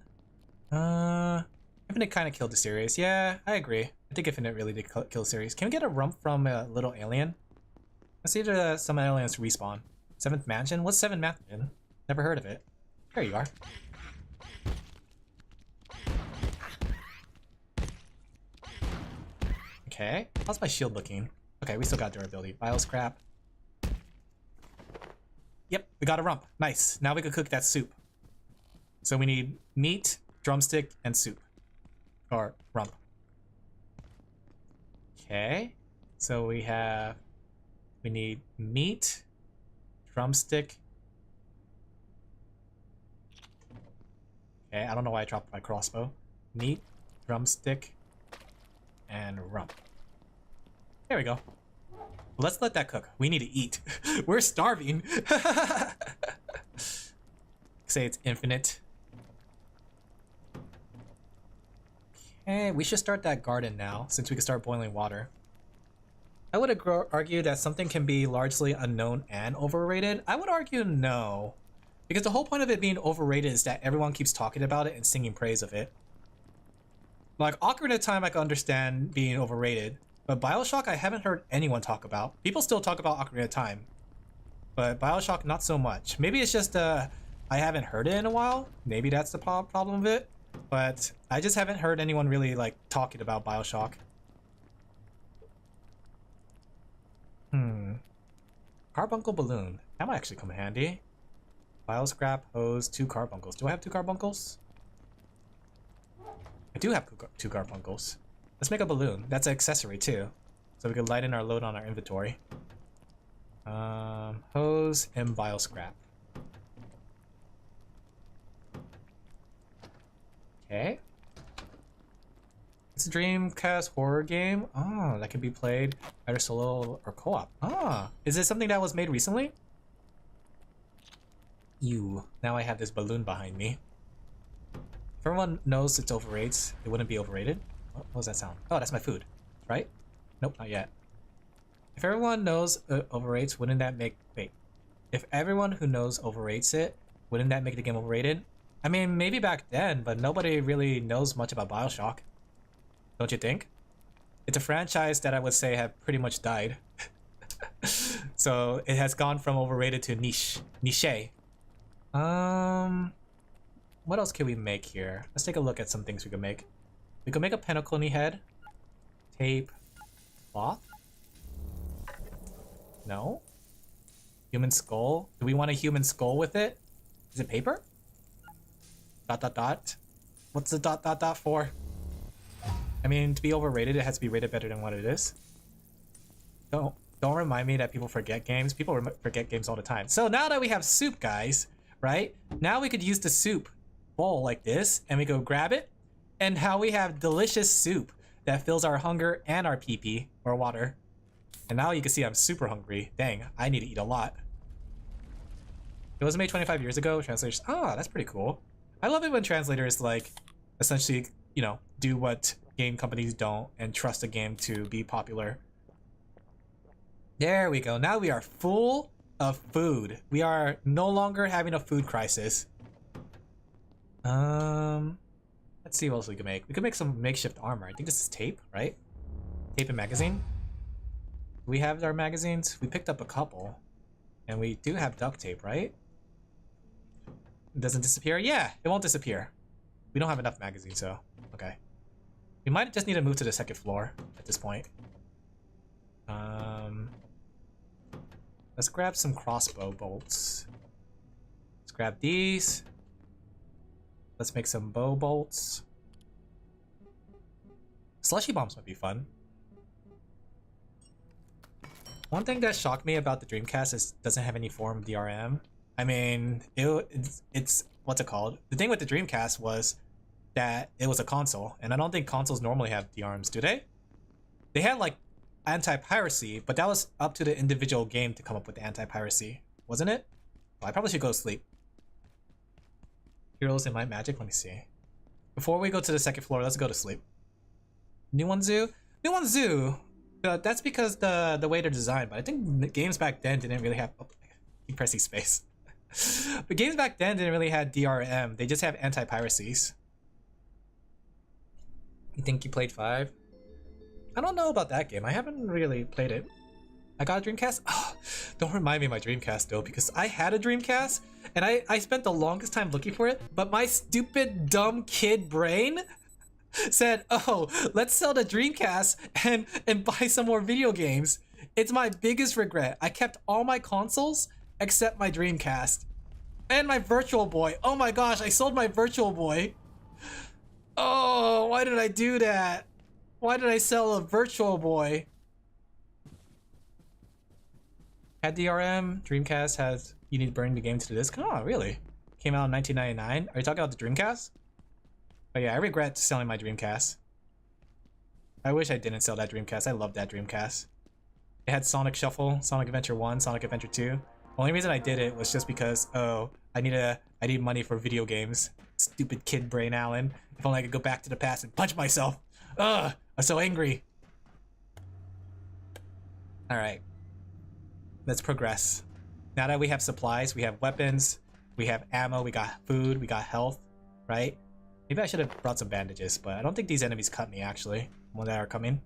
Infinite kind of killed the series. Yeah, I agree. I think Infinite really did kill the series. Can we get a rump from a little alien? Let's see if some aliens respawn. 7th Mansion? What's 7th Mansion? Never heard of it. There you are. Okay, how's my shield looking? Okay, we still got durability. Bioscrap. Yep, we got a rump. Nice. Now we can cook that soup. So we need meat, drumstick, and soup. Or rump. Okay. So we need meat, drumstick. Okay, I don't know why I dropped my crossbow. Meat, drumstick, and rump. There we go. Let's let that cook. We need to eat. We're starving. Say it's infinite. Okay, we should start that garden now, since we can start boiling water. I would argue that something can be largely unknown and overrated. I would argue no. Because the whole point of it being overrated is that everyone keeps talking about it and singing praise of it. Like, Ocarina of Time I can understand being overrated, but BioShock I haven't heard anyone talk about. People still talk about Ocarina of Time, but BioShock not so much. Maybe it's just I haven't heard it in a while. Maybe that's the problem of it. But I just haven't heard anyone really like talking about BioShock. Carbuncle balloon. That might actually come in handy. Bioscrap, hose, 2 carbuncles. Do I have 2 carbuncles? I do have 2 carbuncles. Let's make a balloon. That's an accessory too. So we can lighten our load on our inventory. Hose and bioscrap. Okay. It's a Dreamcast horror game. Oh, that can be played either solo or co-op. Ah, is this something that was made recently? Ew. Now I have this balloon behind me. If everyone knows it's overrated, it wouldn't be overrated. What was that sound? Oh, that's my food, right? Nope, not yet. If everyone knows overrates, wouldn't that make... Wait. If everyone who knows overrates it, wouldn't that make the game overrated? I mean, maybe back then, but nobody really knows much about BioShock. Don't you think? It's a franchise that I would say have pretty much died. So it has gone from overrated to niche. What else can we make here? Let's take a look at some things we can make. We can make a Pentacony head. Tape. Cloth? No? Human skull? Do we want a human skull with it? Is it paper? ... What's the ... for? I mean, to be overrated, it has to be rated better than what it is. Don't remind me that people forget games. People forget games all the time. So now that we have soup, guys, right? Now we could use the soup bowl like this, and we go grab it, and now we have delicious soup that fills our hunger and our pee-pee, or water. And now you can see I'm super hungry. Dang, I need to eat a lot. It was made 25 years ago. Translators. Ah, that's pretty cool. I love it when translators like essentially, you know, do what game companies don't and trust a game to be popular. There we go. Now we are full of food. We are no longer having a food crisis. Let's see what else we can make. We could make some makeshift armor. I think this is tape, right? Tape and magazine. We have our magazines. We picked up a couple. And we do have duct tape, right? It doesn't disappear? Yeah, it won't disappear. We don't have enough magazines, so okay. We might just need to move to the second floor at this point. Let's grab some crossbow bolts. Let's grab these. Let's make some bow bolts. Slushy bombs might be fun. One thing that shocked me about the Dreamcast is it doesn't have any form of DRM. I mean, it's what's it called? The thing with the Dreamcast was that it was a console, and I don't think consoles normally have DRMs, do they? They had like anti-piracy, but that was up to the individual game to come up with the anti-piracy, wasn't it? Oh, I probably should go to sleep. Heroes in Might Magic, let me see. Before we go to the second floor, let's go to sleep. New One Zoo? New One Zoo! That's because the way they're designed, but I think the games back then didn't really have... Oh, keep pressing space. But games back then didn't really have DRM, they just have anti-piracies. You think you played 5? I don't know about that game. I haven't really played it. I got a Dreamcast? Oh, don't remind me of my Dreamcast though, because I had a Dreamcast and I spent the longest time looking for it, but my stupid dumb kid brain said, oh, let's sell the Dreamcast and buy some more video games. It's my biggest regret. I kept all my consoles except my Dreamcast. And my Virtual Boy. Oh my gosh, I sold my Virtual Boy. Oh, why did I do that? Why did I sell a Virtual Boy? Had DRM, Dreamcast has you need to bring the game to the disc. Oh, really? Came out in 1999. Are you talking about the Dreamcast? Oh yeah, I regret selling my Dreamcast. I wish I didn't sell that Dreamcast. I love that Dreamcast. It had Sonic Shuffle, Sonic Adventure 1, Sonic Adventure 2. The only reason I did it was just because, oh, I need money for video games. Stupid kid brain, Alan. If only I could go back to the past and punch myself. Ugh, I'm so angry. Alright. Let's progress. Now that we have supplies, we have weapons, we have ammo, we got food, we got health, right? Maybe I should have brought some bandages, but I don't think these enemies cut me, actually, when they are coming.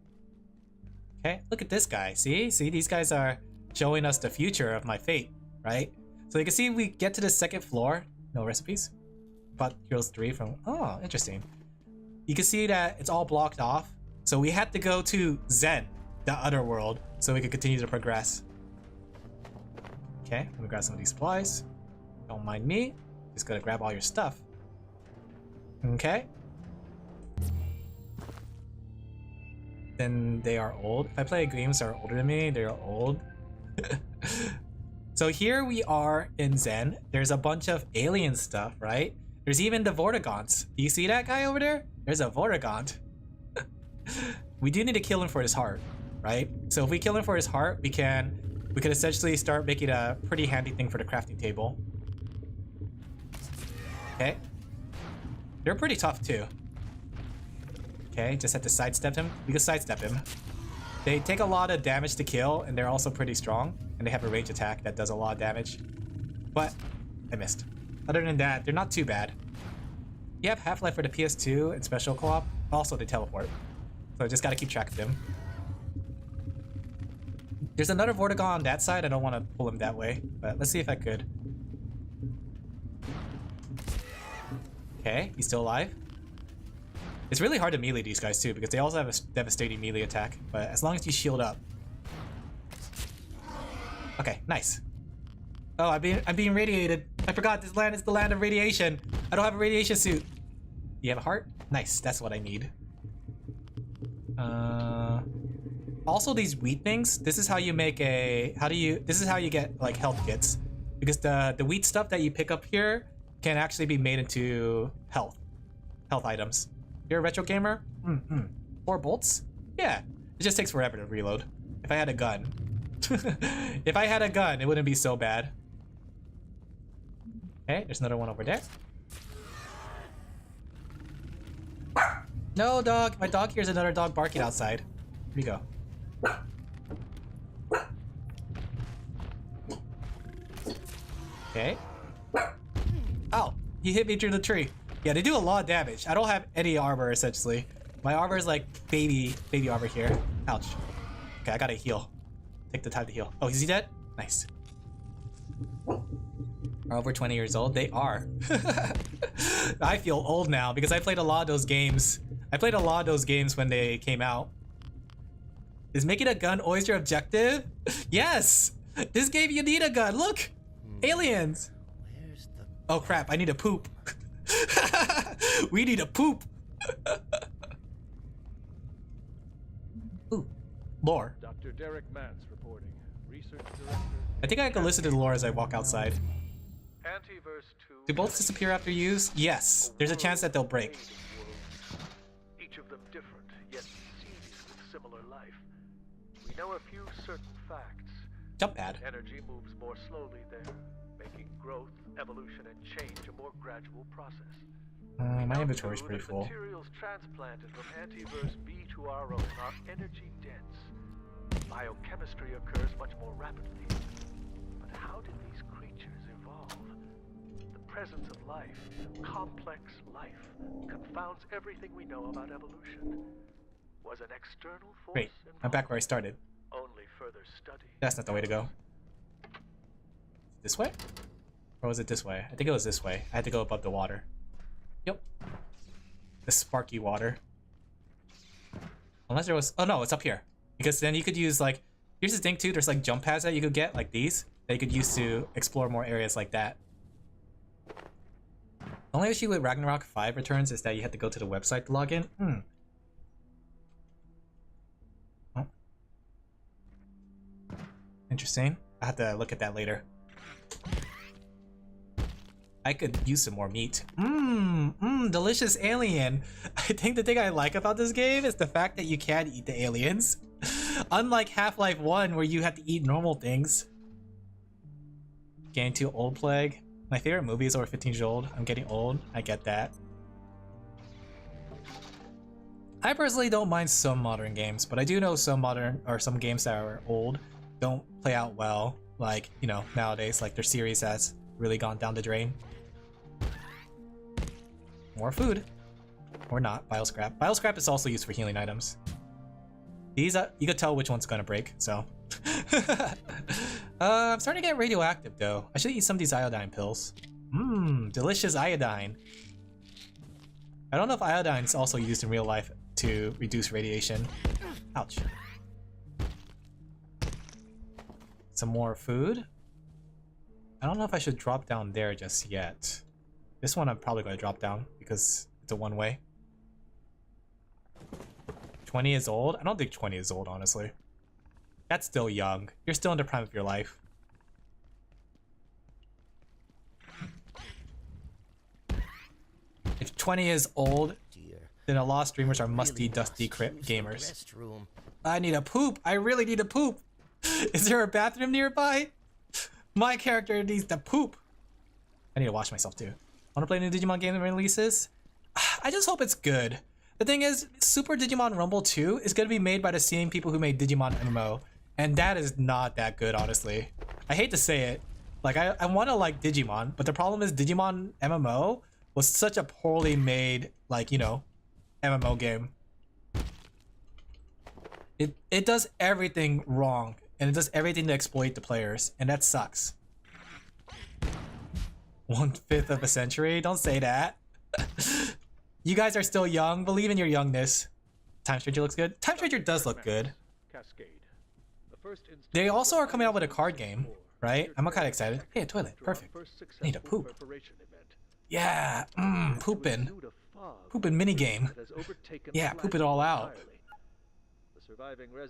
Okay, look at this guy. See, these guys are showing us the future of my fate, right? So you can see we get to the second floor. No recipes. Bought Heroes 3 from... Oh, interesting. You can see that it's all blocked off. So we had to go to Zen, the other world, so we could continue to progress. Okay, let me grab some of these supplies. Don't mind me. Just gotta grab all your stuff. Okay. Then they are old. If I play games that are older than me, they are old. So here we are in Zen. There's a bunch of alien stuff, right? There's even the Vortigons. Do you see that guy over there? There's a Vortigont. We do need to kill him for his heart, right? So if we kill him for his heart, we could essentially start making a pretty handy thing for the crafting table. Okay. They're pretty tough too. Okay, just have to sidestep him. We can sidestep him. They take a lot of damage to kill, and they're also pretty strong. And they have a range attack that does a lot of damage. But I missed. Other than that, they're not too bad. You have Half-Life for the PS2 and Special Co-op. Also, they teleport. So I just gotta keep track of them. There's another Vortigon on that side. I don't want to pull him that way, but let's see if I could. Okay, he's still alive. It's really hard to melee these guys too, because they also have a devastating melee attack, but as long as you shield up. Okay, nice. Oh, I'm being radiated. I forgot this land is the land of radiation. I don't have a radiation suit. You have a heart? Nice, that's what I need. Also these wheat things, this is how you make this is how you get like health kits. Because the wheat stuff that you pick up here can actually be made into health items. You're a retro gamer? 4 bolts? Yeah, it just takes forever to reload. If I had a gun. If I had a gun, it wouldn't be so bad. Okay, there's another one over there. No, dog! My dog hears another dog barking outside. Here we go. Okay. Oh, he hit me through the tree. Yeah, they do a lot of damage. I don't have any armor, essentially. My armor is like baby armor here. Ouch. Okay, I gotta heal. Take the time to heal. Oh, is he dead? Nice. Are over 20 years old? They are. I feel old now because I played a lot of those games. I played a lot of those games when they came out. Is making a gun always your objective? Yes! This game you need a gun. Look! Aliens! Where's the... Oh crap, I need to poop. We need to poop. Ooh, lore. Dr. Derek Mance reporting. Research director. I think I can listen to the lore as I walk outside. Antiverse 2. Do bolts disappear after use? Yes. There's a chance that they'll break. Each of them different, yet seized with similar life. We know a few certain facts. Jump pad. Energy moves more slowly there, making growth, evolution, and change a more gradual process. My inventory is pretty full. Materials transplanted from Antiverse B to our own are energy dense. Biochemistry occurs much more rapidly. But how did these creatures evolve? The presence of life, complex life, confounds everything we know about evolution. Was an external force Wait, I'm back where I started. Only further study. That's not the way to go. This way? Or was it this way? I think it was this way. I had to go above the water. Yep. The sparky water. Unless there was... Oh no, it's up here. Because then you could use like... Here's the thing too, there's like jump pads that you could get, like these. That you could use to explore more areas like that. The only issue with Ragnarok 5 Returns is that you have to go to the website to log in. Oh. Interesting. I have to look at that later. I could use some more meat. Delicious alien. I think the thing I like about this game is the fact that you can eat the aliens. Unlike Half-Life 1 where you have to eat normal things. Getting too old, Plague. My favorite movie is over 15 years old. I'm getting old. I get that. I personally don't mind some modern games, but I do know some modern or some games that are old don't play out well. Like, you know, nowadays, like their series has really gone down the drain. More food. Or not. Bioscrap. Bioscrap is also used for healing items. These, you could tell which one's gonna break, so. I'm starting to get radioactive though. I should eat some of these iodine pills. Delicious iodine. I don't know if iodine is also used in real life to reduce radiation. Ouch. Some more food. I don't know if I should drop down there just yet. This one I'm probably going to drop down because it's a one-way. 20 is old? I don't think 20 is old, honestly. That's still young. You're still in the prime of your life. If 20 is old, then a lot of streamers are musty, dusty gamers. I need a poop. I really need a poop. Is there a bathroom nearby? My character needs to poop. I need to wash myself too. Want to play new Digimon game releases? I just hope it's good. The thing is, Super Digimon Rumble 2 is going to be made by the same people who made Digimon MMO. And that is not that good, honestly. I hate to say it. Like, I want to like Digimon, but the problem is Digimon MMO was such a poorly made, like, you know, MMO game. It does everything wrong, and it does everything to exploit the players, and that sucks. 1/5 of a century? Don't say that. You guys are still young. Believe in your youngness. Time Stranger looks good. Time Stranger does look good. They also are coming out with a card game, right? I'm kind of excited. Hey, a toilet. Perfect. I need to poop. Yeah, pooping. Pooping minigame. Yeah, poop it all out.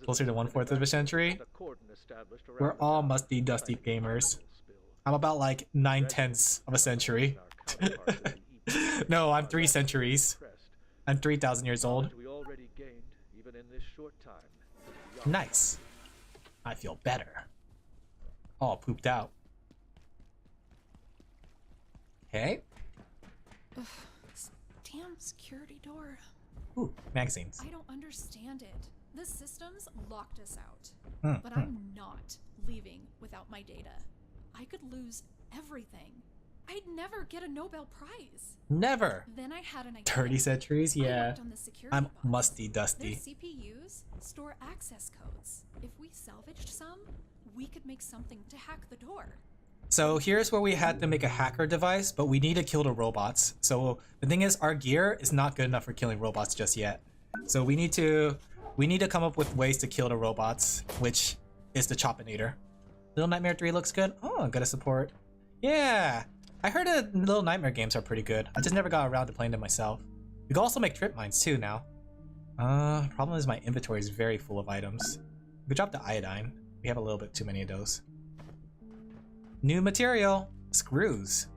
Closer to 1/4 of a century? We're all musty, dusty gamers. I'm about like 9/10 of a century. No, I'm 3 centuries. I'm 3,000 years old. Nice. I feel better. All pooped out. Okay. Ugh, this damn security door. Ooh, magazines. I don't understand it. The systems locked us out. Hmm, But I'm not leaving without my data. I could lose everything. I'd never get a Nobel Prize. Never. Then I had an idea. 30 centuries, yeah. On the security I'm box. musty dusty. Their CPUs store access codes. If we salvaged some, we could make something to hack the door. So here's where we had to make a hacker device, but we need to kill the robots. So the thing is, our gear is not good enough for killing robots just yet. So we need to come up with ways to kill the robots, which is the Chopinator. Little Nightmare 3 looks good. Oh, I'm gonna support. Yeah, I heard the Little Nightmare games are pretty good. I just never got around to playing them myself. We can also make trip mines too now. Problem is my inventory is very full of items. We could drop the iodine. We have a little bit too many of those. New material, screws.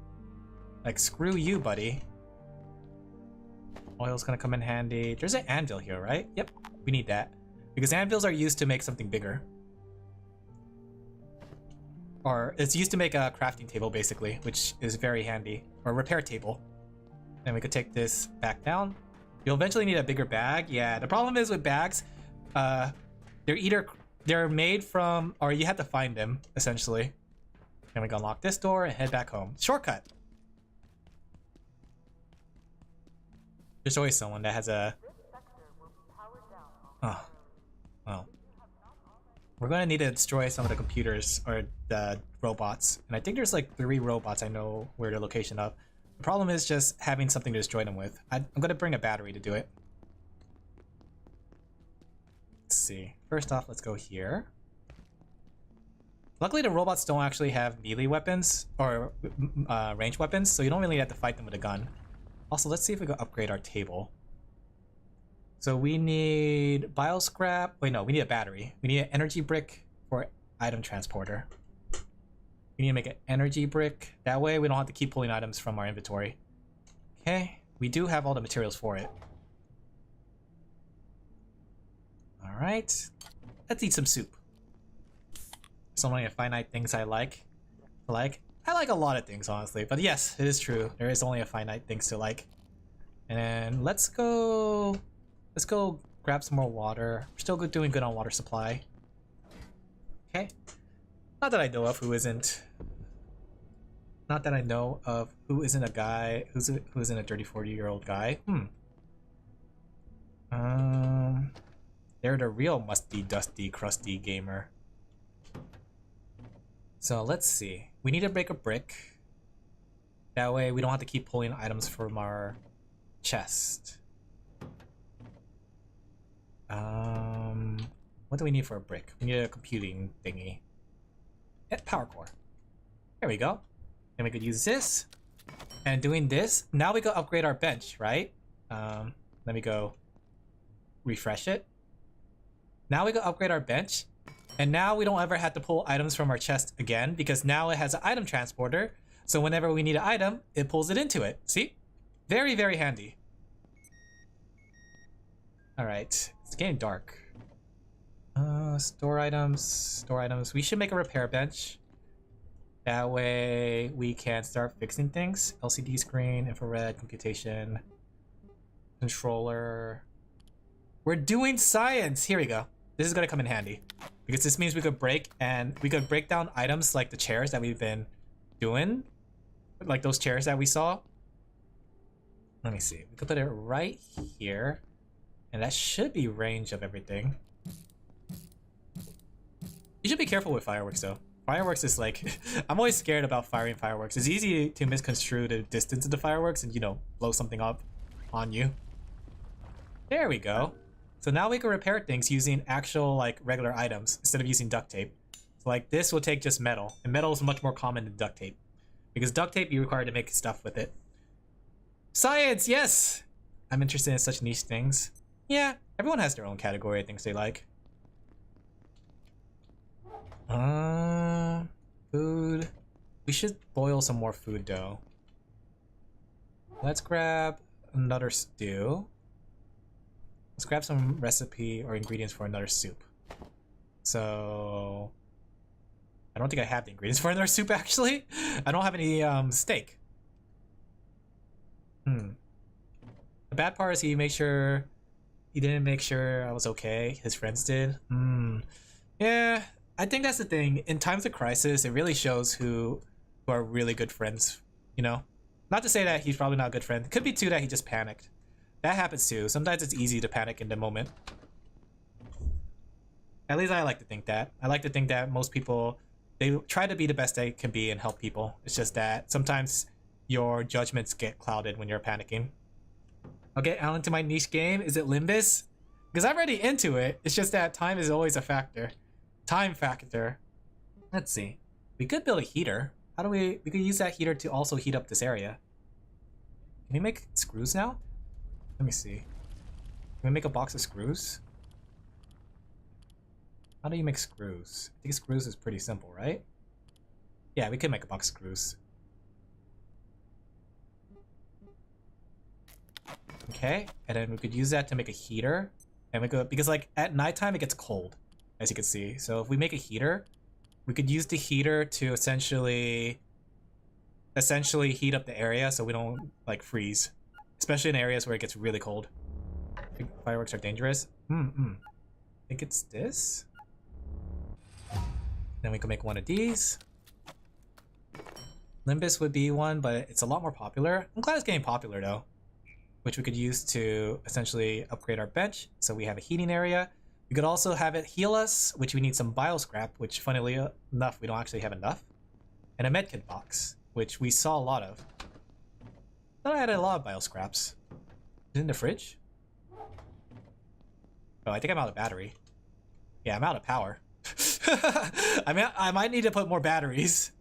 Like, screw you, buddy. Oil's gonna come in handy. There's an anvil here, right? Yep, we need that. Because anvils are used to make something bigger. Or it's used to make a crafting table, basically, which is very handy. Or a repair table. And we could take this back down. You'll eventually need a bigger bag. Yeah, the problem is with bags, they're made from, or you have to find them, essentially. And we can unlock this door and head back home. Shortcut! There's always someone that has a... Oh. Well. We're gonna need to destroy some of the computers, or the robots. And I think there's like 3 robots I know where the location of. The problem is just having something to destroy them with. I'm gonna bring a battery to do it. Let's see. First off, let's go here. Luckily, the robots don't actually have melee weapons or ranged weapons, so you don't really have to fight them with a gun. Also, let's see if we can upgrade our table. So we need bioscrap. Wait, no, we need a battery. We need an energy brick for item transporter. We need to make an energy brick. That way, we don't have to keep pulling items from our inventory. Okay, we do have all the materials for it. All right, let's eat some soup. So many finite things I like. I like a lot of things, honestly. But yes, it is true. There is only a finite things to like. And then let's go grab some more water. We're still doing good on water supply. Okay. Not that I know of who isn't. Not that I know of who isn't a guy who isn't a 30-40-year-old guy. They're the real musty, dusty, crusty gamer. So let's see. We need to break a brick. That way we don't have to keep pulling items from our chest. What do we need for a brick? We need a computing thingy. Power core. There we go. And we could use this. And doing this, now we can upgrade our bench, right? Let me go refresh it. Now we can upgrade our bench. And now we don't ever have to pull items from our chest again, because now it has an item transporter. So whenever we need an item, it pulls it into it. See? Very, very handy. Alright, it's getting dark. Store items. We should make a repair bench. That way we can start fixing things. LCD screen, infrared, computation, controller. We're doing science! Here we go. This is gonna come in handy. Because this means we could break down items like the chairs that we've been doing. Like those chairs that we saw. Let me see. We could put it right here. And that should be range of everything. You should be careful with fireworks though. Fireworks is like... I'm always scared about firing fireworks. It's easy to misconstrue the distance of the fireworks and, you know, blow something up on you. There we go. So now we can repair things using actual, like, regular items instead of using duct tape. So, like, this will take just metal. And metal is much more common than duct tape. Because duct tape, you require to make stuff with it. Science, yes! I'm interested in such niche things. Yeah, everyone has their own category of things they like. Food. We should boil some more food, though. Let's grab another stew. Let's grab some recipe or ingredients for another soup. So... I don't think I have the ingredients for another soup, actually. I don't have any steak. The bad part is he didn't make sure I was okay. His friends did. Yeah, I think that's the thing. In times of crisis, it really shows who are really good friends, you know? Not to say that he's probably not a good friend. Could be too that he just panicked. That happens too. Sometimes it's easy to panic in the moment. At least I like to think that. I like to think that most people, they try to be the best they can be and help people. It's just that sometimes your judgments get clouded when you're panicking. I'll get Alin to my niche game. Is it Limbus? Because I'm already into it. It's just that time is always a factor. Time factor. Let's see. We could build a heater. How do we could use that heater to also heat up this area. Can we make screws now? Let me see. Can we make a box of screws? How do you make screws? I think screws is pretty simple, right? Yeah, we could make a box of screws. Okay, and then we could use that to make a heater. And we could, because like at nighttime it gets cold, as you can see. So if we make a heater, we could use the heater to essentially heat up the area so we don't like freeze. Especially in areas where it gets really cold. I think fireworks are dangerous. I think it's this. Then we can make one of these. Limbus would be one, but it's a lot more popular. I'm glad it's getting popular though. Which we could use to essentially upgrade our bench. So we have a heating area. We could also have it heal us, which we need some bio scrap, which funnily enough, we don't actually have enough. And a medkit box, which we saw a lot of. I thought I had a lot of bio scraps. Is it in the fridge? Oh, I think I'm out of battery. Yeah, I'm out of power. I mean, I might need to put more batteries.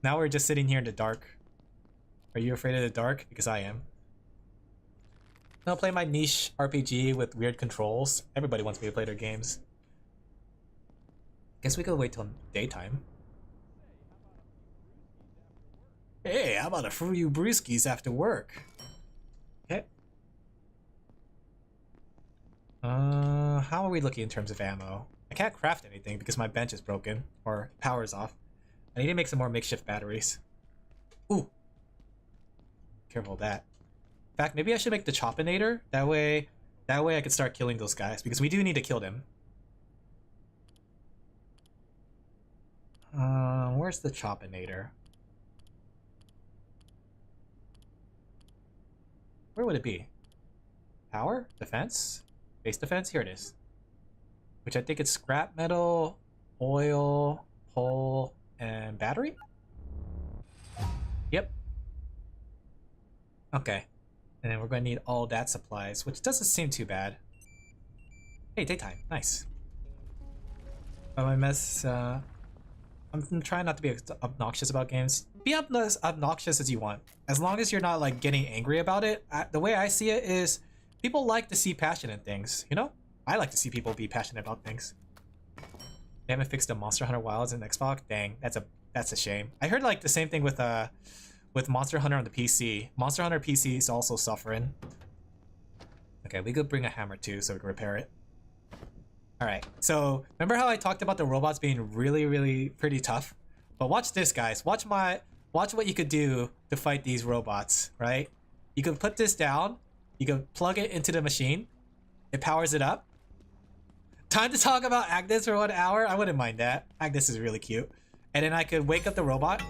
Now we're just sitting here in the dark. Are you afraid of the dark? Because I am. I'll play my niche RPG with weird controls. Everybody wants me to play their games. Guess we could wait till daytime. Hey, how about a few brewskis after work? Okay. How are we looking in terms of ammo? I can't craft anything because my bench is broken or power's off. I need to make some more makeshift batteries. Ooh. Careful of that. In fact, maybe I should make the Chopinator. That way I could start killing those guys because we do need to kill them. Where's the Chopinator? Where would it be? Power? Defense? Base defense? Here it is. Which I think it's scrap metal, oil, coal, and battery? Yep. Okay. And then we're going to need all that supplies, which doesn't seem too bad. Hey, daytime. Nice. I'm trying not to be obnoxious about games. Be obnoxious as you want. As long as you're not like getting angry about it. The way I see it is people like to see passion in things, you know? I like to see people be passionate about things. They haven't fixed the Monster Hunter Wilds in Xbox? Dang, that's a shame. I heard like the same thing with Monster Hunter on the PC. Monster Hunter PC is also suffering. Okay, we could bring a hammer too so we can repair it. Alright, so remember how I talked about the robots being really, really pretty tough? But watch this, guys. Watch what you could do to fight these robots, right? You could put this down. You could plug it into the machine. It powers it up. Time to talk about Agnes for 1 hour? I wouldn't mind that. Agnes is really cute. And then I could wake up the robot.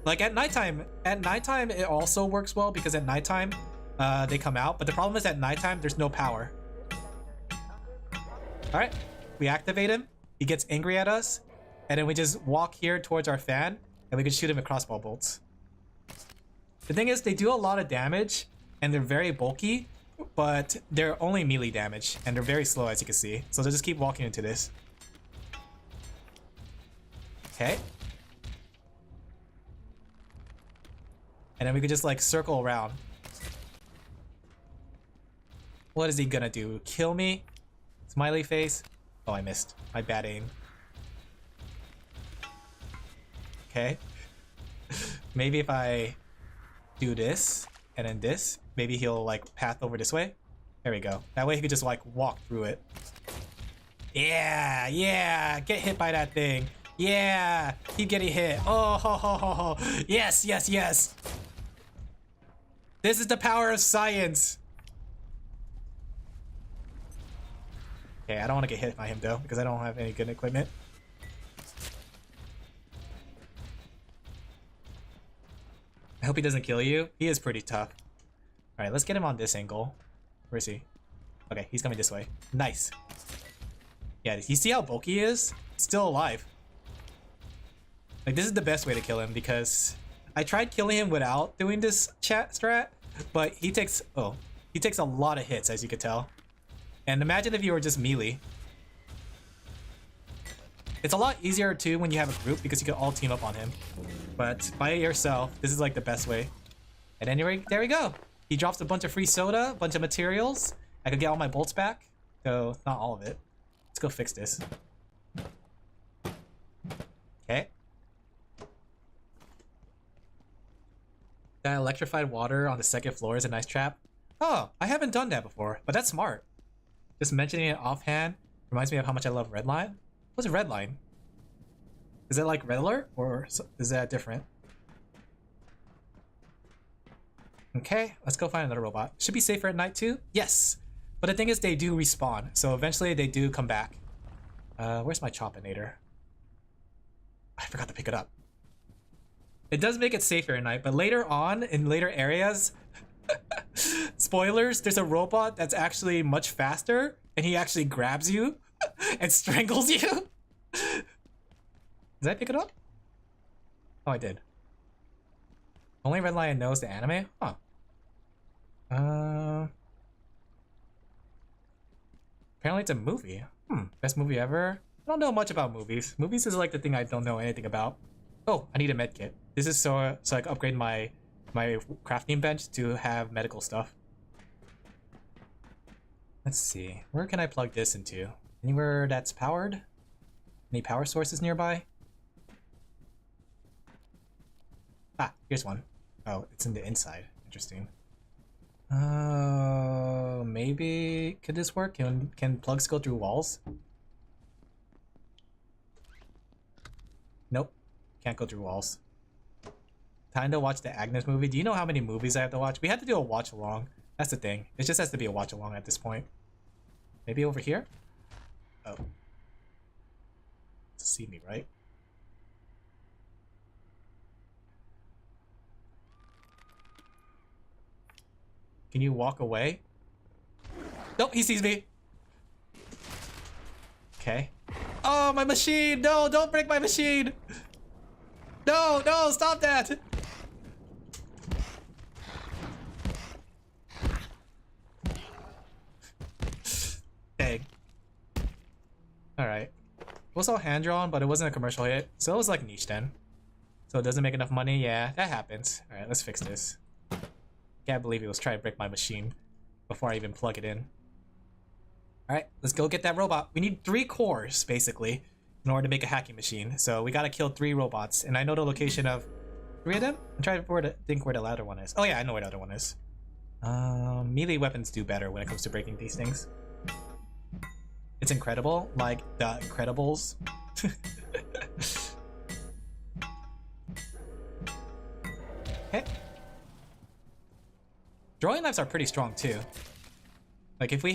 Like at nighttime it also works well because at nighttime they come out. But the problem is at nighttime there's no power. Alright, we activate him. He gets angry at us. And then we just walk here towards our fan. And we can shoot him with crossbow bolts. The thing is, they do a lot of damage. And they're very bulky. But they're only melee damage. And they're very slow, as you can see. So they'll just keep walking into this. Okay. And then we could just like circle around. What is he gonna do? Kill me? Smiley face? Oh, I missed. My bad aim. Okay. Maybe if I do this and then this, maybe he'll like path over this way. There we go. That way he could just like walk through it. Yeah, yeah. Get hit by that thing. Yeah. Keep getting hit. Oh, ho, ho, ho, ho. Yes, yes, yes. This is the power of science. Okay, I don't want to get hit by him though, because I don't have any good equipment. I hope he doesn't kill you. He is pretty tough. Alright, let's get him on this angle. Where is he? Okay, he's coming this way. Nice. Yeah, you see how bulky he is? Still alive. Like, this is the best way to kill him because I tried killing him without doing this chat strat, but he takes a lot of hits, as you could tell. And imagine if you were just melee. It's a lot easier too when you have a group because you can all team up on him. But by yourself, this is like the best way. And anyway, there we go. He drops a bunch of free soda, a bunch of materials. I could get all my bolts back. So, not all of it. Let's go fix this. Okay. That electrified water on the second floor is a nice trap. Oh, I haven't done that before, but that's smart. Just mentioning it offhand reminds me of how much I love Redline. What's Redline? Is it like Red Alert, or is that different? Okay, let's go find another robot. Should be safer at night too? Yes! But the thing is, they do respawn, so eventually they do come back. Where's my Choppinator? I forgot to pick it up. It does make it safer at night, but later on, in later areas, spoilers, there's a robot that's actually much faster, and he actually grabs you and strangles you. Did I pick it up? Oh, I did. Only Red Lion knows the anime? Huh. Apparently it's a movie. Best movie ever? I don't know much about movies. Movies is like the thing I don't know anything about. Oh, I need a med kit. This is so I can upgrade my crafting bench to have medical stuff. Let's see. Where can I plug this into? Anywhere that's powered? Any power sources nearby? Ah, here's one. Oh, it's in the inside. Interesting. Maybe could this work? Can plugs go through walls? Nope. Can't go through walls. Time to watch the Agnes movie. Do you know how many movies I have to watch? We had to do a watch along. That's the thing. It just has to be a watch along at this point. Maybe over here? Oh. See me, right? Can you walk away? Nope, he sees me. Okay. Oh, my machine! No, don't break my machine! No, no, stop that! Dang. Alright. It was all hand-drawn, but it wasn't a commercial hit, so it was like niche then. So it doesn't make enough money? Yeah, that happens. Alright, let's fix this. Can't believe he was trying to break my machine before I even plug it in. Alright, let's go get that robot. We need 3 cores, basically, in order to make a hacking machine. So we gotta kill 3 robots, and I know the location of 3 of them? I'm trying to think where the other one is. Oh yeah, I know where the other one is. Melee weapons do better when it comes to breaking these things. It's incredible, like the Incredibles. Okay. Throwing knives are pretty strong too. Like if I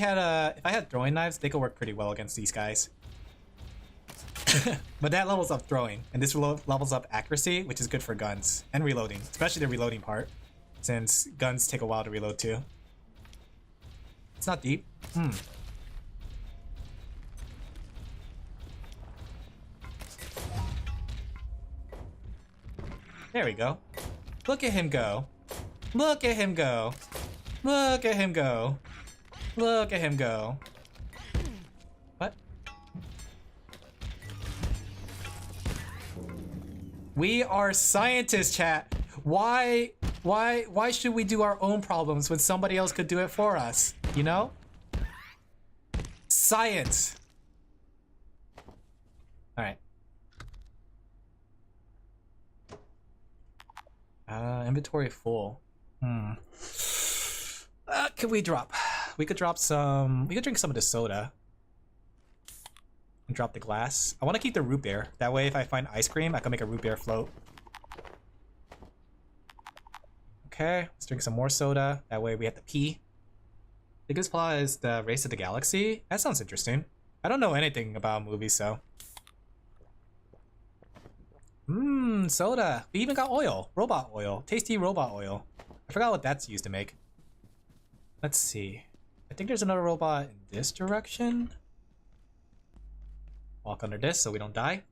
had throwing knives, they could work pretty well against these guys. But that levels up throwing, and this levels up accuracy, which is good for guns and reloading, especially the reloading part, since guns take a while to reload too. It's not deep. There we go. Look at him go. Look at him go. Look at him go. Look at him go. What? We are scientists, chat. Why should we do our own problems when somebody else could do it for us? You know? Science. All right. Inventory full. Could we drop? We could drop some. We could drink some of the soda. And drop the glass. I want to keep the root beer. That way, if I find ice cream, I can make a root beer float. Okay, let's drink some more soda. That way we have to pee. Biggest flaw is the Race to the Galaxy. That sounds interesting. I don't know anything about movies, so. Mmm, soda. We even got oil. Robot oil. Tasty robot oil. I forgot what that's used to make. Let's see. I think there's another robot in this direction. Walk under this so we don't die.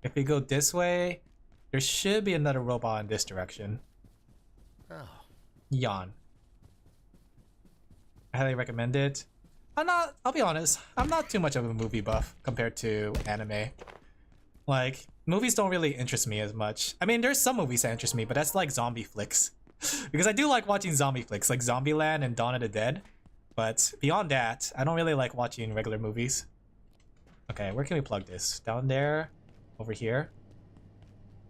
If we go this way, there should be another robot in this direction. Oh. Yawn. I highly recommend it. I'll be honest, I'm not too much of a movie buff compared to anime. Like, movies don't really interest me as much. I mean, there's some movies that interest me, but that's like zombie flicks. Because I do like watching zombie flicks, like Zombieland and Dawn of the Dead. But beyond that, I don't really like watching regular movies. Okay, where can we plug this? Down there? Over here?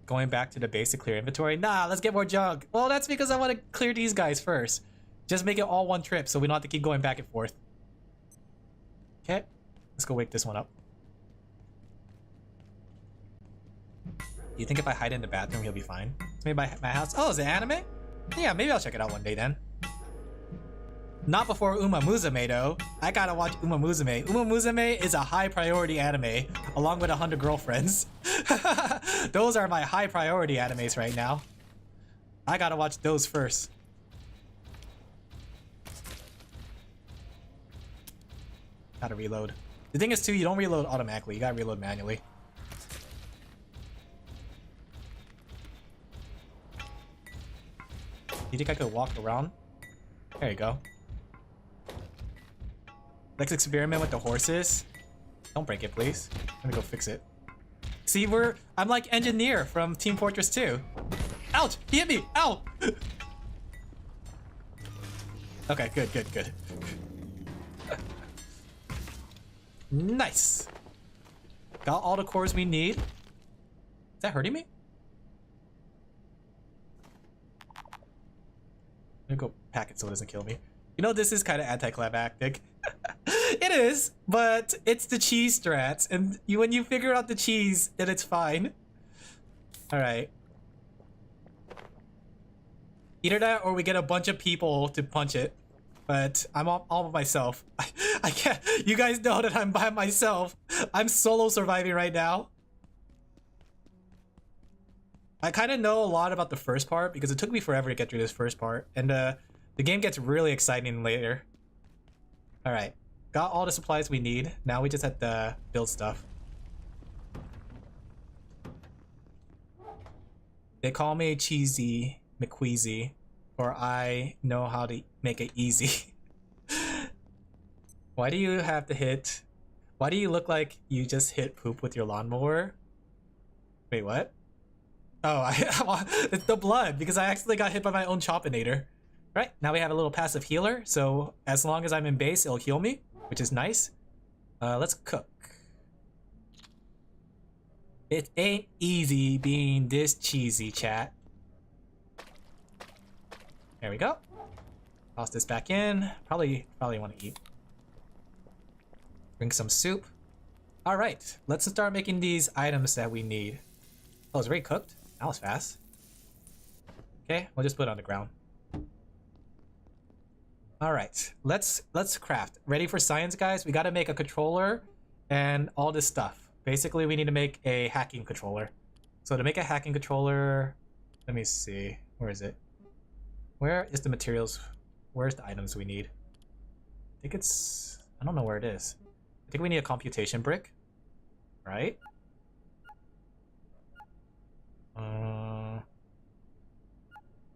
Going back to the basic clear inventory? Nah, let's get more junk. Well, that's because I want to clear these guys first. Just make it all one trip so we don't have to keep going back and forth. Okay, let's go wake this one up. Do you think if I hide in the bathroom, he'll be fine? Maybe my house. Oh, is it anime? Yeah, maybe I'll check it out one day then. Not before Uma Musume though. I gotta watch Uma Musume. Uma Musume is a high priority anime, along with 100 Girlfriends. Those are my high priority animes right now. I gotta watch those first. Gotta reload. The thing is too, you don't reload automatically. You gotta reload manually. You think I could walk around? There you go. Let's experiment with the horses. Don't break it, please. Let me go fix it. See, I'm like Engineer from Team Fortress 2. Ouch! He hit me! Ow! Okay, good, good, good. Nice! Got all the cores we need. Is that hurting me? I'm gonna go pack it so it doesn't kill me. You know, this is kind of anticlimactic. It is, but it's the cheese strats, and when you figure out the cheese, then it's fine. Alright. Either that or we get a bunch of people to punch it. But I'm all by myself. I can't. You guys know that I'm by myself. I'm solo surviving right now. I kind of know a lot about the first part because it took me forever to get through this first part. And the game gets really exciting later. Alright. Got all the supplies we need. Now we just have to build stuff. They call me Cheesy McQueasy, or I know how to make it easy. Why do you have to hit? Why do you look like you just hit poop with your lawnmower? Wait, what? Oh, it's the blood because I accidentally got hit by my own Choppinator. Right, now we have a little passive healer, so as long as I'm in base, it'll heal me, which is nice. Let's cook. It ain't easy being this cheesy, chat. There we go. Toss this back in. Probably want to eat. Drink some soup. All right, let's start making these items that we need. Oh, it's already cooked? That was fast. Okay, we'll just put it on the ground. All right, let's craft. Ready for science, guys? We got to make a controller and all this stuff. Basically, we need to make a hacking controller. So to make a hacking controller, let me see. Where is it? Where is the materials? Where's the items we need? I think it's... I don't know where it is. I think we need a computation brick. Right?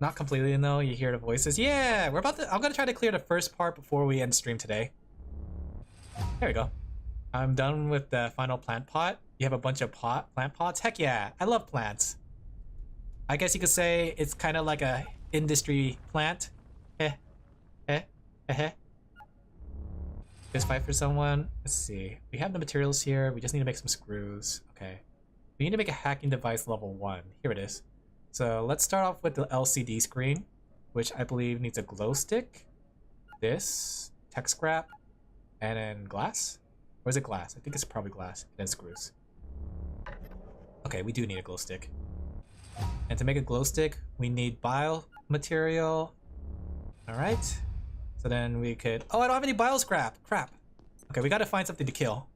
Not completely, no. You hear the voices. Yeah, we're about to... I'm gonna try to clear the first part before we end stream today. There we go. I'm done with the final plant pot. You have a bunch of plant pots? Heck yeah, I love plants. I guess you could say it's kind of like a industry plant. Just fight for someone. Let's see. We have the materials here. We just need to make some screws. Okay. We need to make a hacking device level 1. Here it is. So let's start off with the LCD screen, which I believe needs a glow stick, this, tech scrap, and then glass? Or is it glass? I think it's probably glass, and then screws. Okay, we do need a glow stick. And And to make a glow stick, we need bio material. Alright. So then we could... Oh, I don't have any bio scrap! Crap! Okay, we gotta find something to kill.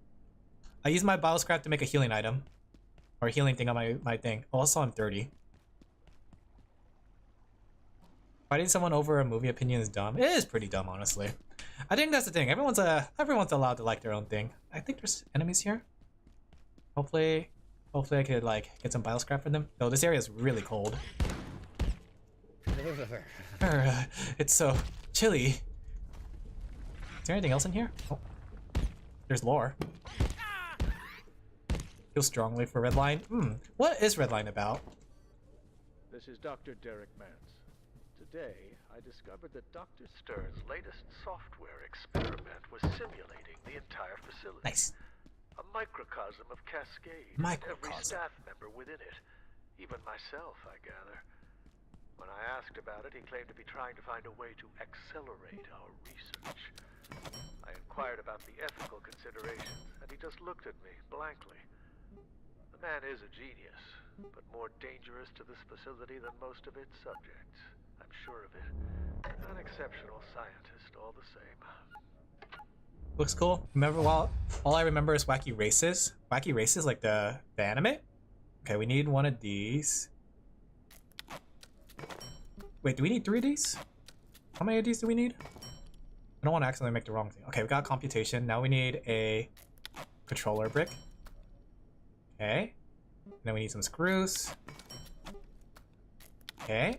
I use my bio scrap to make a healing item. Or a healing thing on my thing. Also, I'm 30. Fighting someone over a movie opinion is dumb. It is pretty dumb, honestly. I think that's the thing. Everyone's allowed to like their own thing. I think there's enemies here. Hopefully I could like get some bio scrap for them. No, this area is really cold. It's so chilly. Is there anything else in here? Oh. There's lore. Feel strongly for Redline. What is Redline about? This is Dr. Derek Mance. Today, I discovered that Dr. Stern's latest software experiment was simulating the entire facility. Nice. A microcosm of Cascade. Microcosm. Every staff member within it. Even myself, I gather. When I asked about it, he claimed to be trying to find a way to accelerate our research. I inquired about the ethical considerations, and he just looked at me blankly. The man is a genius, but more dangerous to this facility than most of its subjects. I'm sure of it. An exceptional scientist, all the same. Looks cool. Remember, all I remember is Wacky Races. Wacky Races, like the anime? Okay, we need one of these. Wait, do we need 3 of these? How many of these do we need? I don't want to accidentally make the wrong thing. Okay, we got computation. Now we need a controller brick. Okay. And then we need some screws. Okay.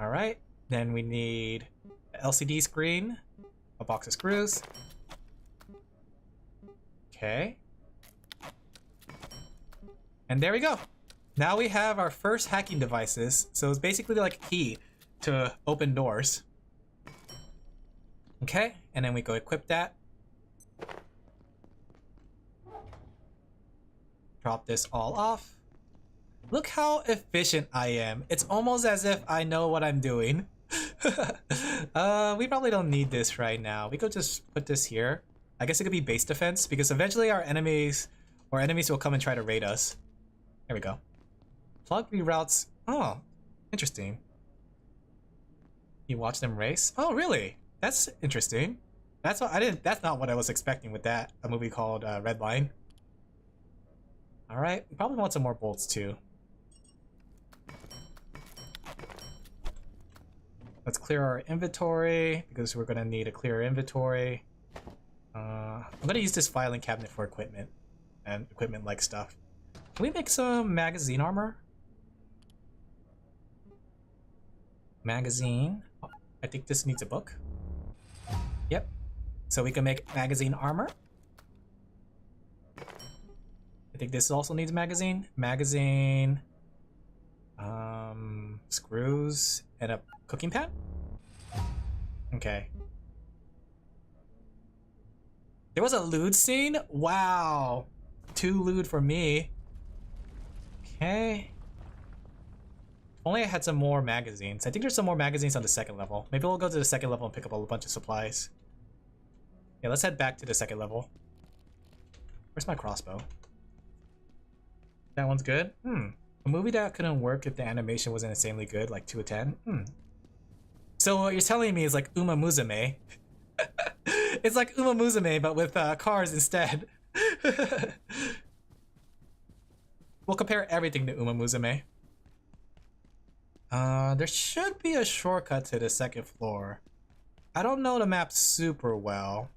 Alright. Then we need an LCD screen. A box of screws. Okay. And there we go. Now we have our first hacking devices. So it's basically like a key to open doors. Okay, and then we go equip that. Drop this all off. Look how efficient I am. It's almost as if I know what I'm doing. We probably don't need this right now. We could just put this here. I guess it could be base defense because eventually our enemies will come and try to raid us. There we go. Plug reroutes. Oh, interesting. You watch them race? Oh, really? That's interesting. That's not what I was expecting with that. A movie called Redline. All right, we probably want some more bolts too. Let's clear our inventory because we're gonna need a clear inventory. I'm gonna use this filing cabinet for equipment and equipment-like stuff. Can we make some magazine armor? Magazine. Oh, I think this needs a book. Yep. So we can make magazine armor. I think this also needs magazine. Magazine. Screws and a cooking pan? Okay. There was a lewd scene? Wow. 2 lewd for me. Okay. Only I had some more magazines. I think there's some more magazines on the 2nd level. Maybe we'll go to the 2nd level and pick up a bunch of supplies. Yeah, let's head back to the 2nd level. Where's my crossbow? That one's good? A movie that couldn't work if the animation wasn't insanely good, like 2 of 10? So what you're telling me is like Uma Musume. It's like Uma Musume, but with cars instead. We'll compare everything to Uma Musume. There should be a shortcut to the 2nd floor. I don't know the map super well.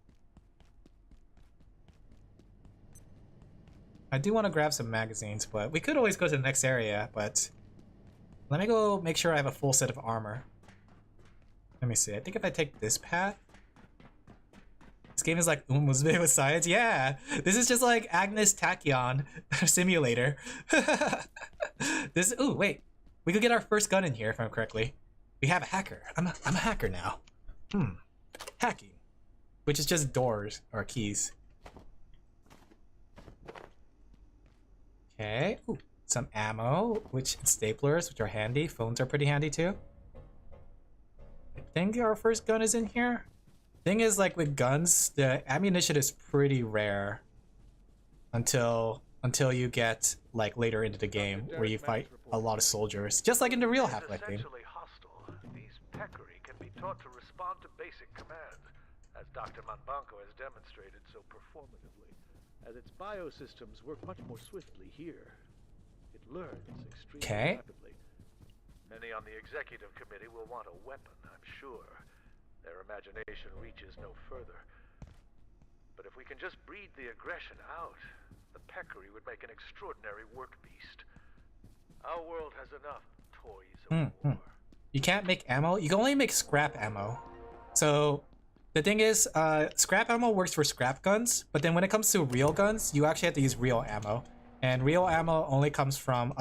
I do want to grab some magazines, but we could always go to the next area, but let me go make sure I have a full set of armor. Let me see. I think if I take this path... This game is like Uma Musume with science. Yeah! This is just like Agnes Tachyon simulator. Ooh, wait. We could get our first gun in here, if I'm correctly. We have a hacker. I'm a hacker now. Hacking. Which is just doors or keys. Okay. Ooh, some ammo, which staplers, which are handy. Phones are pretty handy too. I think our first gun is in here. Thing is, like with guns, the ammunition is pretty rare until until you get like later into the game where you fight a lot of soldiers, just like in the real Half-Life game. Essentially hostile. These peccary can be taught to respond to basic commands, as Dr. Manbanco has demonstrated so performatively. As its biosystems work much more swiftly here, it learns extremely rapidly. Many on the executive committee will want a weapon, I'm sure. Their imagination reaches no further. But if we can just breed the aggression out, the peccary would make an extraordinary work beast. Our world has enough toys of war. You can't make ammo. You can only make scrap ammo. So the thing is, scrap ammo works for scrap guns, but then when it comes to real guns, you actually have to use real ammo. And real ammo only comes from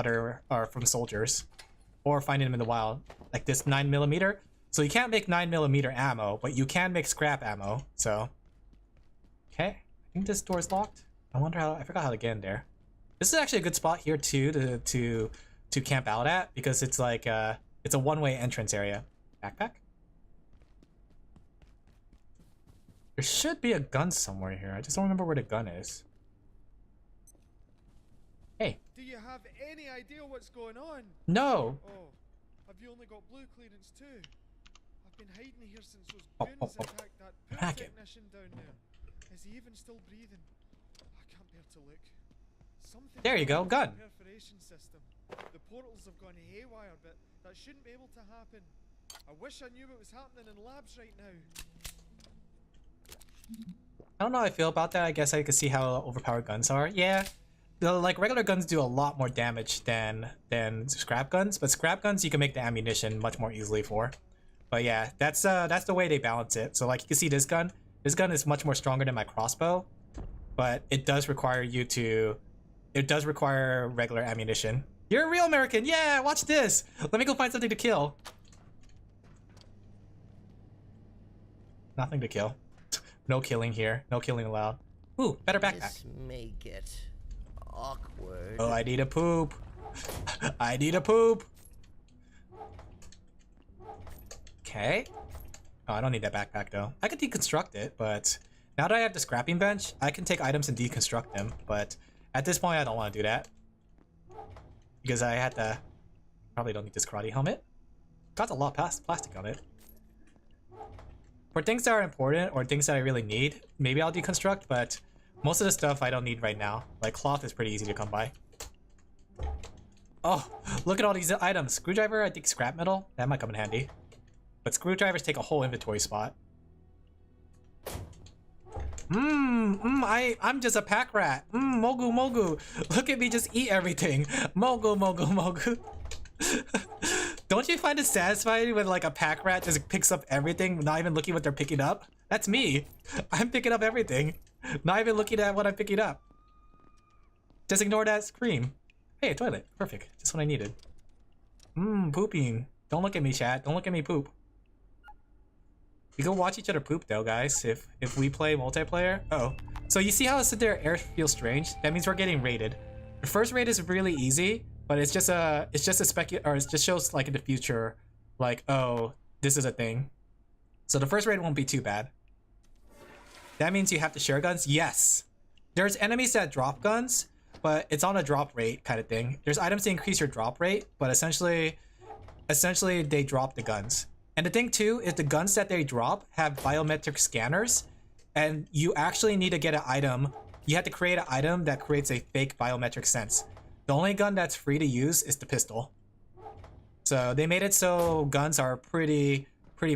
from soldiers, or finding them in the wild, like this 9mm. So you can't make 9mm ammo, but you can make scrap ammo. So, okay, I think this door's locked. I wonder how. I forgot how to get in there. This is actually a good spot here too to camp out at, because it's like it's a one-way entrance area. Backpack. There should be a gun somewhere here. I just don't remember where the gun is. Hey. Do you have any idea what's going on? No. Oh, have you only got blue clearance too? I've been hiding here since those goons attacked that pool technician down there. Is he even still breathing? I can't bear to look. Something. There you go, gun. Perforation system. The portals have gone haywire, but that shouldn't be able to happen. I wish I knew what was happening in labs right now. I don't know how I feel about that. I guess I could see how overpowered guns are. Yeah. Like regular guns do a lot more damage than scrap guns, but scrap guns you can make the ammunition much more easily for. But yeah, that's the way they balance it. So like you can see this gun is much more stronger than my crossbow, but it does require regular ammunition. You're a real American. Yeah, watch this. Let me go find something to kill. Nothing to kill. No killing here. No killing allowed. Ooh, better backpack. This may get awkward. Oh, I need a poop. I need a poop. Okay. Oh, I don't need that backpack though. I could deconstruct it, but now that I have the scrapping bench, I can take items and deconstruct them. But at this point, I don't want to do that because I had to. Probably don't need this karate helmet. Got a lot of plastic on it. For things that are important or things that I really need, maybe I'll deconstruct, but most of the stuff I don't need right now. Like cloth is pretty easy to come by. Oh, look at all these items. Screwdriver, I think scrap metal, that might come in handy. But screwdrivers take a whole inventory spot. I'm just a pack rat. Mogu mogu. Look at me just eat everything. Mogu mogu mogu. Don't you find it satisfying when like a pack rat just picks up everything, not even looking what they're picking up? That's me. I'm picking up everything, not even looking at what I'm picking up. Just ignore that scream. Hey, a toilet. Perfect. Just what I needed. Pooping. Don't look at me, chat. Don't look at me poop. We go watch each other poop though, guys. If we play multiplayer. Oh, so you see how it's there? Air feels strange. That means we're getting raided. The first raid is really easy. But it just shows like in the future, like, oh, this is a thing. So the first raid won't be too bad. That means you have to share guns? Yes. There's enemies that drop guns, but it's on a drop rate kind of thing. There's items to increase your drop rate, but essentially they drop the guns. And the thing too is the guns that they drop have biometric scanners, and you actually need to get an item. You have to create an item that creates a fake biometric sense. The only gun that's free to use is the pistol. So they made it so guns are pretty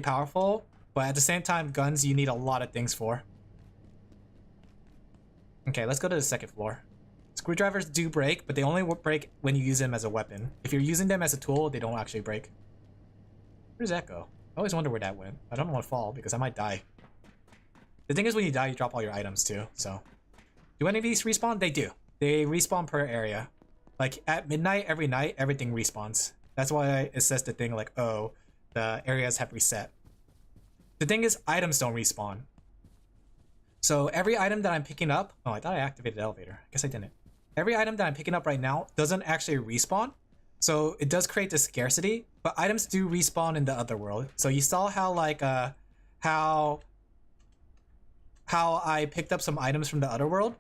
powerful, but at the same time, guns you need a lot of things for. Okay, let's go to the second floor. Screwdrivers do break, but they only break when you use them as a weapon. If you're using them as a tool, they don't actually break. Where does that go? I always wonder where that went. I don't want to fall because I might die. The thing is, when you die, you drop all your items too, so. Do any of these respawn? They do. They respawn per area. Like at midnight, every night, everything respawns. That's why it says the thing like, oh, the areas have reset. The thing is, items don't respawn. So every item that I'm picking up, oh, I thought I activated the elevator. I guess I didn't. Every item that I'm picking up right now doesn't actually respawn. So it does create this scarcity, but items do respawn in the other world. So you saw how like, how I picked up some items from the other world?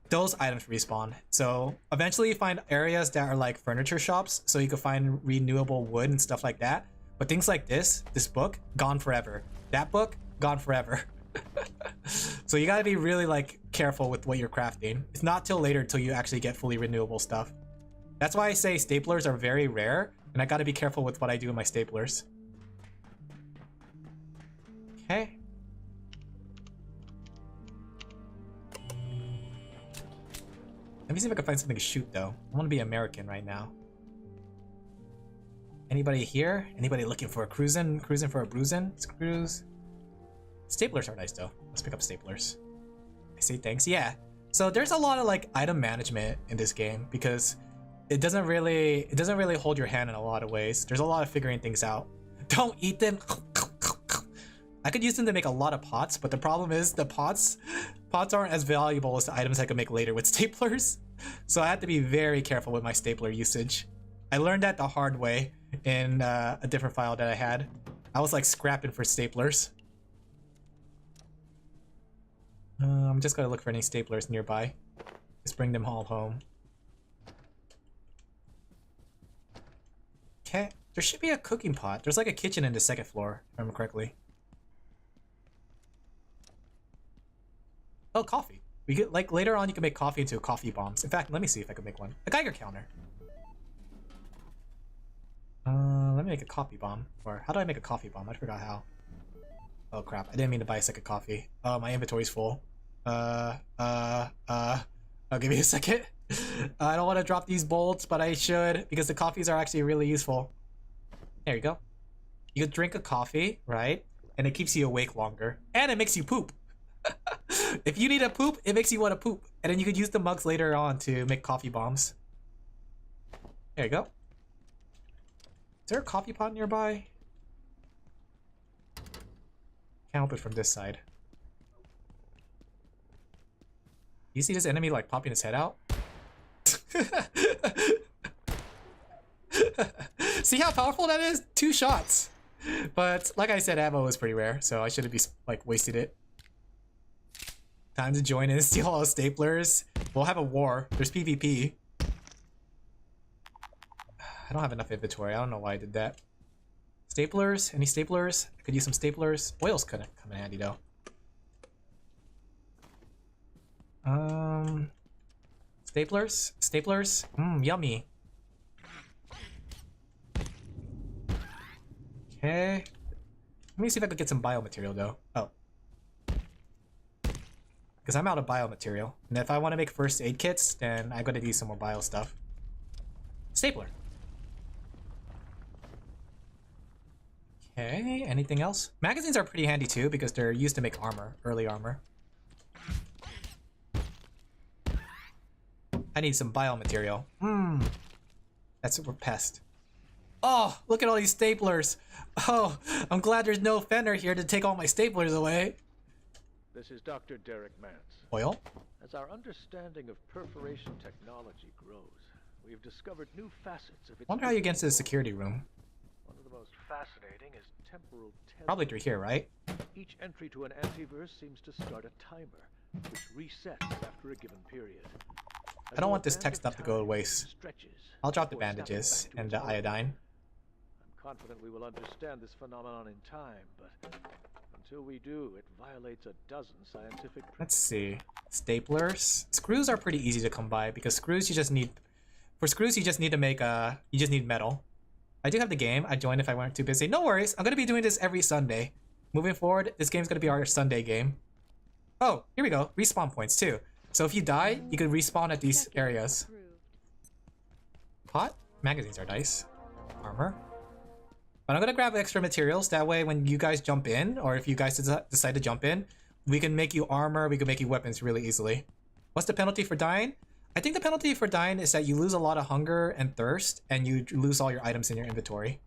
those items respawn. So eventually you find areas that are like furniture shops, so you can find renewable wood and stuff like that. But things like this book, gone forever. That book, gone forever. So you gotta be really like careful with what you're crafting. It's not till later till you actually get fully renewable stuff. That's why I say staplers are very rare, and I gotta be careful with what I do with my staplers. Okay. Let me see if I can find something to shoot though. I want to be American right now. Anybody here? Anybody looking for a cruising for a bruising? Screws. Staplers are nice though. Let's pick up staplers. I say thanks. Yeah. So there's a lot of like item management in this game because it doesn't really hold your hand in a lot of ways. There's a lot of figuring things out. Don't eat them. I could use them to make a lot of pots, but the problem is the pots aren't as valuable as the items I can make later with staplers. So I have to be very careful with my stapler usage. I learned that the hard way in a different file that I had. I was like scrapping for staplers. I'm just gonna look for any staplers nearby. Just bring them all home. Okay, there should be a cooking pot. There's like a kitchen in the second floor, if I remember correctly. Oh, coffee. We get like later on you can make coffee into coffee bombs. In fact, let me see if I can make one. A Geiger counter. Let me make a coffee bomb. Or how do I make a coffee bomb? I forgot how. Oh crap, I didn't mean to buy a second coffee. Oh, my inventory's full. I'll give me a second. I don't want to drop these bolts, but I should because the coffees are actually really useful. There you go. You could drink a coffee, right? And it keeps you awake longer. And it makes you poop. If you need a poop, it makes you want to poop. And then you could use the mugs later on to make coffee bombs. There you go. Is there a coffee pot nearby? Can't open from this side. You see this enemy like popping his head out? See how powerful that is? 2 shots. But like I said, ammo is pretty rare, so I shouldn't be like wasted it. Time to join in and steal all the staplers. We'll have a war. There's PvP. I don't have enough inventory. I don't know why I did that. Staplers? Any staplers? I could use some staplers. Oils couldn't come in handy though. Staplers? Staplers? Yummy. Okay. Let me see if I could get some biomaterial though. Oh. Because I'm out of biomaterial. And if I want to make first aid kits, then I'm gonna need some more bio stuff. Stapler. Okay, anything else? Magazines are pretty handy too because they're used to make armor, early armor. I need some biomaterial. That's a pest. Oh, look at all these staplers. Oh, I'm glad there's no Fender here to take all my staplers away. This is Dr. Derek Mance. Oil? As our understanding of perforation technology grows, we've discovered new facets of its... Wonder how you get into the security room. One of the most fascinating is temporal tether. Probably through here, right? Each entry to an antiverse seems to start a timer, which resets after a given period. I don't want this tech stuff to go to waste. I'll drop the bandages and the iodine. I'm confident we will understand this phenomenon in time, but until we do, it violates a dozen scientific principles. Let's see. Staplers. Screws are pretty easy to come by because screws you just need... For screws you just need to make you just need metal. I do have the game. I'd join if I weren't too busy. No worries. I'm going to be doing this every Sunday. Moving forward, this game's going to be our Sunday game. Oh, here we go. Respawn points too. So if you die, you can respawn at these areas. Pot? Magazines are nice. Armor. But I'm gonna grab extra materials. That way when you guys jump in, or if you guys decide to jump in, we can make you armor, we can make you weapons really easily. What's the penalty for dying? I think the penalty for dying is that you lose a lot of hunger and thirst, and you lose all your items in your inventory.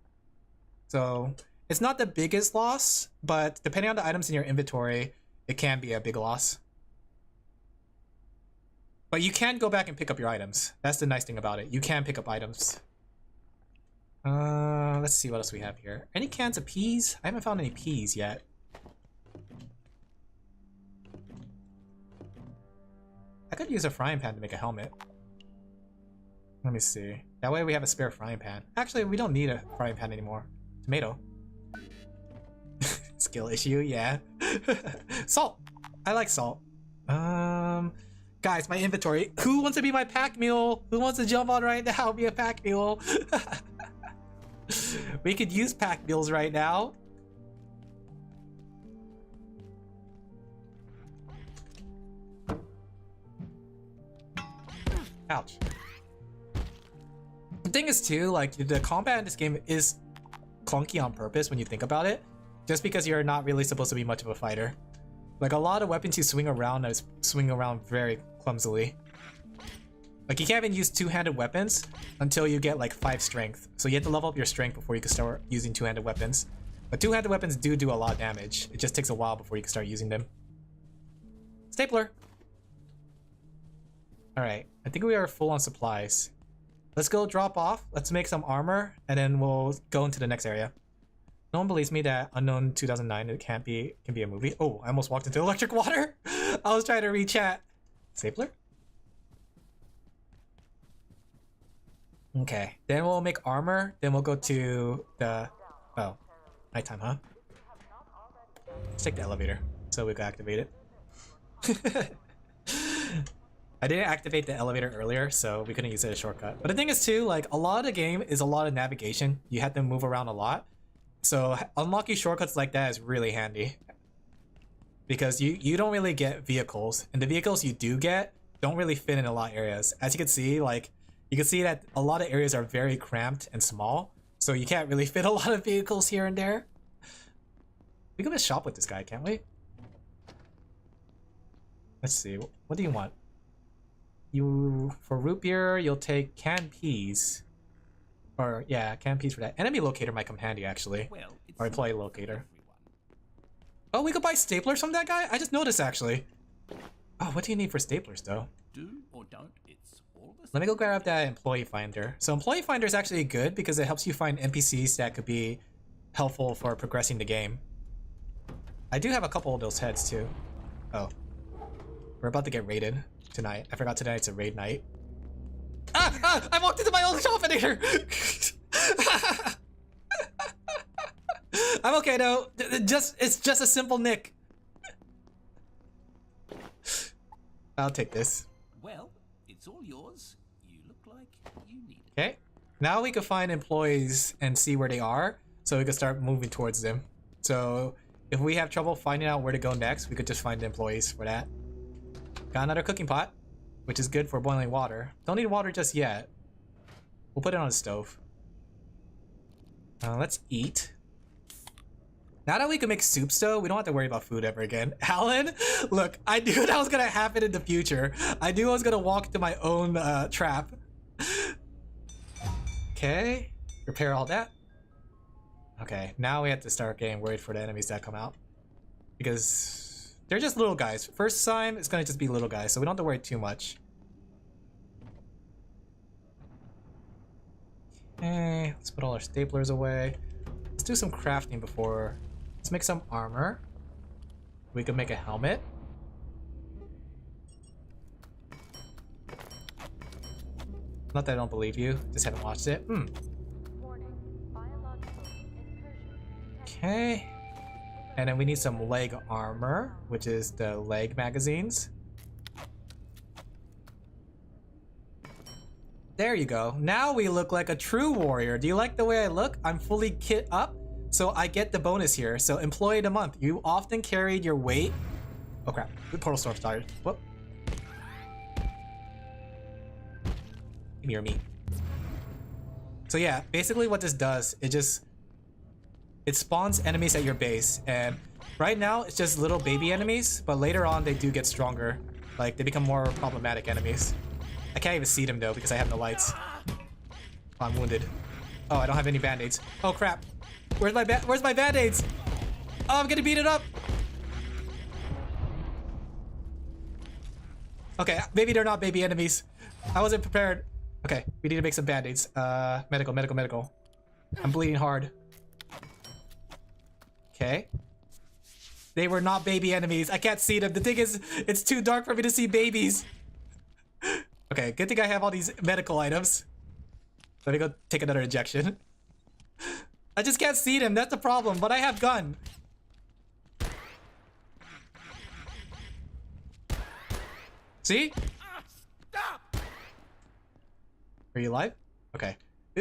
So it's not the biggest loss, but depending on the items in your inventory, it can be a big loss. But you can go back and pick up your items. That's the nice thing about it. You can pick up items. Let's see what else we have here. Any cans of peas? I haven't found any peas yet. I could use a frying pan to make a helmet. Let me see. That way we have a spare frying pan. Actually, we don't need a frying pan anymore. Tomato. Skill issue, yeah. Salt. I like salt. Guys, my inventory. Who wants to be my pack mule? Who wants to jump on right now? Be a pack mule. We could use pack mules right now. Ouch. The thing is too, like, the combat in this game is clunky on purpose when you think about it. Just because you're not really supposed to be much of a fighter. Like, a lot of weapons you swing around very clumsily. Like, you can't even use two-handed weapons until you get like 5 strength. So you have to level up your strength before you can start using two-handed weapons. But two-handed weapons do a lot of damage. It just takes a while before you can start using them. Stapler! Alright, I think we are full on supplies. Let's go drop off, let's make some armor, and then we'll go into the next area. No one believes me that Unknown 2009 it can be a movie. Oh, I almost walked into electric water! I was trying to reach chat. Stapler? Okay, then we'll make armor, then we'll go to the... Oh, nighttime, huh? Let's take the elevator, so we can activate it. I didn't activate the elevator earlier, so we couldn't use it as a shortcut. But the thing is too, like, a lot of the game is a lot of navigation. You have to move around a lot. So unlocking shortcuts like that is really handy. Because you don't really get vehicles. And the vehicles you do get don't really fit in a lot of areas. As you can see, like, you can see that a lot of areas are very cramped and small. So you can't really fit a lot of vehicles here and there. We can shop with this guy, can't we? Let's see, what do you want? For root beer, you'll take canned peas. Or, yeah, canned peas for that. Enemy locator might come handy, actually. Well, or employee locator. Oh, we could buy staplers from that guy? I just noticed, actually. Oh, what do you need for staplers, though? Do or don't, it's all the same. Let me go grab that employee finder. So employee finder is actually good because it helps you find NPCs that could be helpful for progressing the game. I do have a couple of those heads, too. Oh. We're about to get raided tonight. I forgot tonight's a raid night. Ah! I walked into my own shopinator! I'm okay though. It's just a simple nick. I'll take this. Well, it's all yours. You look like you need it. Okay. Now we can find employees and see where they are, so we can start moving towards them. So if we have trouble finding out where to go next, we could just find the employees for that. Got another cooking pot, which is good for boiling water. Don't need water just yet. We'll put it on the stove. Let's eat. Now that we can make soups though, we don't have to worry about food ever again. Alan, look, I knew that was gonna happen in the future. I knew I was gonna walk into my own trap. Okay, repair all that. Okay, now we have to start getting worried for the enemies that come out. Because they're just little guys. First time, it's gonna just be little guys, so we don't have to worry too much. Okay, let's put all our staplers away. Let's do some crafting before. Let's make some armor. We can make a helmet. Not that I don't believe you, just haven't watched it. Okay. And then we need some leg armor, which is the leg magazines. There you go. Now we look like a true warrior. Do you like the way I look? I'm fully kit up, so I get the bonus here. So employee of the month. You often carried your weight. Oh crap, the portal storm started. Whoop. Give me your meat. So yeah, basically what this does, it spawns enemies at your base, and right now it's just little baby enemies, but later on they do get stronger. Like, they become more problematic enemies. I can't even see them though because I have no lights. Oh, I'm wounded. Oh, I don't have any band-aids. Oh crap. Where's my band-aids? Oh, I'm getting beaten up. Okay, maybe they're not baby enemies. I wasn't prepared. Okay, we need to make some band-aids. Medical. I'm bleeding hard. Okay. They were not baby enemies. I can't see them. The thing is, it's too dark for me to see babies. Okay, good thing I have all these medical items. Let me go take another injection. I just can't see them, that's the problem, but I have gun. See? Stop! Are you alive? Okay.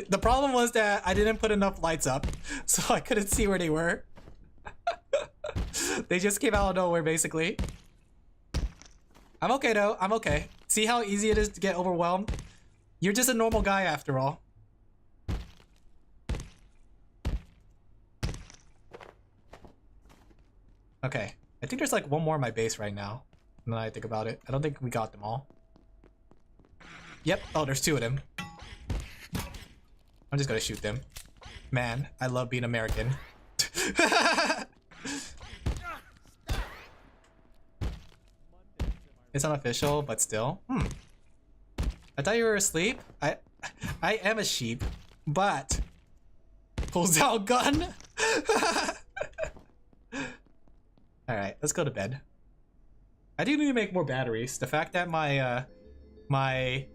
The problem was that I didn't put enough lights up, so I couldn't see where they were. They just came out of nowhere, basically. I'm okay, though. I'm okay. See how easy it is to get overwhelmed? You're just a normal guy, after all. Okay. I think there's like one more in my base right now. Now that I think about it. I don't think we got them all. Yep. Oh, there's two of them. I'm just gonna shoot them. Man, I love being American. It's unofficial, but still. I thought you were asleep. I am a sheep, but pulls out gun. All right, let's go to bed. I do need to make more batteries. The fact that my my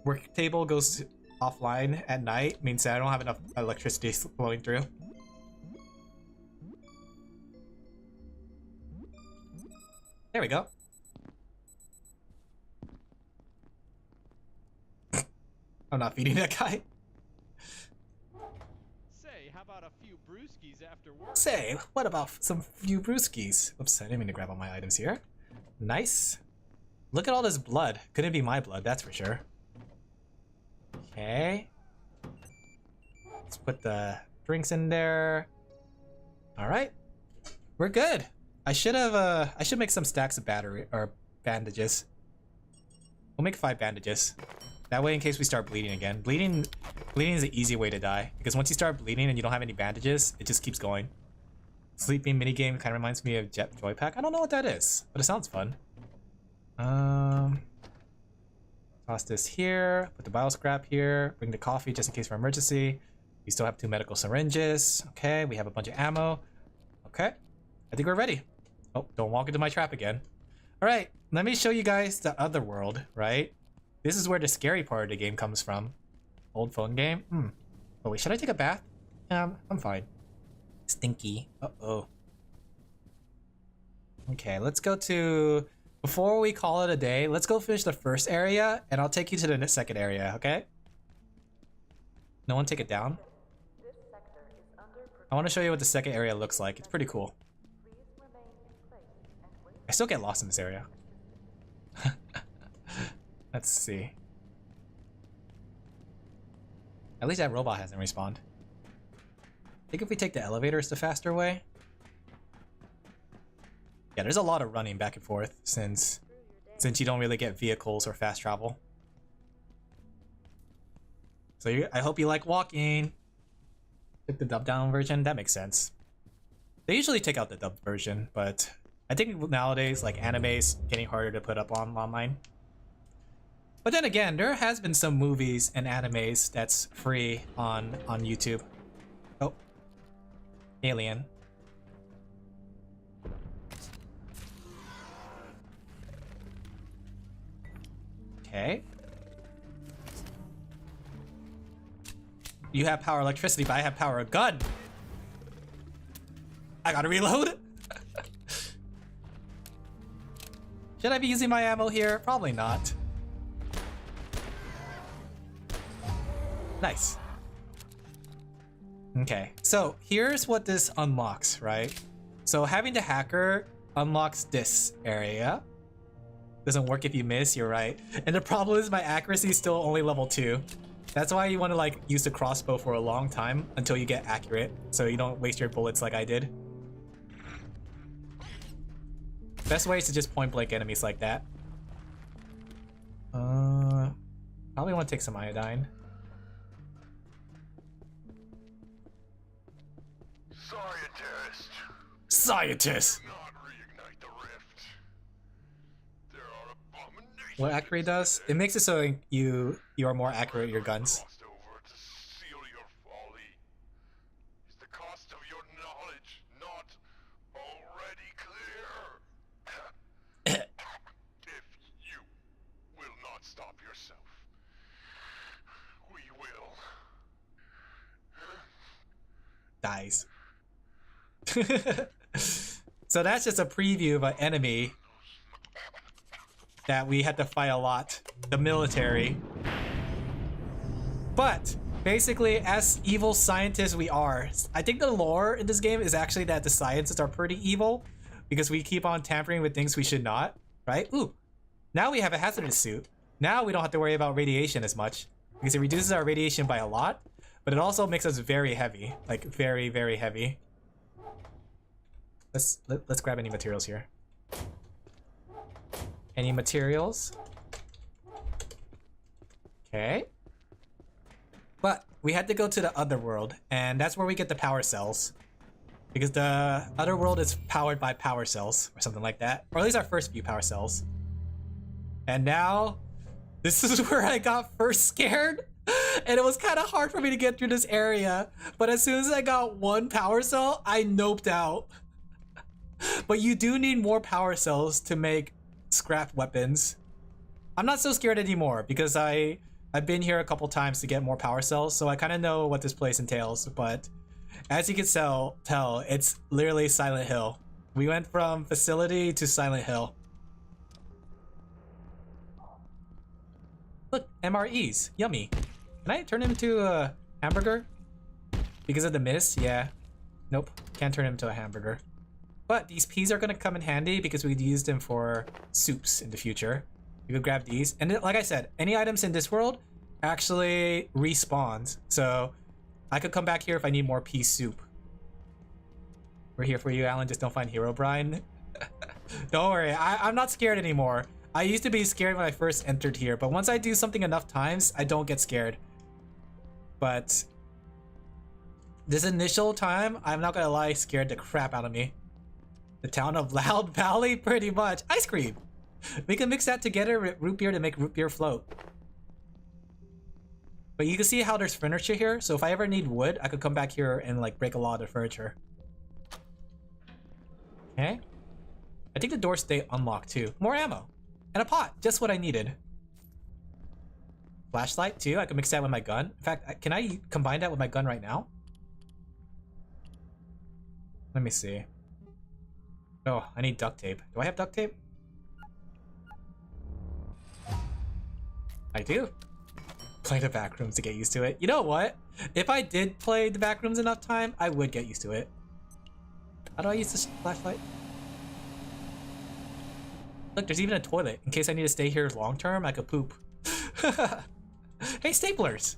work table goes offline at night means that I don't have enough electricity flowing through. There we go. I'm not feeding that guy. Say, how about a few brewskis after work? Say, what about some few brewskis? Oops, I didn't mean to grab all my items here. Nice. Look at all this blood. Couldn't be my blood, that's for sure. Okay. Let's put the drinks in there. All right. We're good. I should make some stacks of battery or bandages. We'll make 5 bandages. That way, in case we start bleeding again. Bleeding is an easy way to die. Because once you start bleeding and you don't have any bandages, it just keeps going. Sleeping minigame kind of reminds me of Jet Joypack. I don't know what that is, but it sounds fun. Toss this here. Put the bio scrap here. Bring the coffee just in case for emergency. We still have 2 medical syringes. Okay, we have a bunch of ammo. Okay, I think we're ready. Oh, don't walk into my trap again. All right, let me show you guys the other world, right? This is where the scary part of the game comes from. Old phone game. Oh wait, should I take a bath? I'm fine. Stinky. Uh-oh. Okay, let's go to... Before we call it a day, let's go finish the first area, and I'll take you to the second area, okay? No one take it down? I want to show you what the second area looks like. It's pretty cool. I still get lost in this area. Let's see. At least that robot hasn't respawned. I think if we take the elevator, it's the faster way. Yeah, there's a lot of running back and forth since you don't really get vehicles or fast travel. So I hope you like walking. Took the dubbed down version, that makes sense. They usually take out the dubbed version, but I think nowadays like anime's getting harder to put up online. But then again, there has been some movies and animes that's free on YouTube. Oh. Alien. Okay. You have power electricity, but I have power of gun. I gotta reload. Should I be using my ammo here? Probably not. Nice. Okay, so here's what this unlocks, right? So having the hacker unlocks this area. Doesn't work if you miss, you're right. And the problem is my accuracy is still only level 2. That's why you want to like use the crossbow for a long time until you get accurate, so you don't waste your bullets like I did. Best way is to just point blank enemies like that. Probably want to take some iodine. Scientist! What accurate does? It makes it so you are more accurate with your guns. dies. So that's just a preview of an enemy that we had to fight a lot. The military. But basically, as evil scientists we are, I think the lore in this game is actually that the scientists are pretty evil because we keep on tampering with things we should not, right? Ooh, now we have a hazardous suit. Now we don't have to worry about radiation as much because it reduces our radiation by a lot, but it also makes us very heavy, like very, very heavy. Let's grab any materials here. Any materials? Okay. But we had to go to the other world, and that's where we get the power cells. Because the other world is powered by power cells, or something like that. Or at least our first few power cells. And now, this is where I got first scared. And it was kind of hard for me to get through this area. But as soon as I got one power cell, I noped out. But you do need more power cells to make scrap weapons. I'm not so scared anymore because I've been here a couple times to get more power cells, so I kind of know what this place entails. But as you can tell, it's literally Silent Hill. We went from facility to Silent Hill. Look, MREs, yummy. Can I turn him into a hamburger? Because of the mist? Yeah. Nope, can't turn him into a hamburger. But these peas are gonna come in handy because we could use them for soups in the future. You could grab these. And like I said, any items in this world actually respawns. So I could come back here if I need more pea soup. We're here for you, Alan. Just don't find Herobrine. Don't worry, I'm not scared anymore. I used to be scared when I first entered here, but once I do something enough times, I don't get scared. But this initial time, I'm not gonna lie, scared the crap out of me. The town of Loud Valley, pretty much. Ice cream! We can mix that together with root beer to make root beer float. But you can see how there's furniture here, so if I ever need wood, I could come back here and like break a lot of the furniture. Okay. I think the doors stay unlocked too. More ammo. And a pot, just what I needed. Flashlight too, I can mix that with my gun. In fact, can I combine that with my gun right now? Let me see. Oh, I need duct tape. Do I have duct tape? I do. Play the back rooms to get used to it. You know what? If I did play the back rooms enough time, I would get used to it. How do I use this flashlight? Look, there's even a toilet. In case I need to stay here long term, I could poop. Hey, staplers!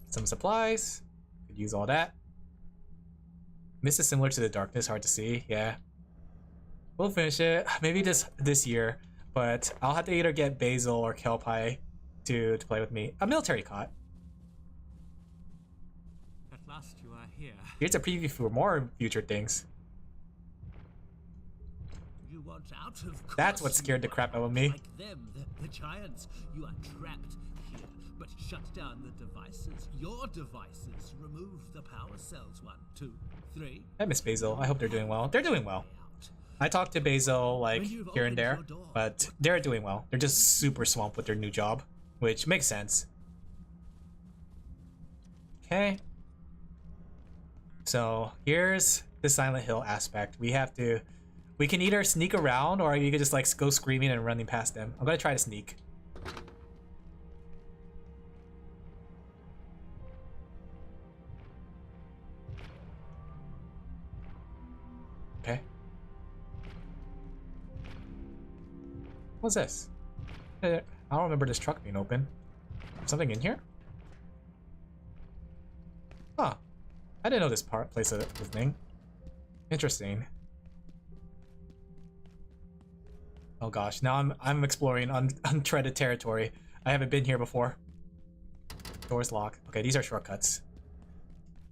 Some supplies. Could use all that. Mist is similar to the darkness, hard to see. Yeah. We'll finish it. Maybe this year. But I'll have to either get Basil or Kelpie to play with me. A military cot. At last you are here. Here's a preview for more future things. You want out of course. That's what scared the crap out of me. Like them, the giants. You are trapped here. But shut down the devices. Your devices. Remove the power cells. 1, 2, 3. I miss Basil. I hope they're doing well. They're doing well. I talked to Basil like here and there, but they're doing well. They're just super swamped with their new job, which makes sense. Okay. So here's the Silent Hill aspect. We can either sneak around or you could just like go screaming and running past them. I'm gonna try to sneak. Okay. What's this? I don't remember this truck being open. Something in here? Huh. I didn't know this place was a thing. Interesting. Oh gosh, now I'm exploring untreaded territory. I haven't been here before. Doors locked. Okay, these are shortcuts.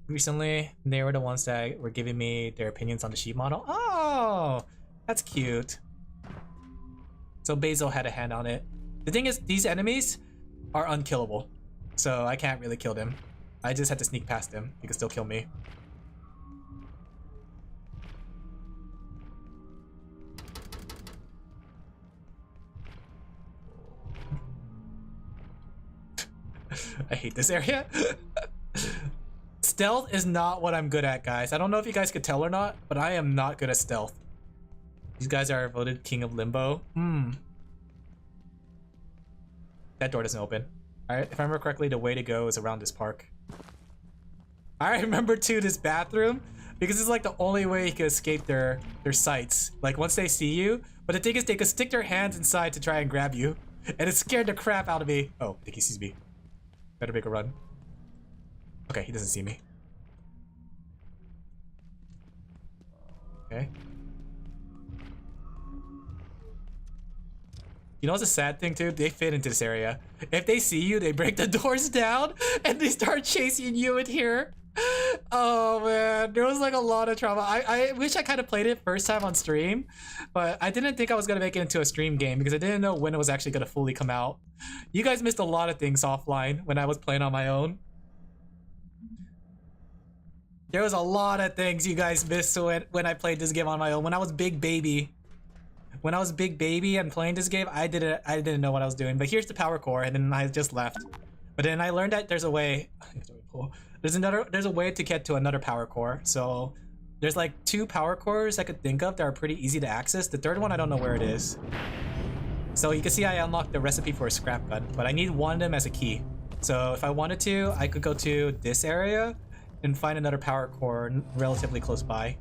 Recently, they were the ones that were giving me their opinions on the sheep model. Oh, that's cute. So Basil had a hand on it. The thing is, these enemies are unkillable. So I can't really kill them. I just had to sneak past them. You can still kill me. I hate this area. Stealth is not what I'm good at, guys. I don't know if you guys could tell or not, but I am not good at stealth. These guys are voted King of Limbo. That door doesn't open. Alright, if I remember correctly, the way to go is around this park. I remember too this bathroom, because it's like the only way you can escape their sights. Like once they see you, but the thing is they could stick their hands inside to try and grab you. And it scared the crap out of me. Oh, I think he sees me. Better make a run. Okay, he doesn't see me. Okay. You know what's a sad thing too? They fit into this area. If they see you, they break the doors down and they start chasing you in here. Oh man, there was like a lot of trauma. I wish I kind of played it first time on stream, but I didn't think I was gonna make it into a stream game because I didn't know when it was actually gonna fully come out. You guys missed a lot of things offline when I was playing on my own. There was a lot of things you guys missed when I played this game on my own. When I was big baby. When I was big baby and playing this game, I didn't know what I was doing. But here's the power core, and then I just left. But then I learned that there's a way. There's a way to get to another power core. So there's like 2 power cores I could think of that are pretty easy to access. The third one I don't know where it is. So you can see I unlocked the recipe for a scrap gun, but I need one of them as a key. So if I wanted to, I could go to this area and find another power core relatively close by.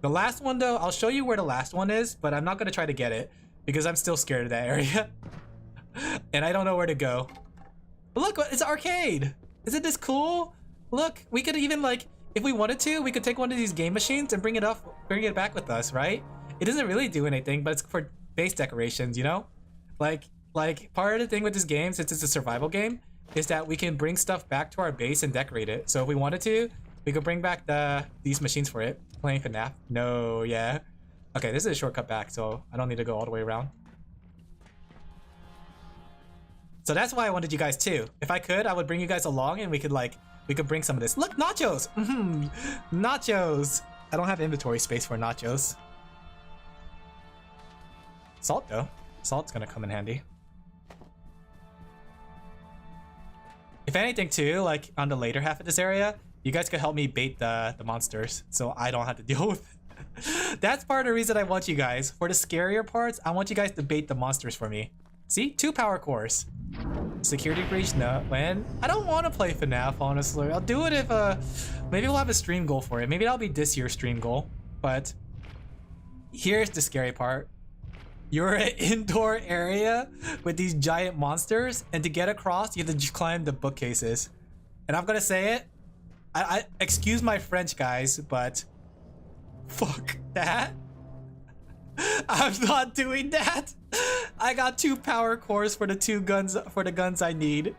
The last one though, I'll show you where the last one is, but I'm not gonna try to get it because I'm still scared of that area. And I don't know where to go. But look, it's an arcade. Isn't this cool? Look, we could even like, if we wanted to, we could take one of these game machines and bring it back with us, right? It doesn't really do anything, but it's for base decorations, you know? Like part of the thing with this game, since it's a survival game, is that we can bring stuff back to our base and decorate it. So if we wanted to, we could bring back these machines for it. Playing FNAF? No, yeah. Okay, this is a shortcut back, so I don't need to go all the way around. So that's why I wanted you guys too. If I could, I would bring you guys along and we could bring some of this. Look, nachos! Nachos! I don't have inventory space for nachos. Salt though. Salt's gonna come in handy. If anything too, like on the later half of this area, you guys could help me bait the monsters so I don't have to deal with it. That's part of the reason I want you guys. For the scarier parts, I want you guys to bait the monsters for me. See? 2 power cores. Security breach? No. Man, I don't want to play FNAF, honestly. I'll do it if, maybe we'll have a stream goal for it. Maybe that'll be this year's stream goal. But here's the scary part. You're in an indoor area with these giant monsters, and to get across, you have to climb the bookcases. And I'm gonna say it. I excuse my French, guys, but fuck that. I'm not doing that. I got 2 power cores for the 2 guns, for the guns I need.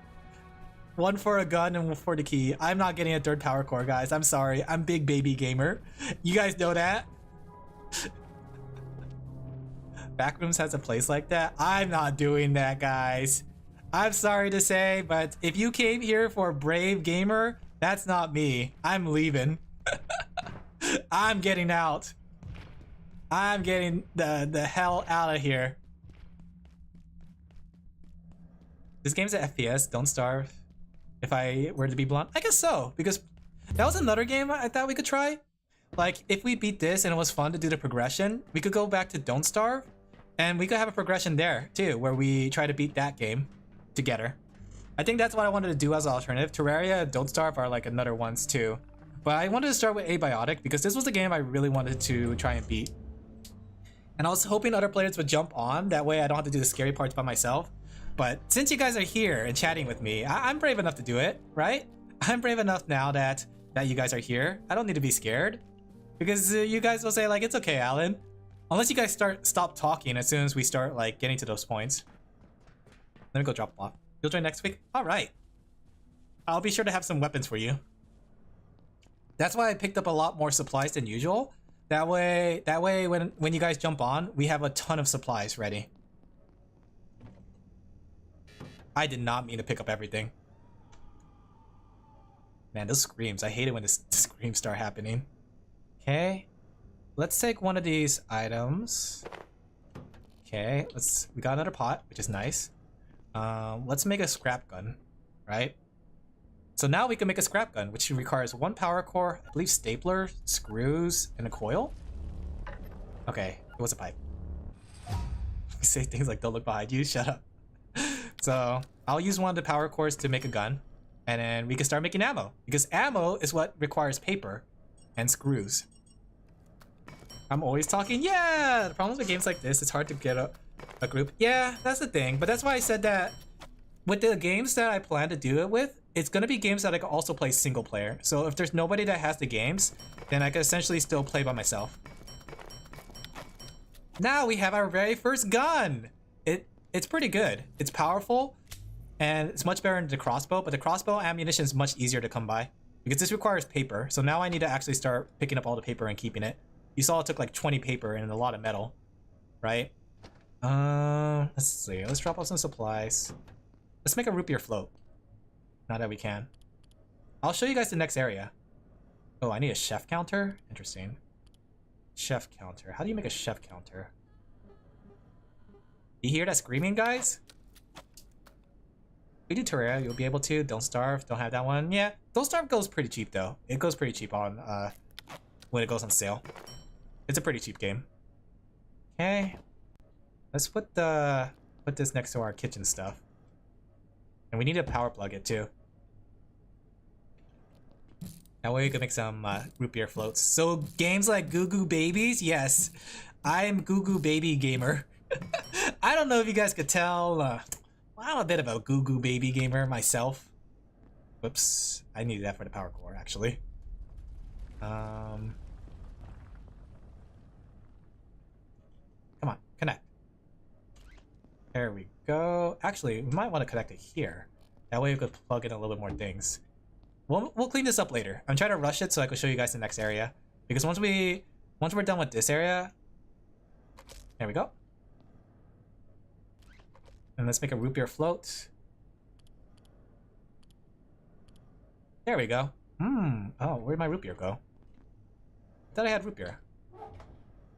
1 for a gun and 1 for the key. I'm not getting a 3rd power core, guys. I'm sorry. I'm big baby gamer. You guys know that. Backrooms has a place like that. I'm not doing that, guys. I'm sorry to say, but if you came here for a brave gamer, that's not me. I'm leaving. I'm getting out. I'm getting the hell out of here. This game's an FPS, don't starve. If I were to be blunt, I guess so, because that was another game I thought we could try. Like, if we beat this and it was fun to do the progression, we could go back to Don't Starve, and we could have a progression there too, where we try to beat that game together. I think that's what I wanted to do as an alternative. Terraria and Don't Starve are like another ones too. But I wanted to start with Abiotic because this was the game I really wanted to try and beat. And I was hoping other players would jump on, that way I don't have to do the scary parts by myself. But since you guys are here and chatting with me, I'm brave enough to do it, right? I'm brave enough now that you guys are here. I don't need to be scared. Because you guys will say like, it's okay, Alan. Unless you guys stop talking as soon as we start like getting to those points. Let me go drop them off. You'll join next week? Alright. I'll be sure to have some weapons for you. That's why I picked up a lot more supplies than usual. That way when you guys jump on, we have a ton of supplies ready. I did not mean to pick up everything. Man, those screams. I hate it when the screams start happening. Okay. Let's take one of these items. Okay, we got another pot, which is nice. Let's make a scrap gun, right? So now we can make a scrap gun, which requires 1 power core, I believe stapler, screws, and a coil. Okay, it was a pipe. We say things like don't look behind you, shut up. So I'll use 1 of the power cores to make a gun, and then we can start making ammo, because ammo is what requires paper and screws. I'm always talking, yeah! The problem with games like this, it's hard to get a group. Yeah, that's the thing, but that's why I said that with the games that I plan to do it with, it's gonna be games that I can also play single player. So if there's nobody that has the games, then I can essentially still play by myself. Now we have our very first gun! It's pretty good. It's powerful, and it's much better than the crossbow, but the crossbow ammunition is much easier to come by, because this requires paper, so now I need to actually start picking up all the paper and keeping it. You saw it took like 20 paper and a lot of metal, right? Let's see. Let's drop off some supplies. Let's make a root beer float. Now that we can. I'll show you guys the next area. Oh, I need a chef counter? Interesting. Chef counter. How do you make a chef counter? You hear that screaming, guys? We do Terraria, you'll be able to. Don't Starve, don't have that one. Yeah, Don't Starve goes pretty cheap though. It goes pretty cheap on when it goes on sale. It's a pretty cheap game. Okay. Let's put this next to our kitchen stuff. And we need to power plug it too. That way we can make some root beer floats. So games like Goo Goo Babies, yes. I'm Goo Goo Baby gamer. I don't know if you guys could tell. I'm a bit of a Goo Goo Baby gamer myself. Whoops. I needed that for the power core actually. Come on, connect. There we go. Actually, we might want to connect it here. That way we could plug in a little bit more things. We'll clean this up later. I'm trying to rush it so I can show you guys the next area. Because once we're done with this area, there we go. And let's make a root beer float. There we go. Oh, where'd my root beer go? I thought I had root beer.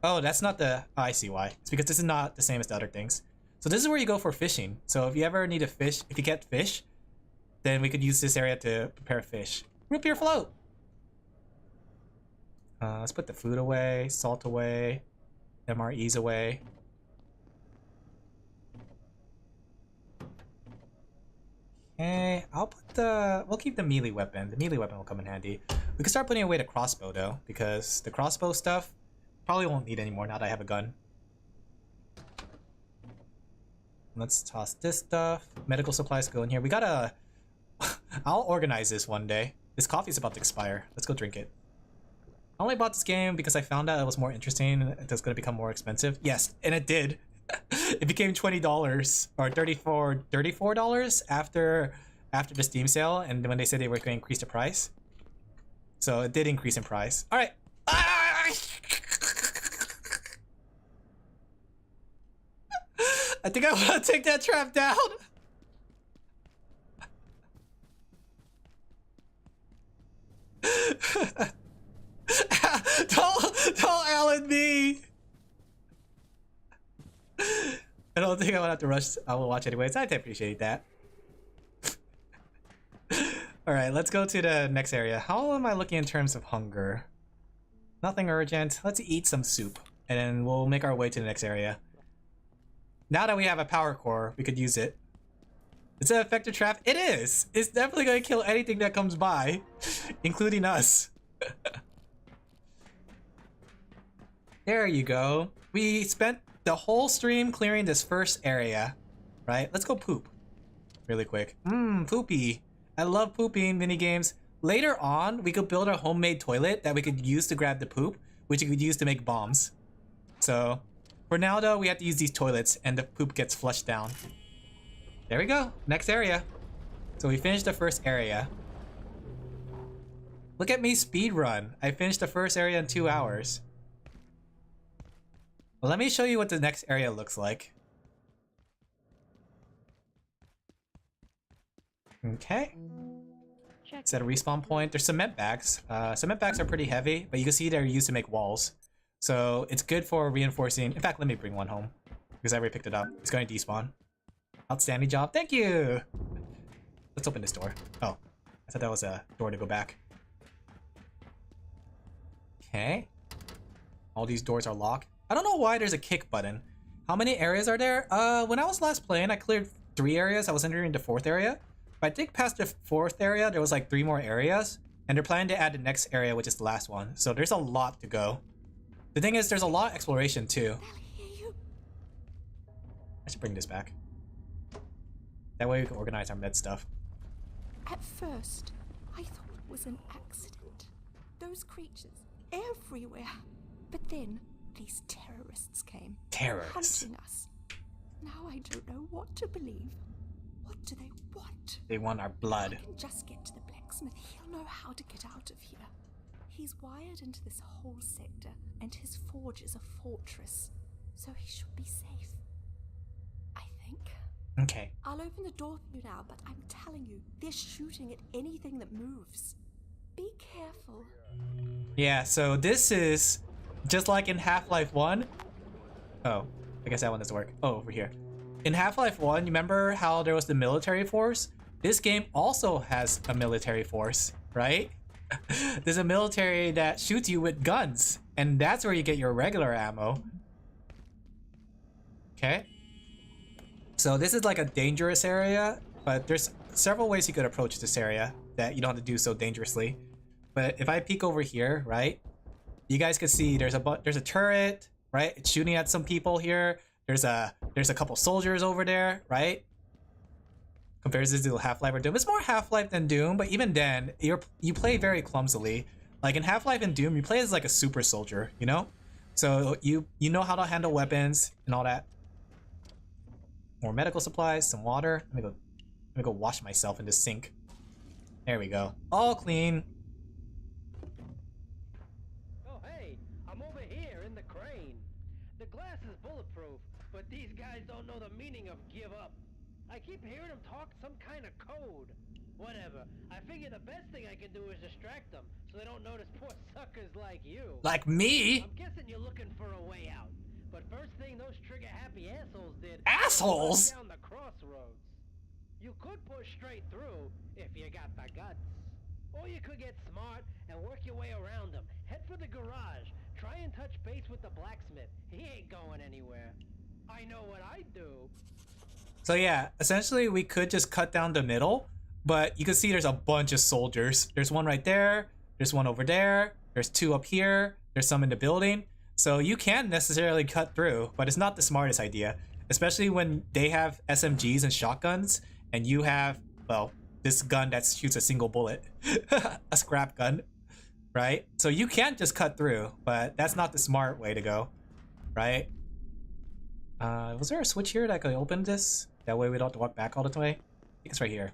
Oh, that's not the... Oh, I see why. It's because this is not the same as the other things. So this is where you go for fishing. So if you ever need a fish, if you get fish, then we could use this area to prepare fish. Root beer float! Let's put the food away, salt away, MREs away. Okay, we'll keep the melee weapon. The melee weapon will come in handy. We can start putting away the crossbow though, because the crossbow stuff probably won't need anymore now that I have a gun. Let's toss this stuff. Medical supplies go in here. We gotta... I'll organize this one day. This coffee's about to expire. Let's go drink it. I only bought this game because I found out it was more interesting and it was going to become more expensive. Yes, and it did. It became $20 or $34 after the Steam sale, and when they said they were going to increase the price. So it did increase in price. All right. I think I want to take that trap down. don't Alin me. I don't think I would have to rush. I will watch anyways. I appreciate that. All right, let's go to the next area. How am I looking in terms of hunger? Nothing urgent. Let's eat some soup, and then we'll make our way to the next area. Now that we have a power core, we could use it. Is it an effective trap? It is! It's definitely gonna kill anything that comes by, including us. There you go. We spent the whole stream clearing this first area, right? Let's go poop really quick. Poopy. I love pooping minigames. Later on, we could build a homemade toilet that we could use to grab the poop, which we could use to make bombs. So, for now though, we have to use these toilets and the poop gets flushed down. There we go, next area. So we finished the first area. Look at me speedrun. I finished the first area in 2 hours. Well, let me show you what the next area looks like. Okay. Set a respawn point. There's cement bags. Cement bags are pretty heavy, but you can see they're used to make walls. So it's good for reinforcing. In fact, let me bring one home because I already picked it up. It's going to despawn. Outstanding job. Thank you. Let's open this door. Oh, I thought that was a door to go back. Okay. All these doors are locked. I don't know why there's a kick button. How many areas are there? When I was last playing, I cleared 3 areas. I was entering the 4th area. But I think past the 4th area, there was like 3 more areas. And they're planning to add the next area, which is the last one. So there's a lot to go. The thing is, there's a lot of exploration too. I should bring this back. That way we can organize our med stuff. At first, I thought it was an accident. Those creatures everywhere. But then these terrorists came. Terrorists. Hunting us. Now I don't know what to believe. What do they want? They want our blood. I can just get to the blacksmith. He'll know how to get out of here. He's wired into this whole sector, and his forge is a fortress, so he should be safe. I think. Okay. I'll open the door for you now, but I'm telling you, they're shooting at anything that moves. Be careful. Yeah, so this is just like in Half-Life 1. Oh, I guess that one doesn't work. Oh, over here. In Half-Life 1, you remember how there was the military force? This game also has a military force, right? There's a military that shoots you with guns, and that's where you get your regular ammo. Okay. So this is like a dangerous area, but there's several ways you could approach this area that you don't have to do so dangerously. But if I peek over here, right, you guys can see there's a turret, right? It's shooting at some people here. There's a couple soldiers over there, right? Compares this to Half-Life or Doom. It's more Half-Life than Doom, but even then, you play very clumsily. Like in Half-Life and Doom, you play as like a super soldier, you know? So you know how to handle weapons and all that. More medical supplies, some water. Let me go wash myself in this sink. There we go. All clean. Oh hey, I'm over here in the crane. The glass is bulletproof, but these guys don't know the meaning of give up. I keep hearing them talk some kind of code. Whatever. I figure the best thing I can do is distract them so they don't notice poor suckers like you. Like me? I'm guessing you're looking for a way out. But first thing those trigger-happy assholes did... Assholes? ...down the crossroads. You could push straight through if you got the guts. Or you could get smart and work your way around them. Head for the garage. Try and touch base with the blacksmith. He ain't going anywhere. I know what I'd do. So yeah, essentially we could just cut down the middle, but you can see there's a bunch of soldiers. There's one right there, there's one over there, there's 2 up here, there's some in the building. So you can necessarily cut through, but it's not the smartest idea, especially when they have SMGs and shotguns, and you have, well, this gun that shoots a single bullet, a scrap gun, right? So you can't just cut through, but that's not the smart way to go, right? Was there a switch here that could open this? That way we don't have to walk back all the way? I think it's right here.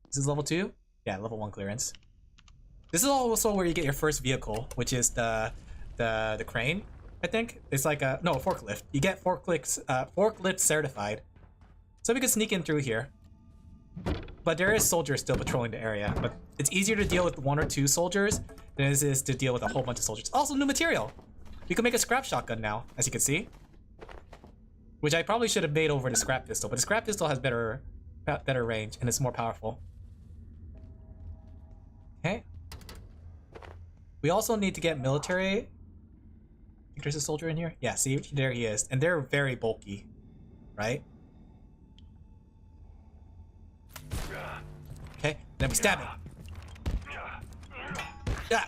This is level 2? Yeah, level 1 clearance. This is also where you get your first vehicle, which is the crane, I think. It's like a, no, a forklift. You get forklift certified. So we can sneak in through here. But there is soldiers still patrolling the area. But it's easier to deal with 1 or 2 soldiers than it is to deal with a whole bunch of soldiers. Also, new material! You can make a scrap shotgun now, as you can see. Which I probably should have made over the scrap pistol, but the scrap pistol has better range and it's more powerful. Okay. We also need to get military. I think there's a soldier in here. Yeah, see, there he is. And they're very bulky, right? Okay, then we stab him. Yeah.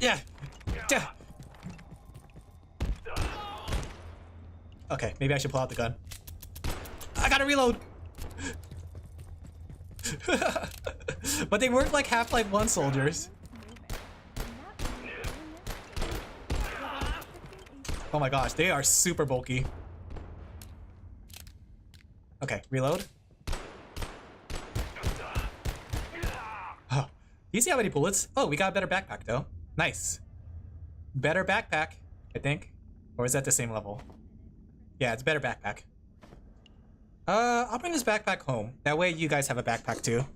Yeah. Yeah. Okay, maybe I should pull out the gun. I gotta reload! But they work like Half-Life 1 soldiers. Oh my gosh, they are super bulky. Okay, reload. Oh, you see how many bullets? Oh, we got a better backpack though. Nice. Better backpack, I think. Or is that the same level? Yeah, it's a better backpack. I'll bring this backpack home. That way you guys have a backpack too.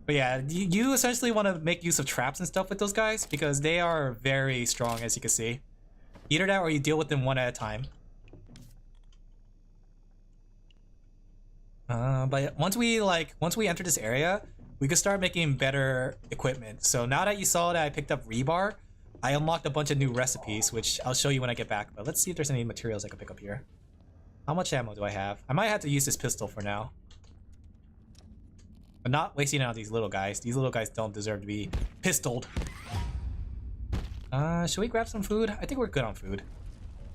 But yeah, you essentially want to make use of traps and stuff with those guys because they are very strong, as you can see. Either that or you deal with them one at a time. But once we enter this area, we could start making better equipment. So now that you saw that I picked up rebar, I unlocked a bunch of new recipes, which I'll show you when I get back. But let's see if there's any materials I can pick up here. How much ammo do I have? I might have to use this pistol for now. I'm not wasting it on these little guys. These little guys don't deserve to be pistoled. Should we grab some food? I think we're good on food.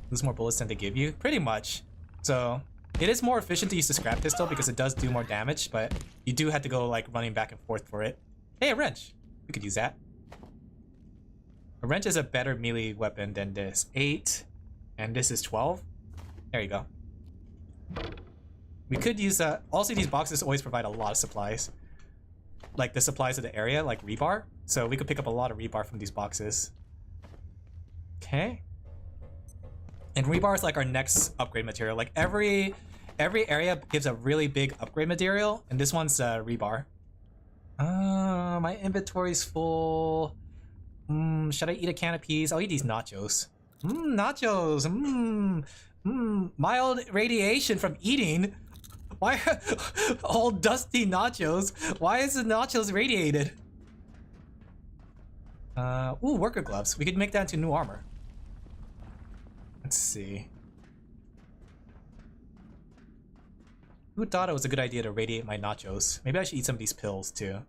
Lose more bullets than they give you? Pretty much. So, it is more efficient to use the scrap pistol because it does do more damage, but you do have to go like running back and forth for it. Hey, a wrench! We could use that. A wrench is a better melee weapon than this. 8, and this is 12. There you go. We could use also these boxes always provide a lot of supplies. Like the supplies of the area, like rebar. So we could pick up a lot of rebar from these boxes. Okay. And rebar is like our next upgrade material. Like every area gives a really big upgrade material, and this one's rebar. My inventory's full. Should I eat a can of peas? I'll eat these nachos. Nachos. Mild radiation from eating. Why all dusty nachos? Why is the nachos radiated? Ooh, worker gloves. We could make that into new armor. Let's see. Who thought it was a good idea to radiate my nachos? Maybe I should eat some of these pills too.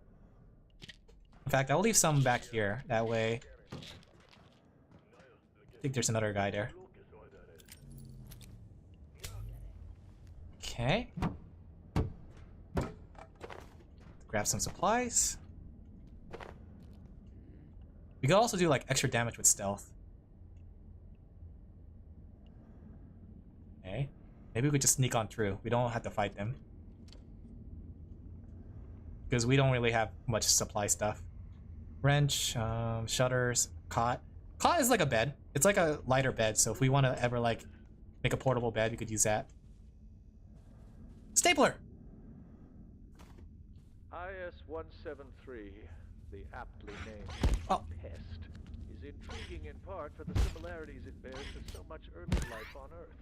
In fact, I'll leave some back here. That way. I think there's another guy there. Okay. Grab some supplies. We could also do like extra damage with stealth. Okay. Maybe we could just sneak on through. We don't have to fight them. Because we don't really have much supply stuff. Wrench, shutters, cot. Cot is like a bed. It's like a lighter bed, so if we want to ever like make a portable bed, we could use that. Stapler! IS-173, the aptly named Pest, is intriguing in part for the similarities it bears to so much early life on Earth.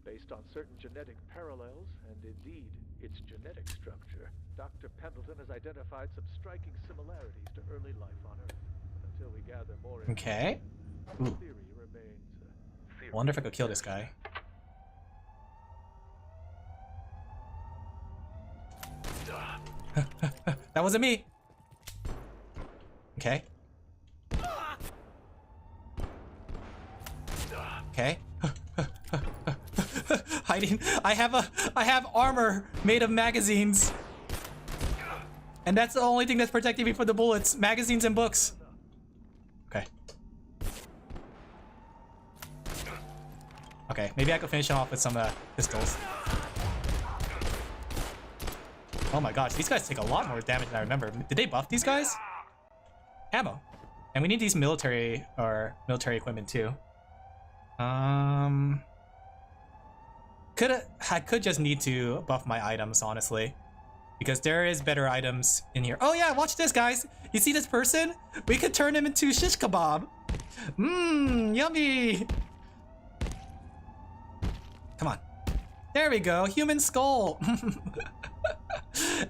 Based on certain genetic parallels, and indeed its genetic structure, Dr. Pendleton has identified some striking similarities to early life on Earth. But until we gather more okay. The theory remains I wonder if I could kill this guy. That wasn't me. Okay. Okay. Hiding. I have armor made of magazines. And that's the only thing that's protecting me from the bullets. Magazines and books. Okay. Okay, maybe I could finish him off with some pistols. Oh my gosh, these guys take a lot more damage than I remember. Did they buff these guys? Ammo. And we need these military equipment too. I could just need to buff my items, honestly. Because there is better items in here. Oh yeah, watch this, guys. You see this person? We could turn him into shish kebab. Mmm, yummy. Come on. There we go, human skull.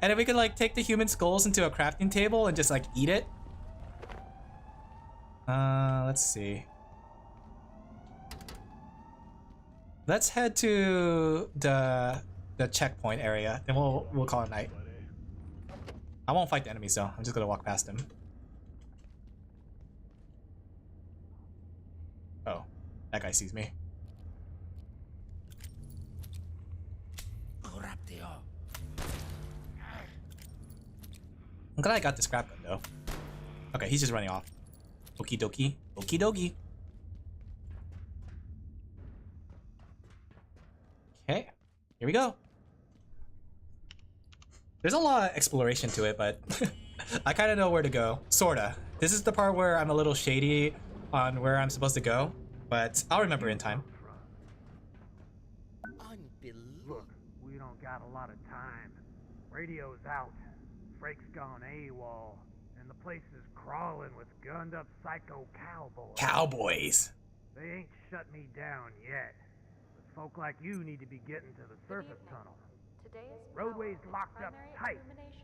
And if we could like take the human skulls into a crafting table and just like eat it. Let's see. Let's head to the checkpoint area, then we'll call it night. I won't fight the enemies though. I'm just gonna walk past them. Oh, that guy sees me. I'm glad I got the scrap gun though. Okay, he's just running off. Okie dokie. Okie dokie. Okay, here we go. There's a lot of exploration to it, but I kind of know where to go. Sorta. This is the part where I'm a little shady on where I'm supposed to go, but I'll remember in time. Look, we don't got a lot of time. Radio's out. Frake's gone AWOL, and the place is crawling with gunned-up psycho cowboys. Cowboys! They ain't shut me down yet. But folk like you need to be getting to the surface tunnel. Roadway's locked up tight,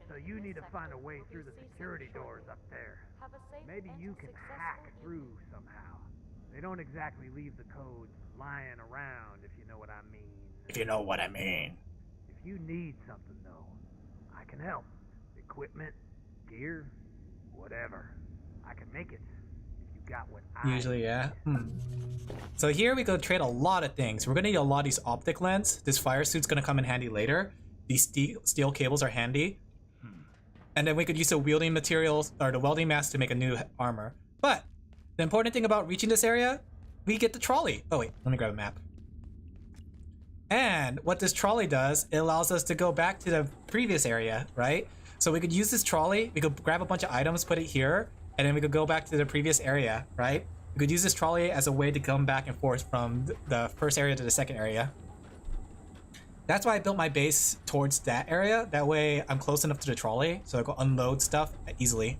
so you need to find a way through the security doors up there. Maybe you can hack through somehow. They don't exactly leave the codes lying around, if you know what I mean. If you know what I mean. If you need something, though, I can help. Equipment, gear, whatever. I can make it if you got what I Usually, yeah. So here we go trade a lot of things. We're gonna need a lot of these optic lens. This fire suit's gonna come in handy later. These steel cables are handy. And then we could use the wielding materials or the welding mask to make a new armor. But the important thing about reaching this area, we get the trolley. Oh wait, let me grab a map. And what this trolley does, it allows us to go back to the previous area, right? So we could use this trolley, we could grab a bunch of items, put it here, and then we could go back to the previous area, right? We could use this trolley as a way to come back and forth from the first area to the second area. That's why I built my base towards that area. That way I'm close enough to the trolley so I can unload stuff easily.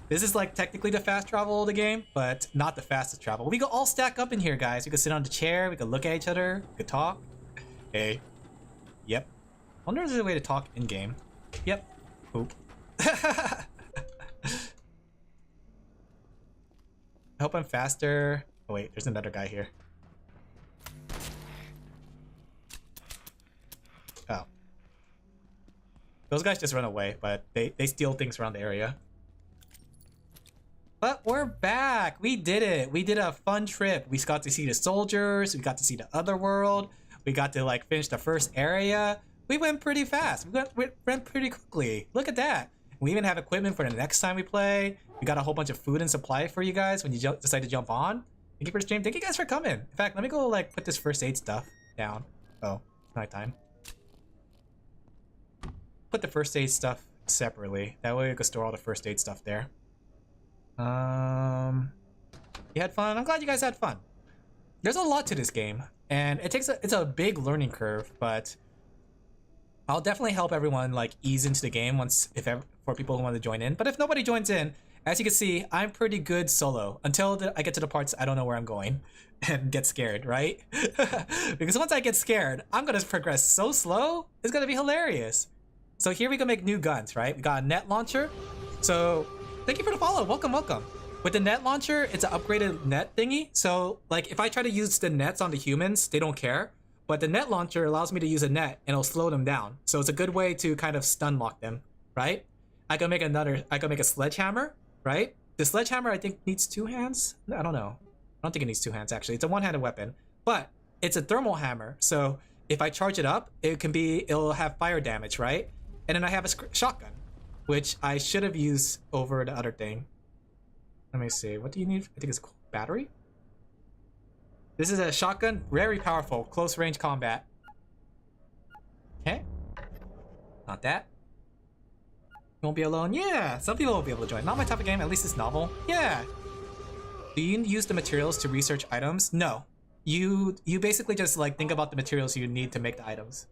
This is like technically the fast travel of the game, but not the fastest travel. We could all stack up in here, guys. We could sit on the chair, we could look at each other, we could talk. Hey. Yep. I wonder if there's a way to talk in-game. Yep. Poop. I hope I'm faster. Oh wait, there's another guy here. Oh. Those guys just run away, but they steal things around the area. But we're back! We did it! We did a fun trip. We got to see the soldiers, we got to see the other world, we got to like finish the first area. We went pretty fast. We went pretty quickly. Look at that. We even have equipment for the next time we play. We got a whole bunch of food and supply for you guys when you decide to jump on. Thank you for the stream. Thank you guys for coming. In fact, let me go like put this first aid stuff down. Oh, it's nighttime. Put the first aid stuff separately. That way we can store all the first aid stuff there. You had fun? I'm glad you guys had fun. There's a lot to this game, and it's a big learning curve, but I'll definitely help everyone like ease into the game for people who want to join in. But if nobody joins in, as you can see, I'm pretty good solo until I get to the parts I don't know where I'm going and get scared, right? Because once I get scared, I'm gonna progress so slow, it's gonna be hilarious. So here we go make new guns, right? We got a net launcher. So thank you for the follow. Welcome, welcome. With the net launcher, it's an upgraded net thingy. So like if I try to use the nets on the humans, they don't care. But the net launcher allows me to use a net and it'll slow them down. So it's a good way to kind of stun lock them, right? I can make a sledgehammer, right? The sledgehammer I think needs 2 hands. I don't know. I don't think it needs 2 hands actually. It's a one-handed weapon, but it's a thermal hammer. So if I charge it up, it'll have fire damage, right? And then I have a shotgun, which I should have used over the other thing. Let me see. What do you need? I think it's a battery. This is a shotgun, very powerful, close range combat. Okay. Not that. You won't be alone? Yeah, some people will be able to join. Not my type of game, at least it's novel. Yeah. Do you use the materials to research items? No. You basically just like think about the materials you need to make the items.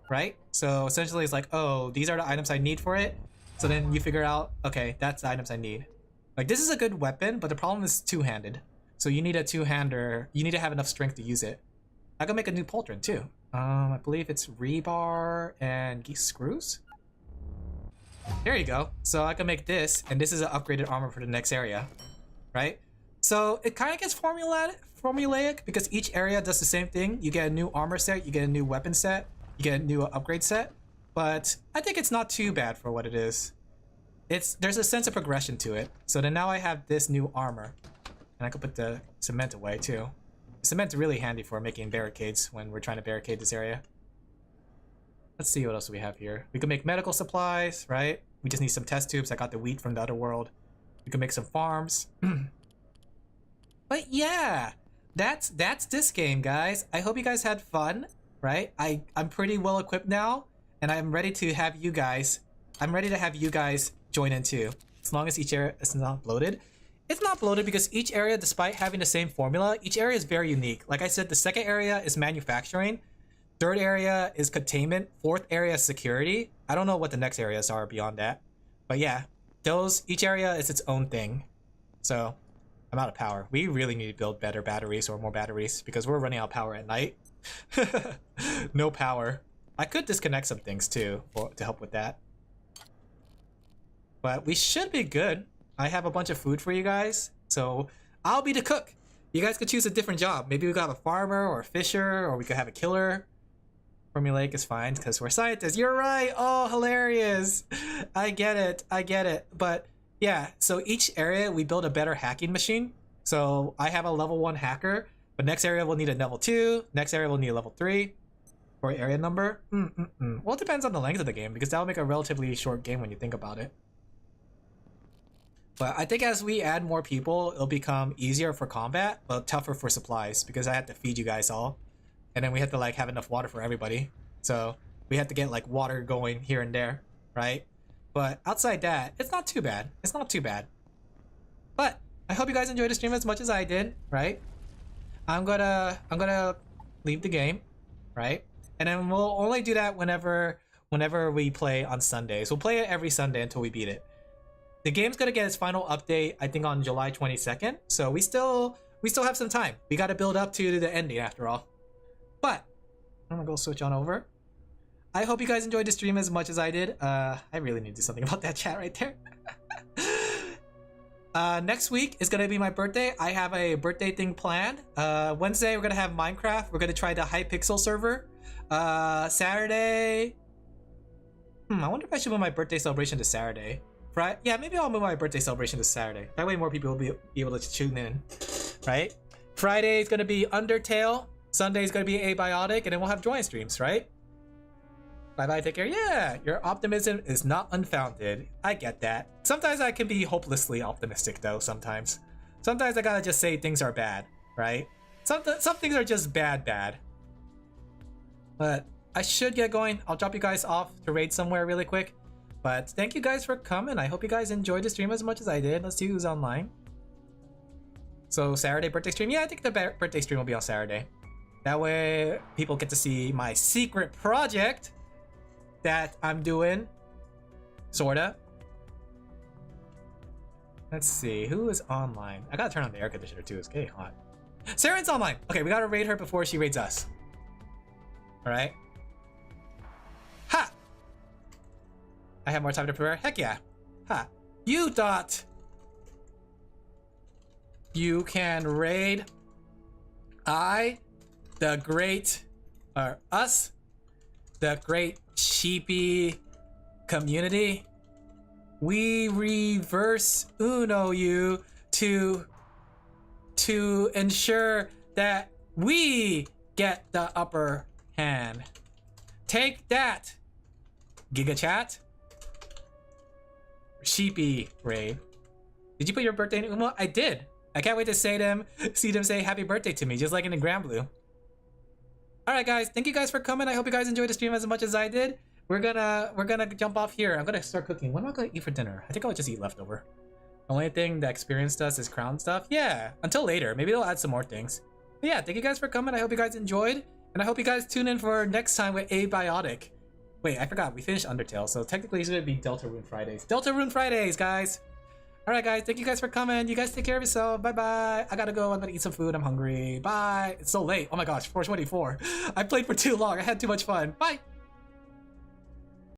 Right? So essentially it's like, oh, these are the items I need for it. So then you figure out, okay, that's the items I need. Like this is a good weapon, but the problem is two-handed. So you need a two-hander. You need to have enough strength to use it. I can make a new pauldron too. I believe it's rebar and screws. There you go. So I can make this, and this is an upgraded armor for the next area, right? So it kind of gets formulaic because each area does the same thing. You get a new armor set, you get a new weapon set, you get a new upgrade set. But I think it's not too bad for what it is. There's a sense of progression to it. So then now I have this new armor. And I could put the cement away too. Cement's really handy for making barricades when we're trying to barricade this area. Let's see what else we have here. We can make medical supplies, right? We just need some test tubes. I got the wheat from the other world. We can make some farms. But yeah, that's this game, guys. I hope you guys had fun, right? I'm pretty well equipped now, and I'm ready to have you guys. I'm ready to have you guys join in too. As long as each area is not bloated. It's not bloated because each area, despite having the same formula, each area is very unique. Like I said, the second area is manufacturing. Third area is containment. Fourth area is security. I don't know what the next areas are beyond that. But yeah, each area is its own thing. So I'm out of power. We really need to build better batteries or more batteries because we're running out of power at night. No power. I could disconnect some things too to help with that. But we should be good. I have a bunch of food for you guys, so I'll be the cook. You guys could choose a different job. Maybe we could have a farmer or a fisher, or we could have a killer. Formulaic is fine because we're scientists. You're right. Oh, hilarious. I get it. I get it. But yeah, so each area we build a better hacking machine. So I have a level 1 hacker, but next area will need a level 2. Next area will need a level 3 for area number. Well, it depends on the length of the game because that'll make a relatively short game when you think about it. But I think as we add more people, it'll become easier for combat, but tougher for supplies because I have to feed you guys all. And then we have to like have enough water for everybody. So we have to get like water going here and there, right? But outside that, it's not too bad. It's not too bad. But I hope you guys enjoyed the stream as much as I did, right? I'm gonna leave the game, right? And then we'll only do that whenever we play on Sundays. We'll play it every Sunday until we beat it. The game's gonna get its final update, I think, on July 22nd. So we still have some time. We gotta build up to the ending after all. But I'm gonna go switch on over. I hope you guys enjoyed the stream as much as I did. I really need to do something about that chat right there. Next week is gonna be my birthday. I have a birthday thing planned. Wednesday we're gonna have Minecraft. We're gonna try the Hypixel server. Saturday. I wonder if I should move my birthday celebration to Saturday. Right? Yeah, maybe I'll move my birthday celebration to Saturday. That way more people will be able to tune in. Right? Friday is gonna be Undertale. Sunday is gonna be Abiotic, and then we'll have joint streams, right? Bye-bye, take care. Yeah, your optimism is not unfounded. I get that. Sometimes I can be hopelessly optimistic, though, sometimes. Sometimes I gotta just say things are bad, right? Some things are just bad. But I should get going. I'll drop you guys off to raid somewhere really quick. But thank you guys for coming. I hope you guys enjoyed the stream as much as I did. Let's see who's online. So Saturday birthday stream? Yeah, I think the birthday stream will be on Saturday. That way people get to see my secret project that I'm doing. Sorta. Let's see, who is online? I gotta turn on the air conditioner too, it's getting hot. Saren's online! Okay, we gotta raid her before she raids us. Alright. Ha! I have more time to prepare? Heck yeah. Ha. You thought you can raid the great sheepy community? We reverse Uno you to ensure that we get the upper hand. Take that, Giga Chat. Sheepy raid. Did you put your birthday in Umo? I did. I can't wait to see them say happy birthday to me, just like in the Grand Blue. Alright guys, thank you guys for coming. I hope you guys enjoyed the stream as much as I did. We're gonna jump off here. I'm gonna start cooking. What am I gonna eat for dinner? I think I'll just eat leftover. The only thing that experience does is crown stuff. Yeah, until later. Maybe they'll add some more things. But yeah, thank you guys for coming. I hope you guys enjoyed. And I hope you guys tune in for next time with Abiotic. Wait, I forgot. We finished Undertale, so technically it's gonna be Deltarune Fridays. Deltarune Fridays, guys! Alright guys, thank you guys for coming. You guys take care of yourself. Bye-bye. I gotta go. I'm gonna eat some food. I'm hungry. Bye. It's so late. Oh my gosh, 4:24. I played for too long. I had too much fun. Bye!